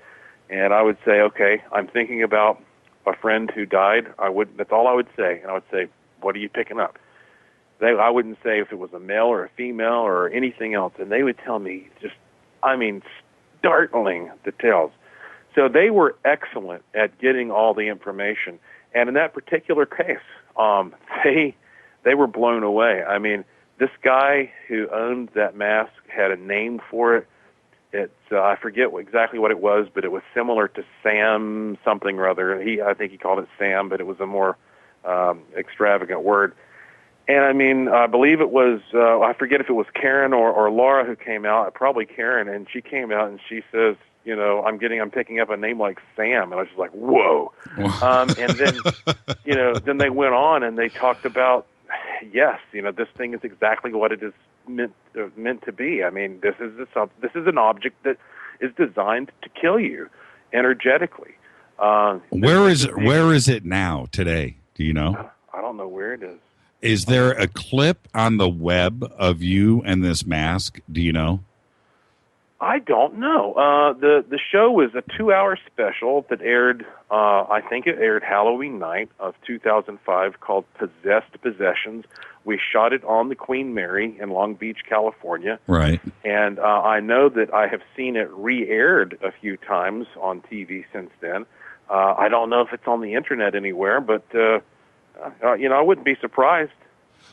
and I would say, okay, I'm thinking about a friend who died. That's all I would say, and I would say, what are you picking up? I wouldn't say if it was a male or a female or anything else, and they would tell me just, startling details. So they were excellent at getting all the information, and in that particular case, they were blown away. This guy who owned that mask had a name for it. I forget exactly what it was, but it was similar to Sam something or other. I think he called it Sam, but it was a more extravagant word. And I believe it was, I forget if it was Karen or Laura who came out, probably Karen, and she came out and she says, I'm picking up a name like Sam. And I was just like, whoa. And then, then they went on and they talked about, yes, this thing is exactly what it is meant to be. This is an object that is designed to kill you energetically. Where is it now today? Do you know? I don't know where it is. Is there a clip on the web of you and this mask? Do you know? I don't know. The show was a 2-hour special that aired, I think it aired Halloween night of 2005 called Possessed Possessions. We shot it on the Queen Mary in Long Beach, California. Right. And I know that I have seen it re-aired a few times on TV since then. I don't know if it's on the internet anywhere, but, I wouldn't be surprised.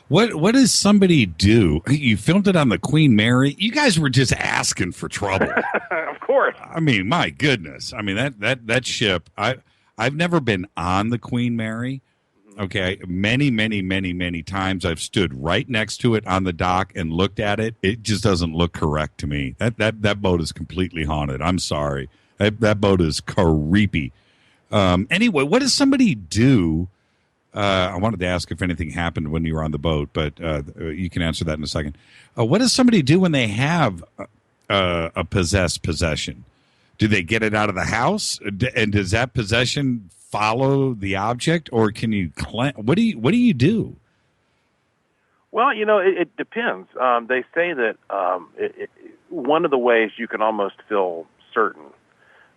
What does somebody do? You filmed it on the Queen Mary. You guys were just asking for trouble. Of course. My goodness. That ship. I've never been on the Queen Mary. Okay, many times I've stood right next to it on the dock and looked at it. It just doesn't look correct to me. That boat is completely haunted. I'm sorry. That boat is creepy. Anyway, what does somebody do I wanted to ask if anything happened when you were on the boat, but you can answer that in a second. What does somebody do when they have a possessed possession? Do they get it out of the house? And does that possession follow the object, or can you what do you do? Well, it depends. They say that one of the ways you can almost feel certain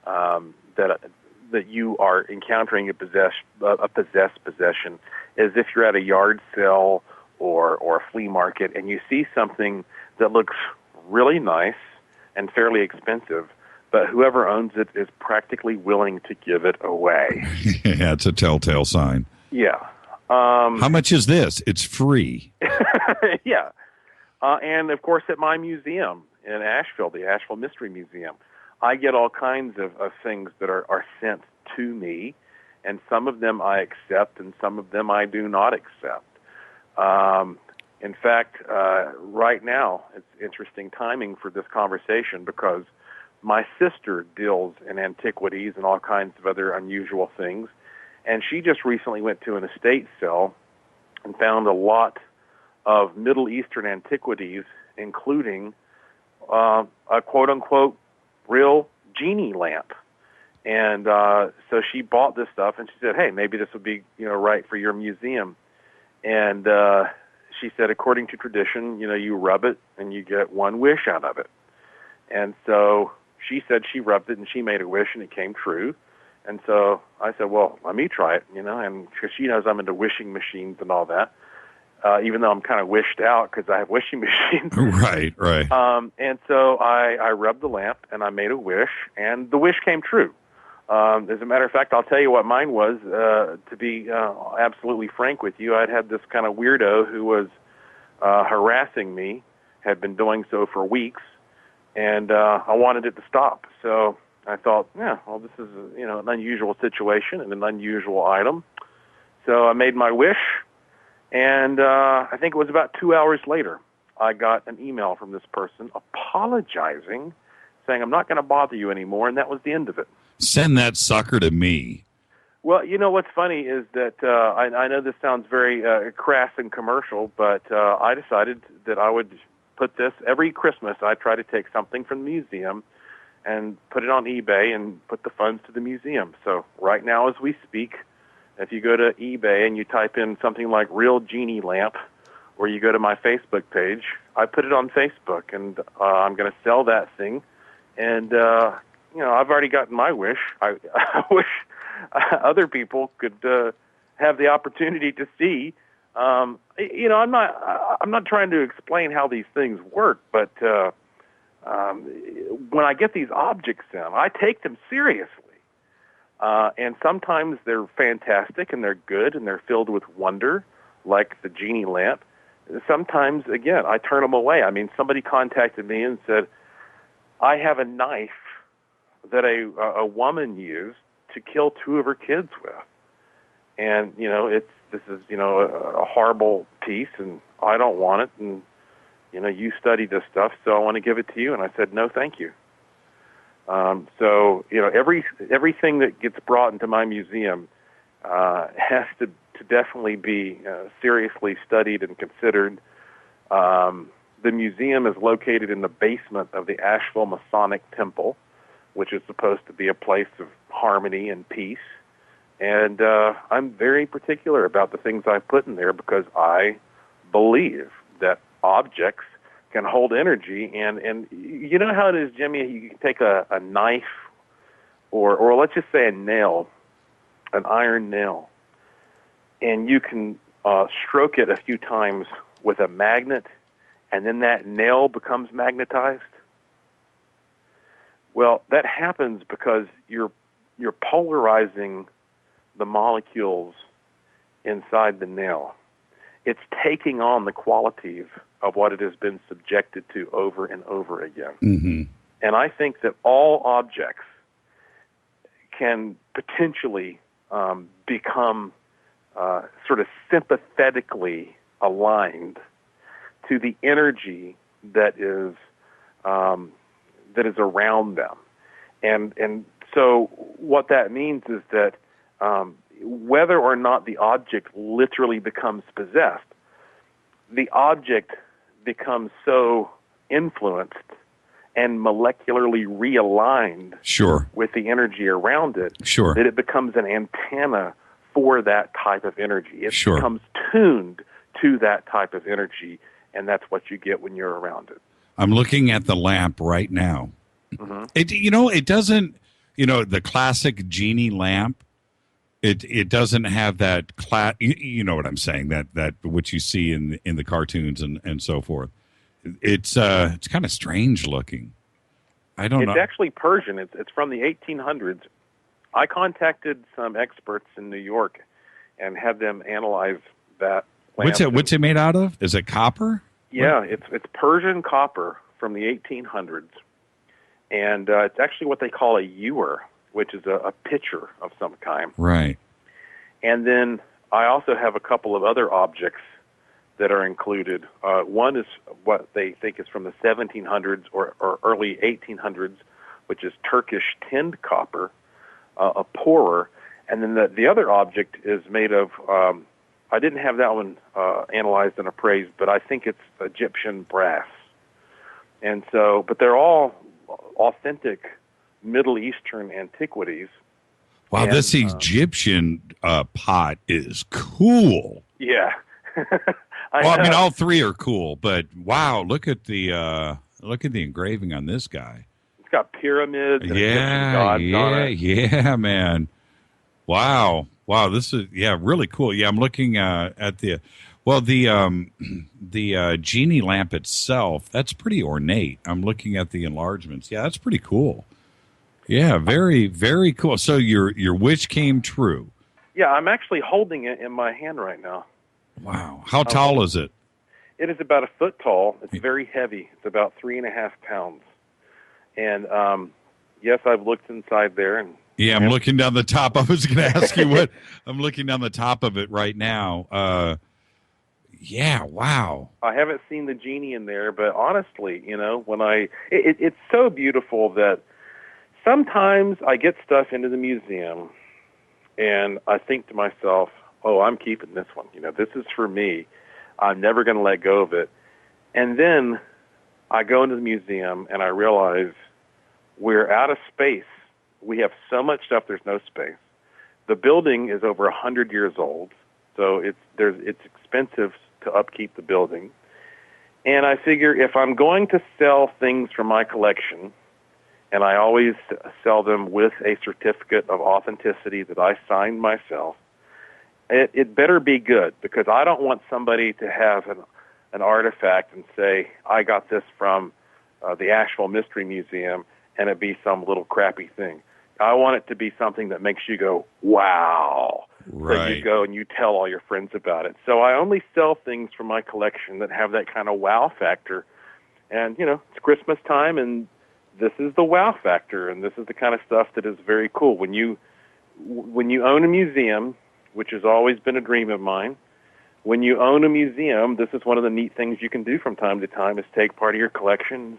that you are encountering a possessed possession is if you're at a yard sale or a flea market and you see something that looks really nice and fairly expensive, but whoever owns it is practically willing to give it away. Yeah, it's a telltale sign. Yeah. How much is this? It's free. Yeah. And, of course, at my museum in Asheville, the Asheville Mystery Museum, I get all kinds of things that are sent to me, and some of them I accept and some of them I do not accept. In fact, right now, it's interesting timing for this conversation because my sister deals in antiquities and all kinds of other unusual things, and she just recently went to an estate sale and found a lot of Middle Eastern antiquities, including a quote-unquote real genie lamp. And so she bought this stuff, and she said, hey, maybe this would be right for your museum. And she said, according to tradition, you rub it and you get one wish out of it. And so she said she rubbed it and she made a wish and it came true. And so I said, well, let me try it, and because she knows I'm into wishing machines and all that, even though I'm kind of wished out because I have wishing machines. Right. And so I rubbed the lamp and I made a wish, and the wish came true. As a matter of fact, I'll tell you what mine was. To be absolutely frank with you, I'd had this kind of weirdo who was harassing me, had been doing so for weeks, and I wanted it to stop. So I thought, this is an unusual situation and an unusual item. So I made my wish, and I think it was about 2 hours later, I got an email from this person apologizing, saying, I'm not going to bother you anymore, and that was the end of it. Send that sucker to me. Well, what's funny is that I know this sounds very crass and commercial, but I decided that I would put this every Christmas. I try to take something from the museum and put it on eBay and put the funds to the museum. So right now as we speak, if you go to eBay and you type in something like real genie lamp, or you go to my Facebook page, I put it on Facebook, and I'm going to sell that thing. And, I've already gotten my wish. I wish other people could have the opportunity to see. I'm not trying to explain how these things work, but when I get these objects in, I take them seriously. And sometimes they're fantastic and they're good and they're filled with wonder, like the genie lamp. Sometimes, again, I turn them away. I mean, somebody contacted me and said, I have a knife that a woman used to kill 2 of her kids with. And, this is a horrible piece, and I don't want it, and, you study this stuff, so I want to give it to you. And I said, no, thank you. So, everything that gets brought into my museum has to definitely be seriously studied and considered. The museum is located in the basement of the Asheville Masonic Temple, which is supposed to be a place of harmony and peace. And I'm very particular about the things I put in there because I believe that objects can hold energy. And you know how it is, Jimmy? You can take a knife or let's just say a nail, an iron nail, and you can stroke it a few times with a magnet, and then that nail becomes magnetized. Well, that happens because you're polarizing the molecules inside the nail. It's taking on the qualities of what it has been subjected to over and over again. Mm-hmm. And I think that all objects can potentially become sort of sympathetically aligned to the energy that is around them. And so what that means is that whether or not the object literally becomes possessed, the object becomes so influenced and molecularly realigned with the energy around it that it becomes an antenna for that type of energy. It becomes tuned to that type of energy, and that's what you get when you're around it. I'm looking at the lamp right now. It doesn't, the classic genie lamp, it doesn't have that you know what I'm saying, that which you see in the cartoons and so forth. It's kind of strange looking. I don't know. It's actually Persian. It's from the 1800s. I contacted some experts in New York and had them analyze that lamp. What's it made out of? Is it copper? Yeah, it's Persian copper from the 1800s. And it's actually what they call a ewer, which is a pitcher of some kind. Right. And then I also have a couple of other objects that are included. One is what they think is from the 1700s or early 1800s, which is Turkish tinned copper, a pourer. And then the other object is made of, I didn't have that one analyzed and appraised, but I think it's Egyptian brass. And so, but they're all authentic Middle Eastern antiquities. Wow, and, this Egyptian pot is cool. Yeah. I mean, all three are cool, but wow, look at the engraving on this guy. It's got pyramids and Egyptian gods on it. Yeah, man. Wow, this is really cool. Yeah, I'm looking at the genie lamp itself. That's pretty ornate. I'm looking at the enlargements. Yeah, that's pretty cool. Yeah, very, very cool. So your wish came true. Yeah, I'm actually holding it in my hand right now. Wow. How tall is it? It is about 1 foot tall. It's very heavy. It's about 3.5 pounds. And yes, I've looked inside there. And yeah, I'm looking down the top. I was going to ask you what. I'm looking down the top of it right now. Yeah, wow. I haven't seen the genie in there, but honestly, when it's so beautiful that sometimes I get stuff into the museum and I think to myself, oh, I'm keeping this one. This is for me. I'm never going to let go of it. And then I go into the museum and I realize we're out of space. We have so much stuff, there's no space. The building is over 100 years old, so it's expensive to upkeep the building. And I figure if I'm going to sell things from my collection, and I always sell them with a certificate of authenticity that I signed myself, it better be good, because I don't want somebody to have an artifact and say, I got this from the Asheville Mystery Museum, and it be some little crappy thing. I want it to be something that makes you go, wow. Right. So you go and you tell all your friends about it. So I only sell things from my collection that have that kind of wow factor. And, it's Christmas time, and this is the wow factor, and this is the kind of stuff that is very cool. When you own a museum, which has always been a dream of mine, when you own a museum, this is one of the neat things you can do from time to time, is take part of your collection,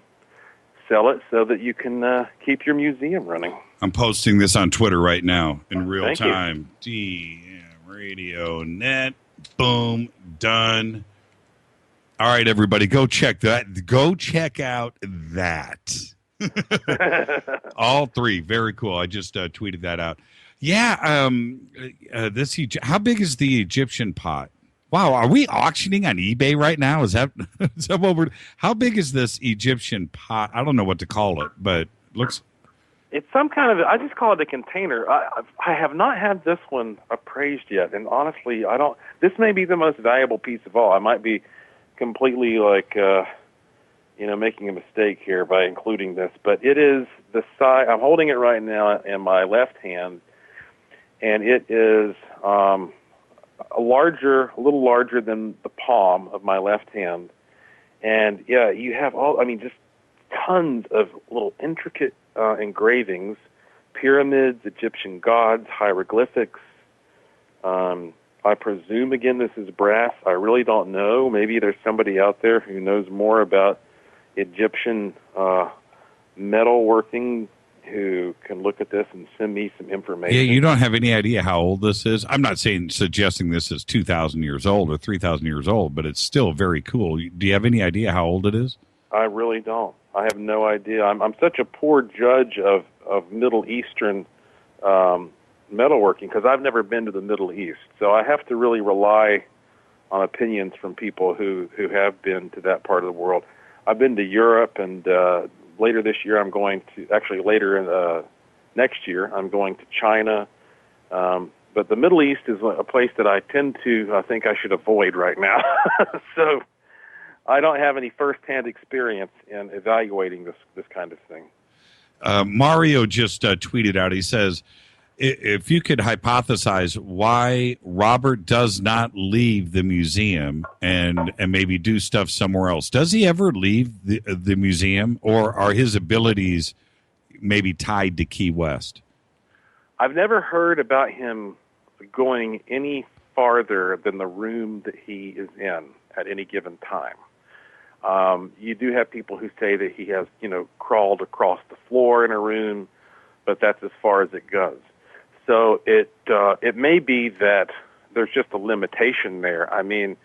sell it so that you can keep your museum running. I'm posting this on Twitter right now in real Thank time. DM Radio Net. Boom. Done. All right, everybody, go check that. Go check out that. All three. Very cool. I just tweeted that out. Yeah. How big is the Egyptian pot? Wow. Are we auctioning on eBay right now? Is that what we're, how big is this Egyptian pot? I don't know what to call it, but looks. It's some kind of, I just call it a container. I have not had this one appraised yet. And honestly, this may be the most valuable piece of all. I might be completely making a mistake here by including this, but it is the size. I'm holding it right now in my left hand, and it is a little larger than the palm of my left hand. And yeah, you have just tons of little intricate engravings, pyramids, Egyptian gods, hieroglyphics. I presume, again, this is brass. I really don't know. Maybe there's somebody out there who knows more about Egyptian metalworking who can look at this and send me some information. Yeah, you don't have any idea how old this is. I'm not suggesting this is 2,000 years old or 3,000 years old, but it's still very cool. Do you have any idea how old it is? I really don't. I have no idea. I'm such a poor judge of Middle Eastern metalworking because I've never been to the Middle East. So I have to really rely on opinions from people who have been to that part of the world. I've been to Europe, and later this year I'm going to, actually later in next year, I'm going to China. But the Middle East is a place that I think I should avoid right now. So I don't have any firsthand experience in evaluating this kind of thing. Mario just tweeted out, he says, if you could hypothesize why Robert does not leave the museum and maybe do stuff somewhere else, does he ever leave the museum, or are his abilities maybe tied to Key West? I've never heard about him going any farther than the room that he is in at any given time. You do have people who say that he has, crawled across the floor in a room, but that's as far as it goes. So it may be that there's just a limitation there. I mean,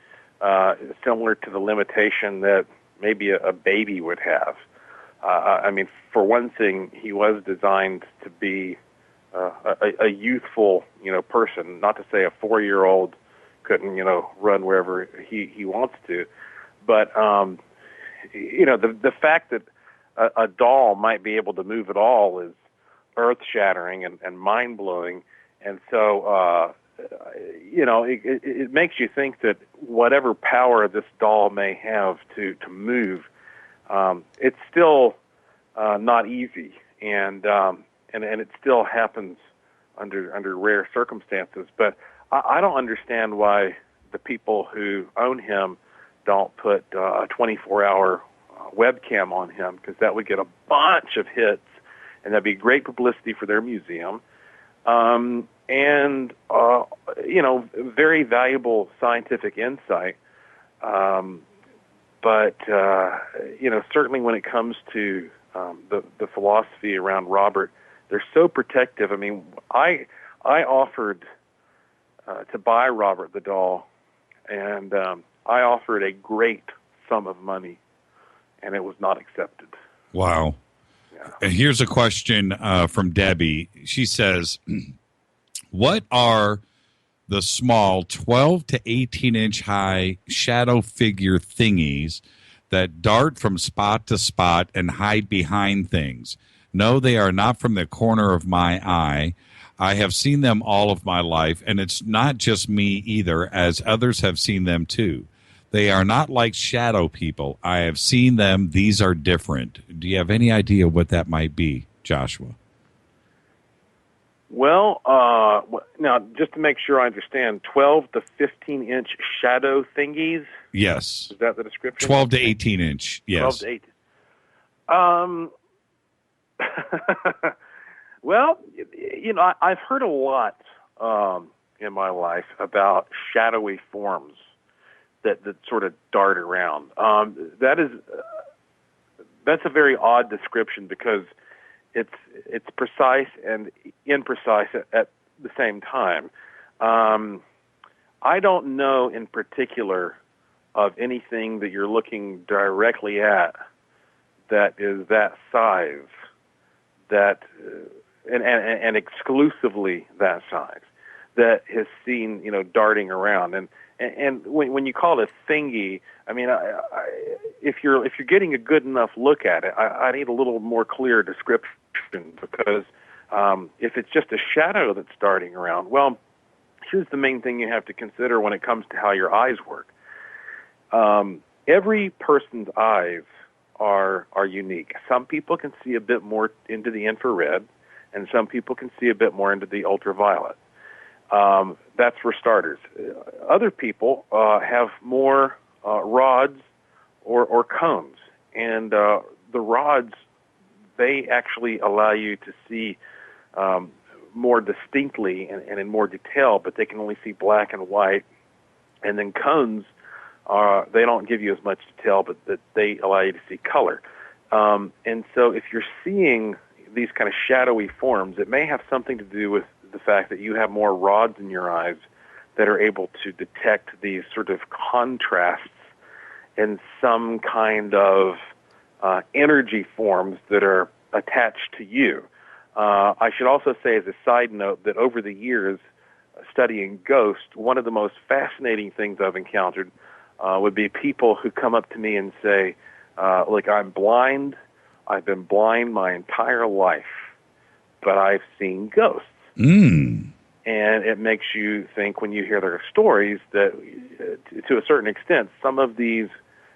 similar to the limitation that maybe a baby would have. I mean, for one thing, he was designed to be a youthful, person. Not to say a 4-year-old couldn't, run wherever he wants to, but the fact that a doll might be able to move at all is earth-shattering and mind-blowing, and so it makes you think that whatever power this doll may have to move, it's still not easy, and it still happens under rare circumstances. But I don't understand why the people who own him don't put a 24-hour webcam on him, because that would get a bunch of hits, and that'd be great publicity for their museum, and very valuable scientific insight. But certainly when it comes to the philosophy around Robert, they're so protective. I mean, I offered to buy Robert the doll, and I offered a great sum of money, and it was not accepted. Wow. And here's a question from Debbie. She says, what are the small 12 to 18-inch high shadow figure thingies that dart from spot to spot and hide behind things? No, they are not from the corner of my eye. I have seen them all of my life, and it's not just me either, as others have seen them too. They are not like shadow people. I have seen them. These are different. Do you have any idea what that might be, Joshua? Well, now, just to make sure I understand, 12 to 15-inch shadow thingies? Yes. Is that the description? 12 to 18-inch, yes. 12 to 18. Well, I've heard a lot in my life about shadowy forms that sort of dart around. That's a very odd description because it's precise and imprecise at the same time. I don't know in particular of anything that you're looking directly at that is that size, that and exclusively that size, that has seen darting around. And when you call it a thingy, I mean, if you're getting a good enough look at it, I need a little more clear description, because if it's just a shadow that's darting around, well, here's the main thing you have to consider when it comes to how your eyes work. Every person's eyes are unique. Some people can see a bit more into the infrared, and some people can see a bit more into the ultraviolet. That's for starters. Other people have more rods or cones, and the rods, they actually allow you to see more distinctly and in more detail, but they can only see black and white. And then cones, they don't give you as much detail, but that they allow you to see color. And so if you're seeing these kind of shadowy forms, it may have something to do with the fact that you have more rods in your eyes that are able to detect these sort of contrasts in some kind of energy forms that are attached to you. I should also say as a side note that over the years, studying ghosts, one of the most fascinating things I've encountered would be people who come up to me and say, like, I'm blind, I've been blind my entire life, but I've seen ghosts. And it makes you think when you hear their stories that, to a certain extent, some of these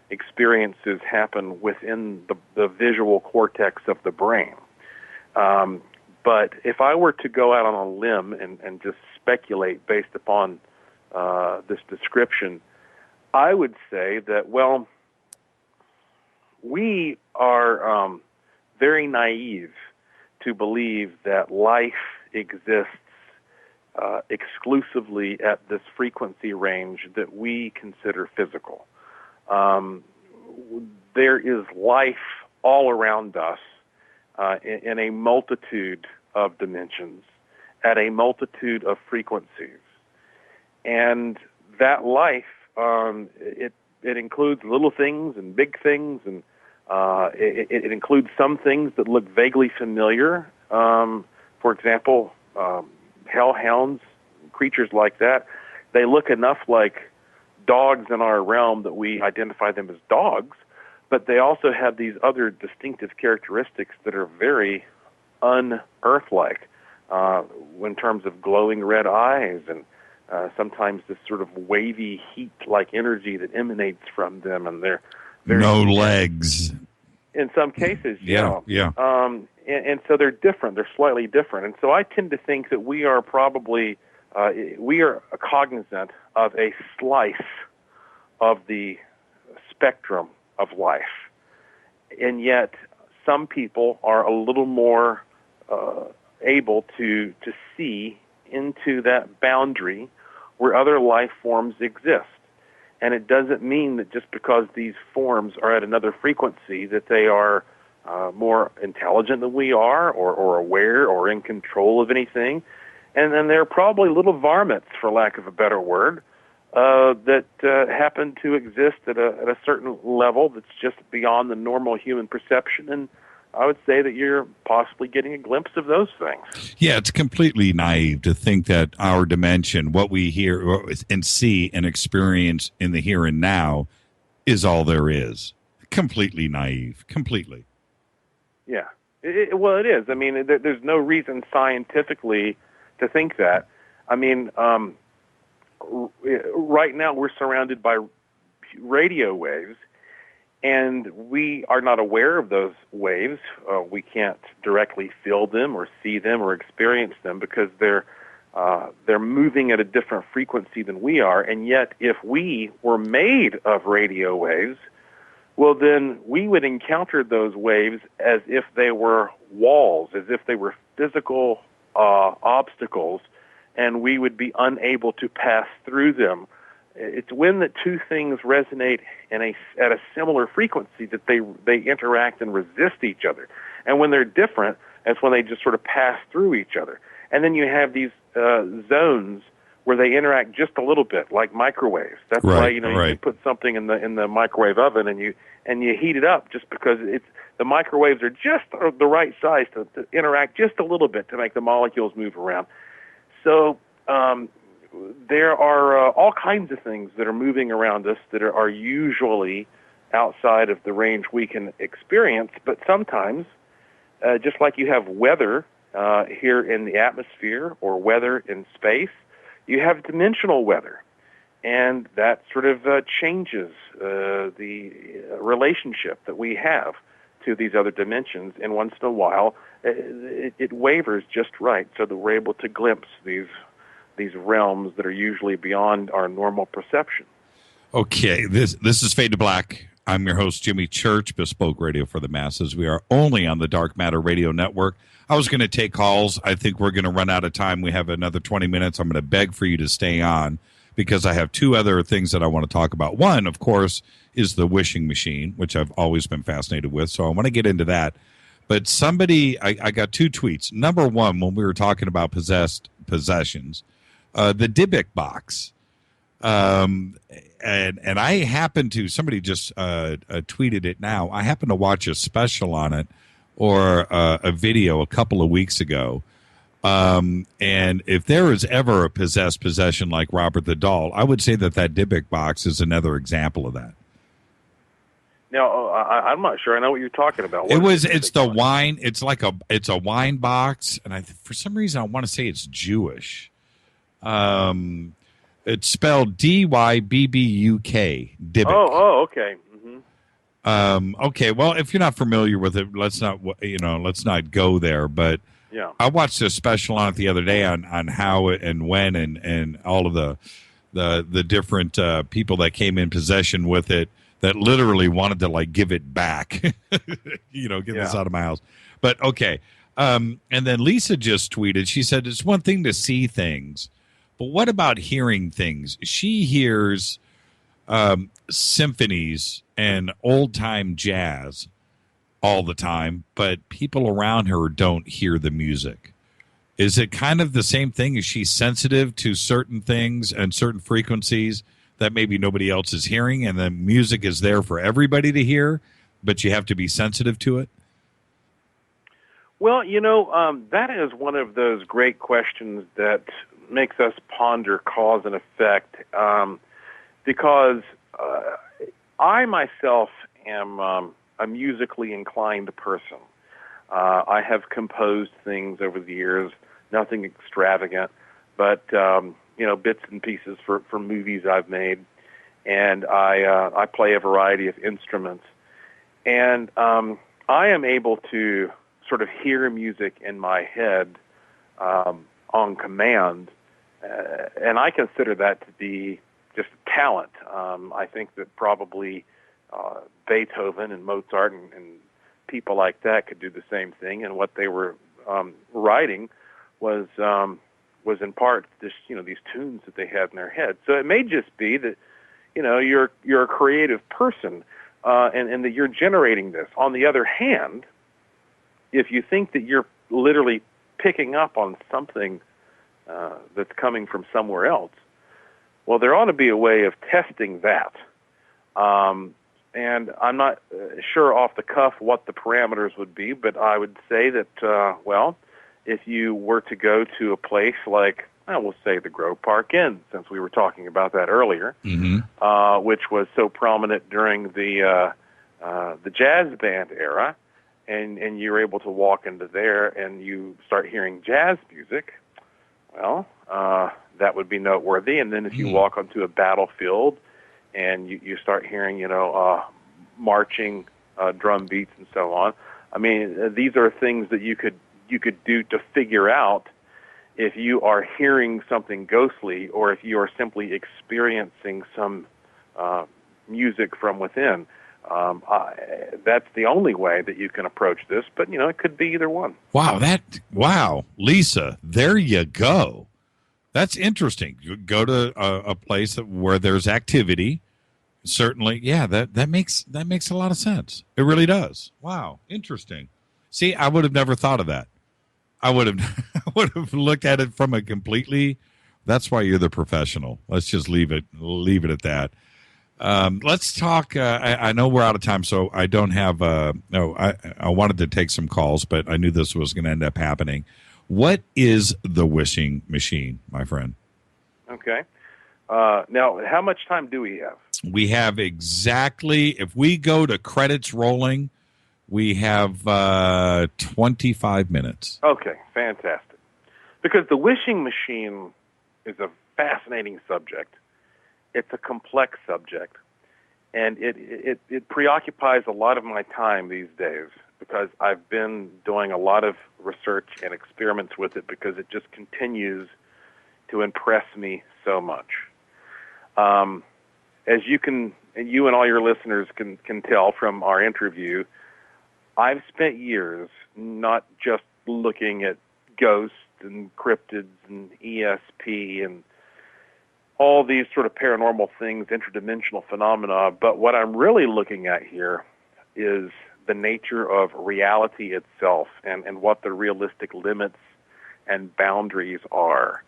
experiences happen within the visual cortex of the brain. But if I were to go out on a limb and just speculate based upon this description, I would say that, well, we are very naive to believe that life exists exclusively at this frequency range that we consider physical. There is life all around us in a multitude of dimensions, at a multitude of frequencies. And that life, it includes little things and big things, and it includes some things that look vaguely familiar. For example, hellhounds, creatures like that, they look enough like dogs in our realm that we identify them as dogs, but they also have these other distinctive characteristics that are very un-Earth-like in terms of glowing red eyes and sometimes this sort of wavy heat-like energy that emanates from them, and they're no legs. In some cases, yeah. And so they're different. They're slightly different. And so I tend to think that we are probably we are cognizant of a slice of the spectrum of life, and yet some people are a little more able to see into that boundary where other life forms exist. And it doesn't mean that just because these forms are at another frequency that they are more intelligent than we are, or aware, or in control of anything. And then they're probably little varmints, for lack of a better word, that happen to exist at a certain level that's just beyond the normal human perception. And I would say that you're possibly getting a glimpse of those things. Yeah, it's completely naive to think that our dimension, what we hear and see and experience in the here and now, is all there is. Completely naive. Completely. Yeah. Well, it is. I mean, there's no reason scientifically to think that. I mean, right now we're surrounded by radio waves, and we are not aware of those waves. We can't directly feel them or see them or experience them because they're moving at a different frequency than we are. And yet, if we were made of radio waves, well, then we would encounter those waves as if they were walls, as if they were physical obstacles, and we would be unable to pass through them. It's when the two things resonate at a similar frequency that they interact and resist each other. And when they're different, that's when they just sort of pass through each other. And then you have these zones where they interact just a little bit, like microwaves. That's why you can put something in the microwave oven and you heat it up just because the microwaves are just the right size to interact just a little bit to make the molecules move around. So there are all kinds of things that are moving around us that are usually outside of the range we can experience, but sometimes, just like you have weather here in the atmosphere or weather in space, you have dimensional weather, and that sort of changes the relationship that we have to these other dimensions, and once in a while it wavers just right so that we're able to glimpse these realms that are usually beyond our normal perception. Okay, this is Fade to Black. I'm your host, Jimmy Church, Bespoke Radio for the Masses. We are only on the Dark Matter Radio Network. I was going to take calls. I think we're going to run out of time. We have another 20 minutes. I'm going to beg for you to stay on because I have two other things that I want to talk about. One, of course, is the wishing machine, which I've always been fascinated with, so I want to get into that. But somebody, I got two tweets. Number one, when we were talking about possessions, the Dybbuk box. And I happen to, somebody just tweeted it now. I happen to watch a special on it or a video a couple of weeks ago. And if there is ever a possessed possession like Robert the Doll, I would say that Dybbuk box is another example of that. Now, I'm not sure I know what you're talking about. It's the wine. It's like it's a wine box. And for some reason, I want to say it's Jewish. It's spelled D-Y-B-B-U-K. Dybbuk. Oh, okay. Okay. Well, if you're not familiar with it, let's not go there. But yeah, I watched a special on it the other day on how it and when and all of the different people that came in possession with it that literally wanted to like give it back, get this out of my house. But okay. And then Lisa just tweeted, she said, it's one thing to see things, but what about hearing things? She hears symphonies and old time jazz all the time, but people around her don't hear the music. Is it kind of the same thing? Is she sensitive to certain things and certain frequencies that maybe nobody else is hearing, and the music is there for everybody to hear, but you have to be sensitive to it? Well, that is one of those great questions that makes us ponder cause and effect, because I myself am a musically inclined person. I have composed things over the years, nothing extravagant, but bits and pieces for movies I've made, and I play a variety of instruments, and I am able to sort of hear music in my head on command, and I consider that to be just talent. I think that probably Beethoven and Mozart and people like that could do the same thing, and what they were writing was in part this, these tunes that they had in their head. So it may just be that, you're a creative person, and that you're generating this. On the other hand, if you think that you're literally picking up on something that's coming from somewhere else, well, there ought to be a way of testing that. And I'm not sure off the cuff what the parameters would be, but I would say that, if you were to go to a place like, we'll say the Grove Park Inn, since we were talking about that earlier, which was so prominent during the jazz band era, and you're able to walk into there and you start hearing jazz music, well, that would be noteworthy. And then if you walk onto a battlefield and you start hearing, marching drum beats and so on, I mean, these are things that you could do to figure out if you are hearing something ghostly or if you are simply experiencing some music from within. That's the only way that you can approach this, but it could be either one. Wow, Lisa, there you go. That's interesting. You go to a place where there's activity. Certainly, yeah, that makes a lot of sense. It really does. Wow, interesting. See, I would have never thought of that. I would have looked at it from a completely. That's why you're the professional. Let's just leave it at that. Let's talk. I know we're out of time, so I don't have. I wanted to take some calls, but I knew this was going to end up happening. What is the wishing machine, my friend? Okay. Now, how much time do we have? We have exactly. If we go to credits rolling, we have 25 minutes. Okay, fantastic. Because the wishing machine is a fascinating subject. It's a complex subject, and it preoccupies a lot of my time these days because I've been doing a lot of research and experiments with it because it just continues to impress me so much. As you and all your listeners can tell from our interview, I've spent years not just looking at ghosts and cryptids and ESP and all these sort of paranormal things, interdimensional phenomena, but what I'm really looking at here is the nature of reality itself and what the realistic limits and boundaries are.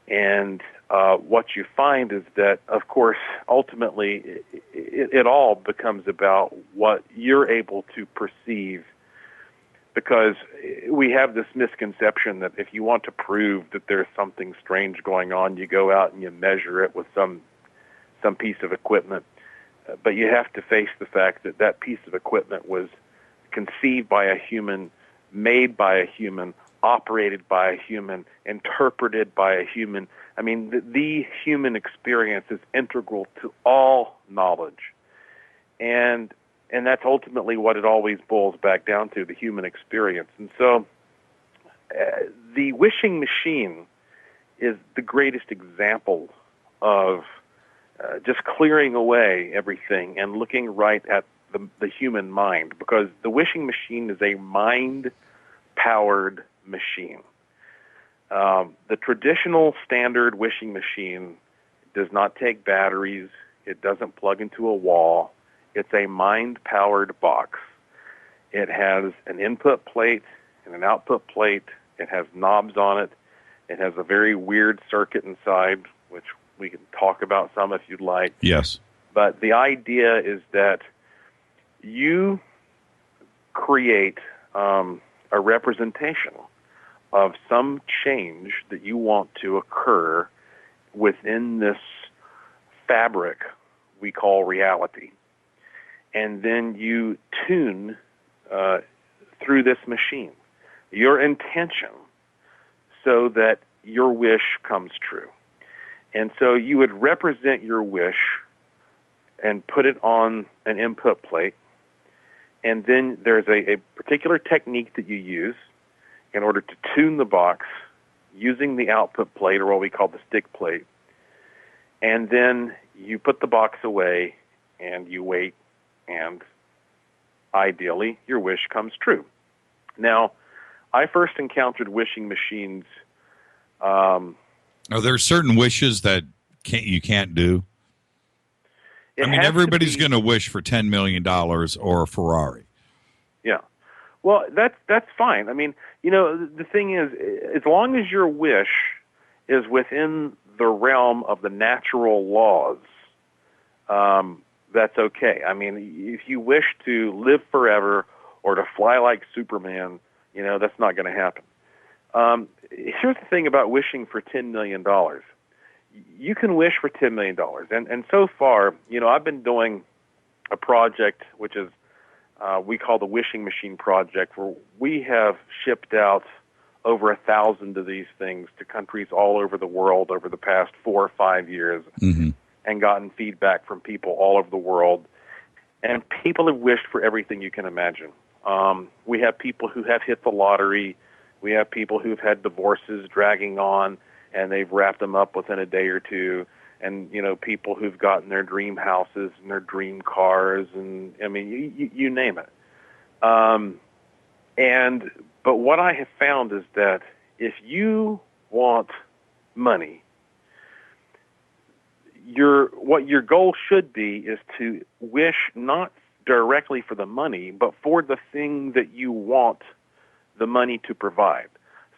And what you find is that, of course, ultimately, it all becomes about what you're able to perceive, because we have this misconception that if you want to prove that there's something strange going on, you go out and you measure it with some piece of equipment. But you have to face the fact that that piece of equipment was conceived by a human, made by a human, operated by a human, interpreted by a human. I mean, the human experience is integral to all knowledge. And that's ultimately what it always boils back down to, the human experience. And so the wishing machine is the greatest example of just clearing away everything and looking right at the human mind, because the wishing machine is a mind-powered machine. The traditional standard wishing machine does not take batteries. It doesn't plug into a wall. It's a mind-powered box. It has an input plate and an output plate. It has knobs on it. It has a very weird circuit inside, which we can talk about some if you'd like. Yes. But the idea is that you create a representation of some change that you want to occur within this fabric we call reality. And then you tune through this machine your intention so that your wish comes true. And so you would represent your wish and put it on an input plate. And then there's a particular technique that you use in order to tune the box using the output plate, or what we call the stick plate. And then you put the box away and you wait, and ideally your wish comes true. Now, I first encountered wishing machines. Are there certain wishes that you can't do? I mean, everybody's going to wish for $10 million or a Ferrari. Yeah. Well, that's fine. I mean, you know, the thing is, as long as your wish is within the realm of the natural laws, that's okay. I mean, if you wish to live forever or to fly like Superman, you know, that's not going to happen. Here's the thing about wishing for $10 million. You can wish for $10 million. And so far, you know, I've been doing a project which is we call the Wishing Machine Project, where we have shipped out over 1,000 of these things to countries all over the world over the past 4 or 5 years, and gotten feedback from people all over the world. And people have wished for everything you can imagine. We have people who have hit the lottery. We have people who've had divorces dragging on, and they've wrapped them up within a day or two. And, you know, people who've gotten their dream houses and their dream cars, and, I mean, you name it. But what I have found is that if you want money, what your goal should be is to wish not directly for the money, but for the thing that you want the money to provide.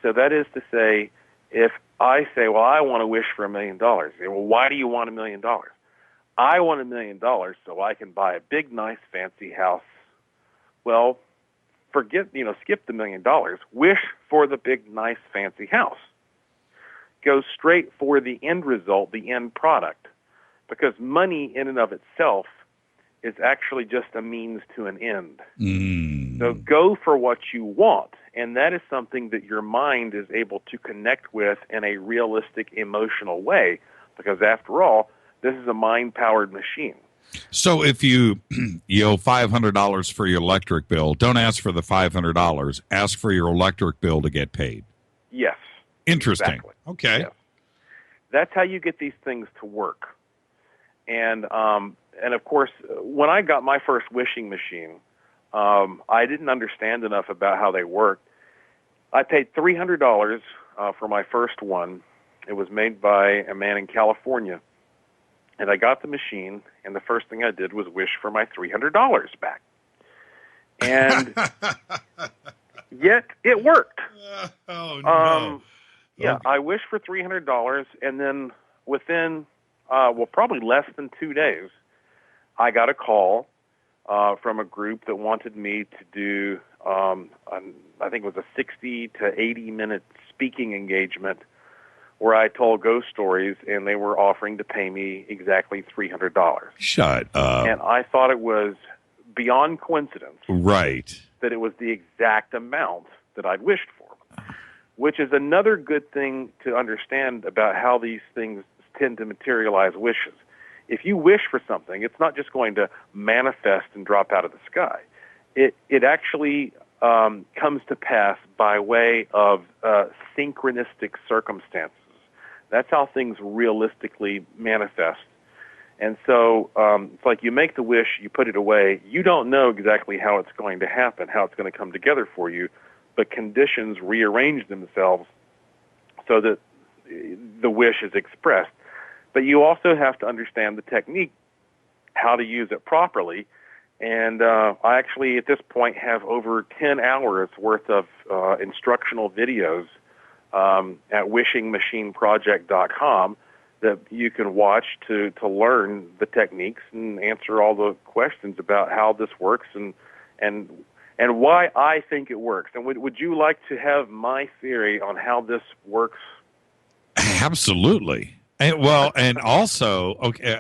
So that is to say, if I say, well, I want to wish for $1 million. Say, well, why do you want $1 million? I want $1 million so I can buy a big, nice, fancy house. Well, skip the $1 million. Wish for the big, nice, fancy house. Go straight for the end result, the end product, because money in and of itself is actually just a means to an end. So go for what you want, and that is something that your mind is able to connect with in a realistic, emotional way, because after all, this is a mind-powered machine. So if you owe $500 for your electric bill, don't ask for the $500. Ask for your electric bill to get paid. Yes. Interesting. Exactly. Okay. Yes. That's how you get these things to work. And of course, when I got my first wishing machine, I didn't understand enough about how they worked. I paid $300 for my first one. It was made by a man in California. And I got the machine, and the first thing I did was wish for my $300 back. And yet it worked. Oh, no. Yeah, I wished for $300, and then within, probably less than 2 days, I got a call from a group that wanted me to do, I think it was a 60 to 80-minute speaking engagement where I told ghost stories, and they were offering to pay me exactly $300. Shut up. And I thought it was beyond coincidence. Right. That it was the exact amount that I'd wished for, which is another good thing to understand about how these things tend to materialize wishes. If you wish for something, it's not just going to manifest and drop out of the sky. It actually comes to pass by way of synchronistic circumstances. That's how things realistically manifest. And so it's like you make the wish, you put it away. You don't know exactly how it's going to happen, how it's going to come together for you, but conditions rearrange themselves so that the wish is expressed. But you also have to understand the technique, how to use it properly. And I actually, at this point, have over 10 hours worth of instructional videos at wishingmachineproject.com that you can watch to learn the techniques and answer all the questions about how this works and why I think it works. And would you like to have my theory on how this works? Absolutely. And also, okay,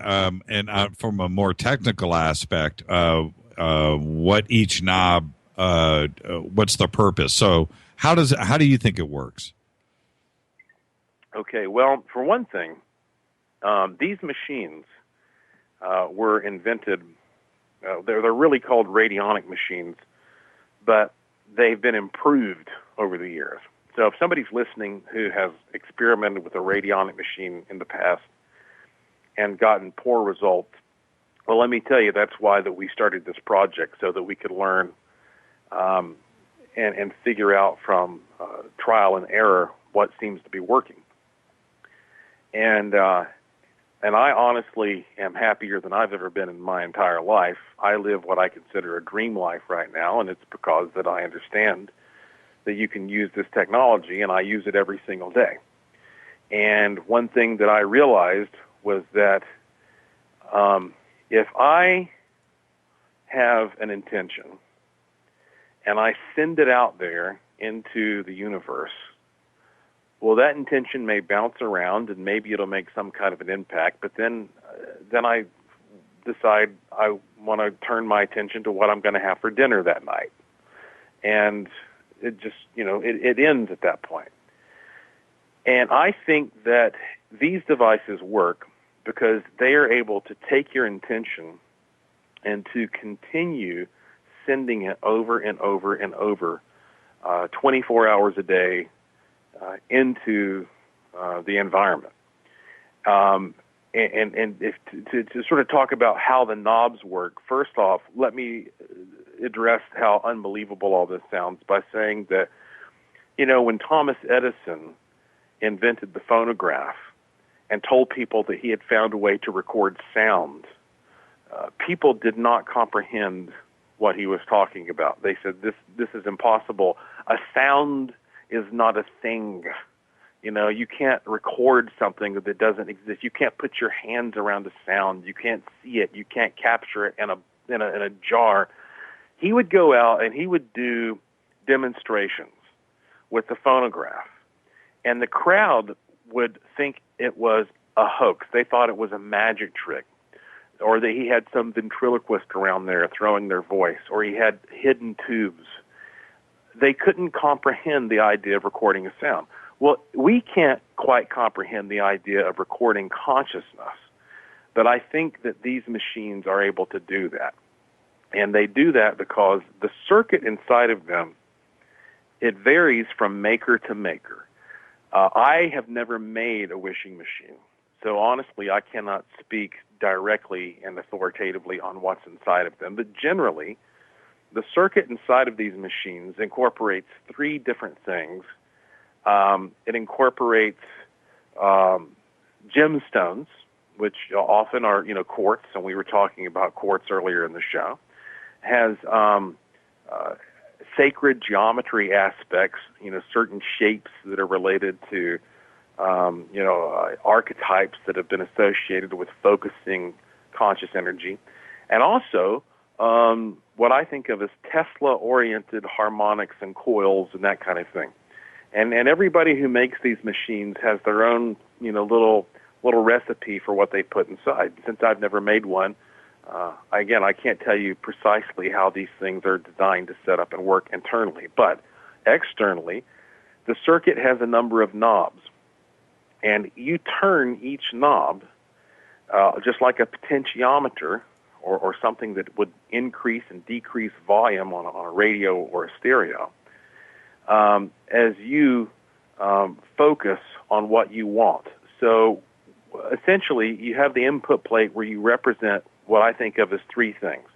from a more technical aspect, what each knob, what's the purpose? So how do you think it works? Okay, well, for one thing, these machines were invented. They're really called radionic machines, but they've been improved over the years. So if somebody's listening who has experimented with a radionic machine in the past and gotten poor results, well, let me tell you, that's why that we started this project, so that we could learn and figure out from trial and error what seems to be working. And I honestly am happier than I've ever been in my entire life. I live what I consider a dream life right now, and it's because that I understand that you can use this technology, and I use it every single day. And one thing that I realized was that if I have an intention and I send it out there into the universe, well, that intention may bounce around and maybe it'll make some kind of an impact, but then I decide I want to turn my attention to what I'm going to have for dinner that night. And it just, it ends at that point. And I think that these devices work because they are able to take your intention and to continue sending it over and over and over 24 hours a day into the environment. And if to sort of talk about how the knobs work, first off, let me address how unbelievable all this sounds by saying that, when Thomas Edison invented the phonograph and told people that he had found a way to record sound, people did not comprehend what he was talking about. They said, this is impossible. A sound is not a thing. You can't record something that doesn't exist. You can't put your hands around a sound. You can't see it. You can't capture it in a jar. He would go out and he would do demonstrations with the phonograph, and the crowd would think it was a hoax. They thought it was a magic trick, or that he had some ventriloquist around there throwing their voice, or he had hidden tubes. They couldn't comprehend the idea of recording a sound. Well, we can't quite comprehend the idea of recording consciousness, but I think that these machines are able to do that. And they do that because the circuit inside of them, it varies from maker to maker. I have never made a wishing machine, so honestly I cannot speak directly and authoritatively on what's inside of them. But generally, the circuit inside of these machines incorporates three different things. It incorporates gemstones, which often are, quartz, and we were talking about quartz earlier in the show. Has sacred geometry aspects, certain shapes that are related to, archetypes that have been associated with focusing conscious energy, and also what I think of as Tesla-oriented harmonics and coils and that kind of thing. And everybody who makes these machines has their own, little recipe for what they put inside. Since I've never made one, again, I can't tell you precisely how these things are designed to set up and work internally. But externally, the circuit has a number of knobs. And you turn each knob, just like a potentiometer or something that would increase and decrease volume on a radio or a stereo, as you focus on what you want. So essentially, you have the input plate where you represent what I think of as three things.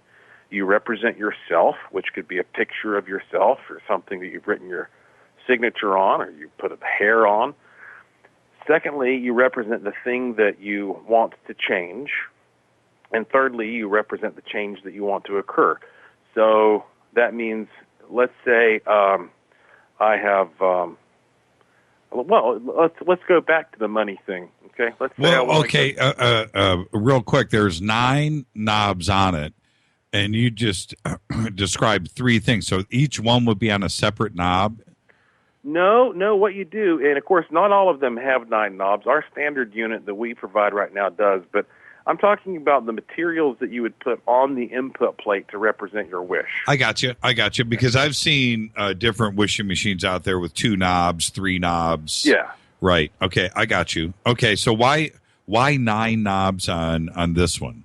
You represent yourself, which could be a picture of yourself or something that you've written your signature on or you put a hair on. Secondly, you represent the thing that you want to change. And thirdly, you represent the change that you want to occur. So that means, let's say I have, let's go back to the money thing, okay? Let's say real quick, there's 9 knobs on it, and you just described 3 things. So each one would be on a separate knob? No, what you do, and of course not all of them have 9 knobs. Our standard unit that we provide right now does, but I'm talking about the materials that you would put on the input plate to represent your wish. I got you, because I've seen different wishing machines out there with 2 knobs, 3 knobs. Yeah. Right. Okay, I got you. Okay, so why 9 knobs on this one?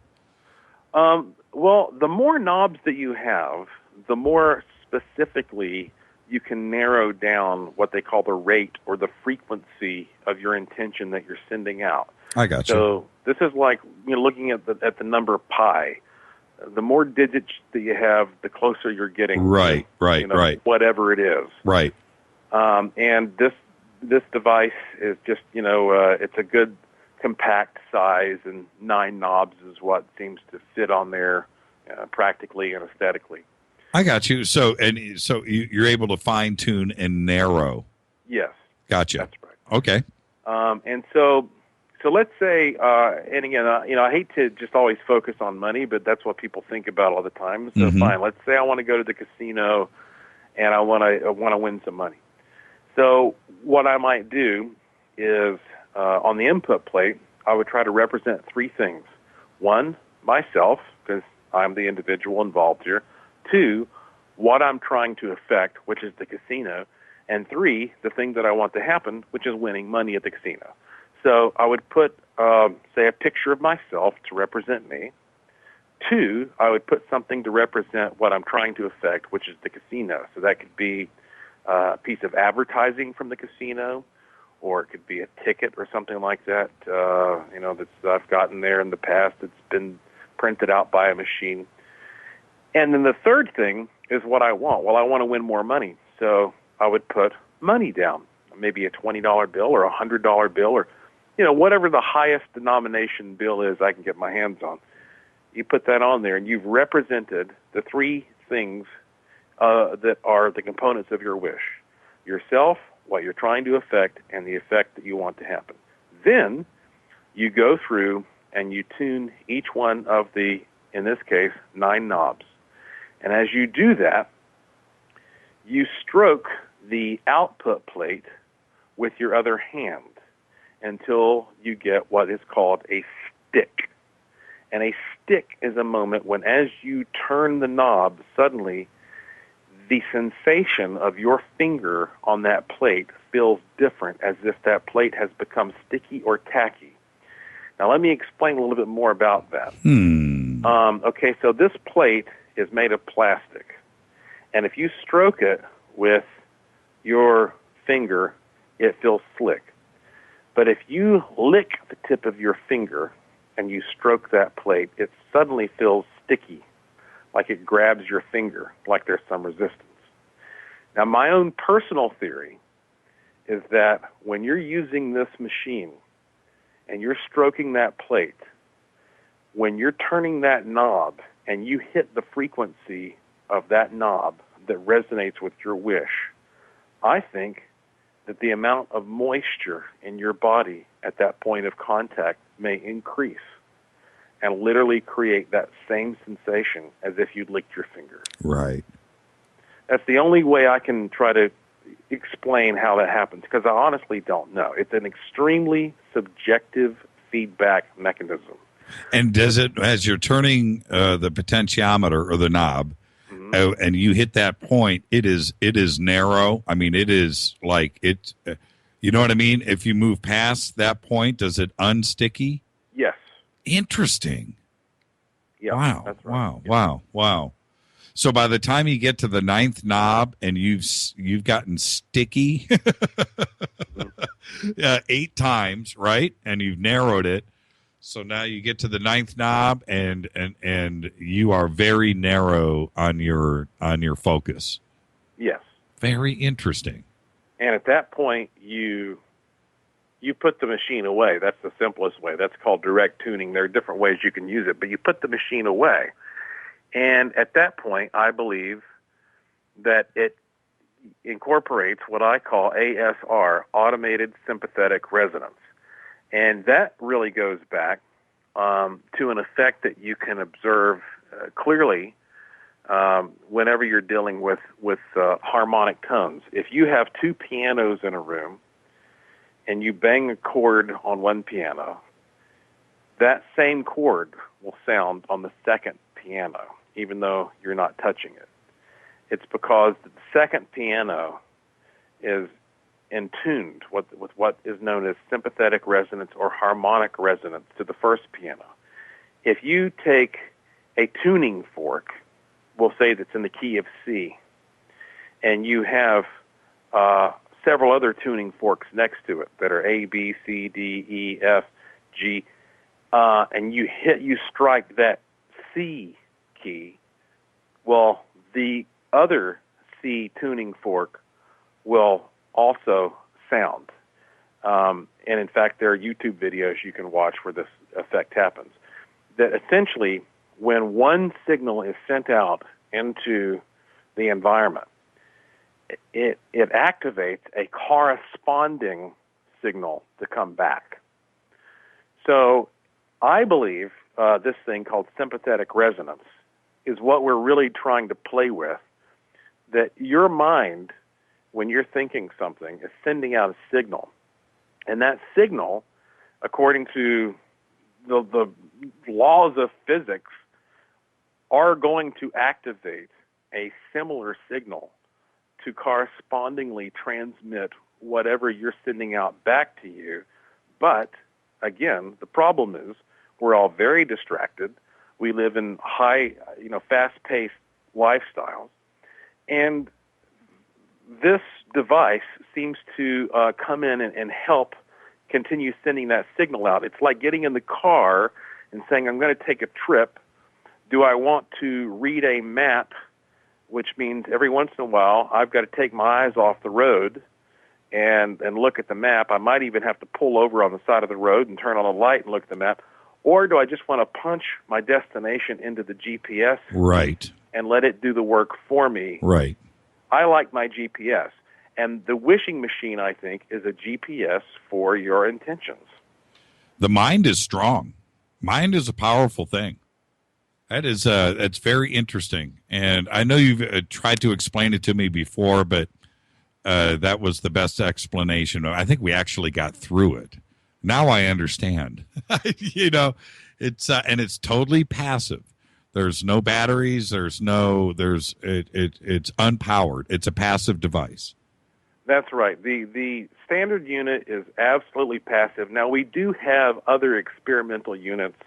Well, the more knobs that you have, the more specifically you can narrow down what they call the rate or the frequency of your intention that you're sending out. I got you. So this is like looking at the number pi. The more digits that you have, the closer you're getting. Right. Whatever it is. Right. And this device is just it's a good compact size, and 9 knobs is what seems to fit on there practically and aesthetically. I got you. So you're able to fine tune and narrow. Yes. Gotcha. That's right. Okay. And so let's say, and again, I hate to just always focus on money, but that's what people think about all the time. So fine, let's say I want to go to the casino and I want to win some money. So what I might do is on the input plate, I would try to represent 3 things. 1, myself, because I'm the individual involved here. 2, what I'm trying to affect, which is the casino. And 3, the thing that I want to happen, which is winning money at the casino. So I would put, say, a picture of myself to represent me. 2, I would put something to represent what I'm trying to affect, which is the casino. So that could be a piece of advertising from the casino, or it could be a ticket or something like that, that I've gotten there in the past. It's been printed out by a machine. And then the third thing is what I want. Well, I want to win more money. So I would put money down, maybe a $20 bill or a $100 bill or, whatever the highest denomination bill is I can get my hands on. You put that on there, and you've represented the 3 things that are the components of your wish. Yourself, what you're trying to affect, and the effect that you want to happen. Then you go through and you tune each one of the, in this case, 9 knobs. And as you do that, you stroke the output plate with your other hand until you get what is called a stick. And a stick is a moment when, as you turn the knob, suddenly the sensation of your finger on that plate feels different, as if that plate has become sticky or tacky. Now, let me explain a little bit more about that. Okay, so this plate is made of plastic. And if you stroke it with your finger, it feels slick. But if you lick the tip of your finger and you stroke that plate, it suddenly feels sticky, like it grabs your finger, like there's some resistance. Now, my own personal theory is that when you're using this machine and you're stroking that plate, when you're turning that knob and you hit the frequency of that knob, that resonates with your wish, I think that the amount of moisture in your body at that point of contact may increase and literally create that same sensation as if you'd licked your finger. Right. That's the only way I can try to explain how that happens, because I honestly don't know. It's an extremely subjective feedback mechanism. And does it, as you're turning the potentiometer or the knob, and you hit that point, it is narrow. I mean, it is like it. You know what I mean? If you move past that point, does it unsticky? Yes. Interesting. Yeah. Wow. That's right. Wow. Yeah. Wow. Wow. So by the time you get to the 9th knob and you've gotten sticky 8 times, right? And you've narrowed it. So now you get to the 9th knob and you are very narrow on your focus. Yes. Very interesting. And at that point, you put the machine away. That's the simplest way. That's called direct tuning. There are different ways you can use it, but you put the machine away. And at that point, I believe that it incorporates what I call ASR, automated sympathetic resonance. And that really goes back to an effect that you can observe clearly whenever you're dealing with harmonic tones. If you have 2 pianos in a room and you bang a chord on one piano, that same chord will sound on the second piano, even though you're not touching it. It's because the second piano is in tuned with what is known as sympathetic resonance or harmonic resonance to the first piano. If you take a tuning fork, we'll say that's in the key of C, and you have several other tuning forks next to it that are A, B, C, D, E, F, G, and you strike that C key, well, the other C tuning fork will also sound. And in fact, there are YouTube videos you can watch where this effect happens. That essentially, when one signal is sent out into the environment, it activates a corresponding signal to come back. So I believe this thing called sympathetic resonance is what we're really trying to play with, that your mind, when you're thinking something, is sending out a signal. And that signal, according to the laws of physics, are going to activate a similar signal to correspondingly transmit whatever you're sending out back to you. But, again, the problem is we're all very distracted. We live in high, fast-paced lifestyles. And this device seems to come in and help continue sending that signal out. It's like getting in the car and saying, I'm going to take a trip. Do I want to read a map, which means every once in a while I've got to take my eyes off the road and look at the map. I might even have to pull over on the side of the road and turn on a light and look at the map. Or do I just want to punch my destination into the GPS Right. and let it do the work for me? Right. I like my GPS. And the wishing machine, I think, is a GPS for your intentions. The mind is strong. Mind is a powerful thing. That is, that's very interesting. And I know you've tried to explain it to me before, but that was the best explanation. I think we actually got through it. Now I understand. It's and it's totally passive. There's no batteries. It's unpowered. It's a passive device. That's right. The standard unit is absolutely passive. Now, we do have other experimental units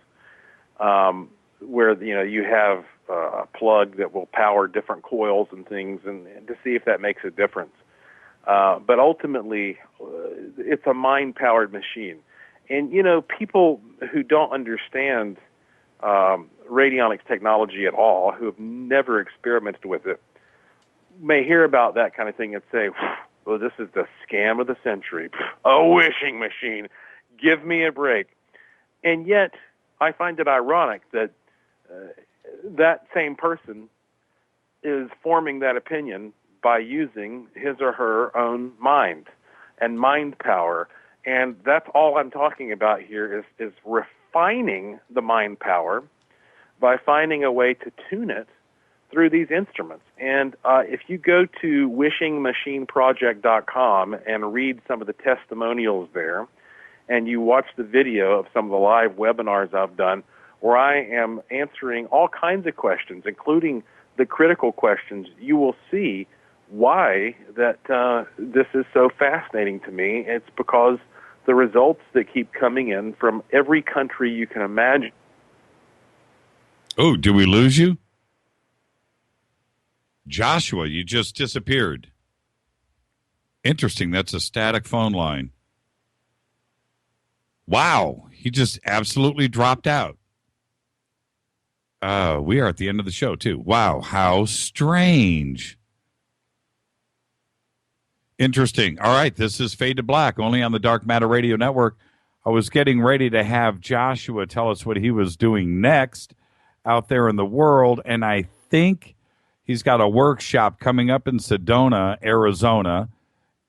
where you have a plug that will power different coils and things, and to see if that makes a difference. But ultimately, it's a mind-powered machine. And, people who don't understand radionics technology at all, who have never experimented with it, may hear about that kind of thing and say, well, this is the scam of the century. A wishing machine. Give me a break. And yet, I find it ironic that that same person is forming that opinion by using his or her own mind and mind power. And that's all I'm talking about here is refining the mind power by finding a way to tune it through these instruments. And if you go to wishingmachineproject.com and read some of the testimonials there, and you watch the video of some of the live webinars I've done, where I am answering all kinds of questions, including the critical questions, you will see why that this is so fascinating to me. It's because the results that keep coming in from every country you can imagine. Oh, did we lose you? Joshua, you just disappeared. Interesting. That's a static phone line. Wow. He just absolutely dropped out. We are at the end of the show, too. Wow. How strange. Interesting. All right. This is Fade to Black, only on the Dark Matter Radio Network. I was getting ready to have Joshua tell us what he was doing next out there in the world, and I think he's got a workshop coming up in Sedona, Arizona,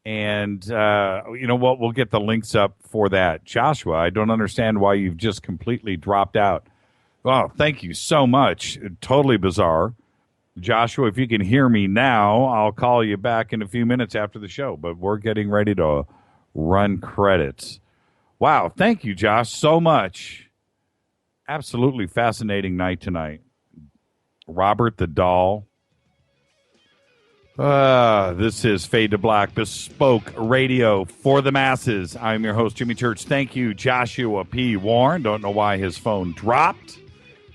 and you know what? We'll get the links up for that. Joshua, I don't understand why you've just completely dropped out. Well, thank you so much. Totally bizarre. Joshua, if you can hear me now, I'll call you back in a few minutes after the show, but we're getting ready to run credits. Wow, thank you, Josh, so much. Absolutely fascinating night tonight. Robert the Doll. This is Fade to Black, bespoke radio for the masses. I'm your host, Jimmy Church. Thank you, Joshua P. Warren. Don't know why his phone dropped.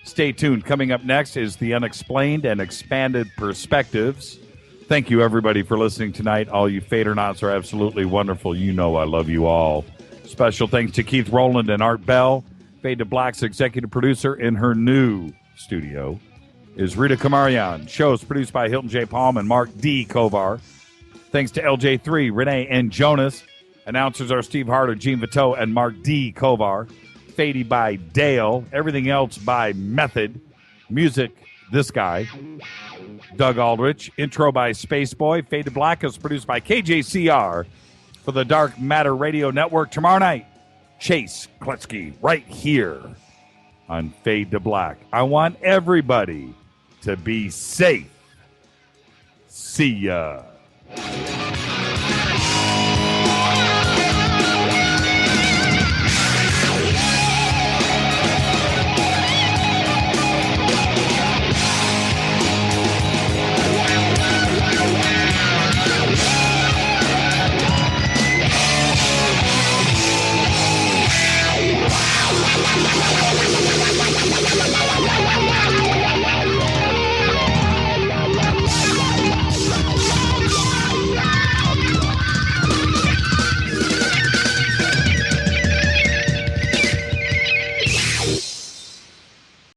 Stay tuned. Coming up next is the unexplained and expanded perspectives. Thank you, everybody, for listening tonight. All you Fadernauts are absolutely wonderful. You know I love you all. Special thanks to Keith Rowland and Art Bell. Fade to Black's executive producer in her new studio is Rita Kamarian. Shows produced by Hilton J. Palm and Mark D. Kovar. Thanks to LJ3, Renee, and Jonas. Announcers are Steve Harder, Gene Vito, and Mark D. Kovar. Fady by Dale. Everything else by Method. Music, this guy, Doug Aldrich. Intro by Spaceboy. Fade to Black is produced by KJCR for the Dark Matter Radio Network. Tomorrow night, Chase Kletzky right here on Fade to Black. I want everybody to be safe. See ya.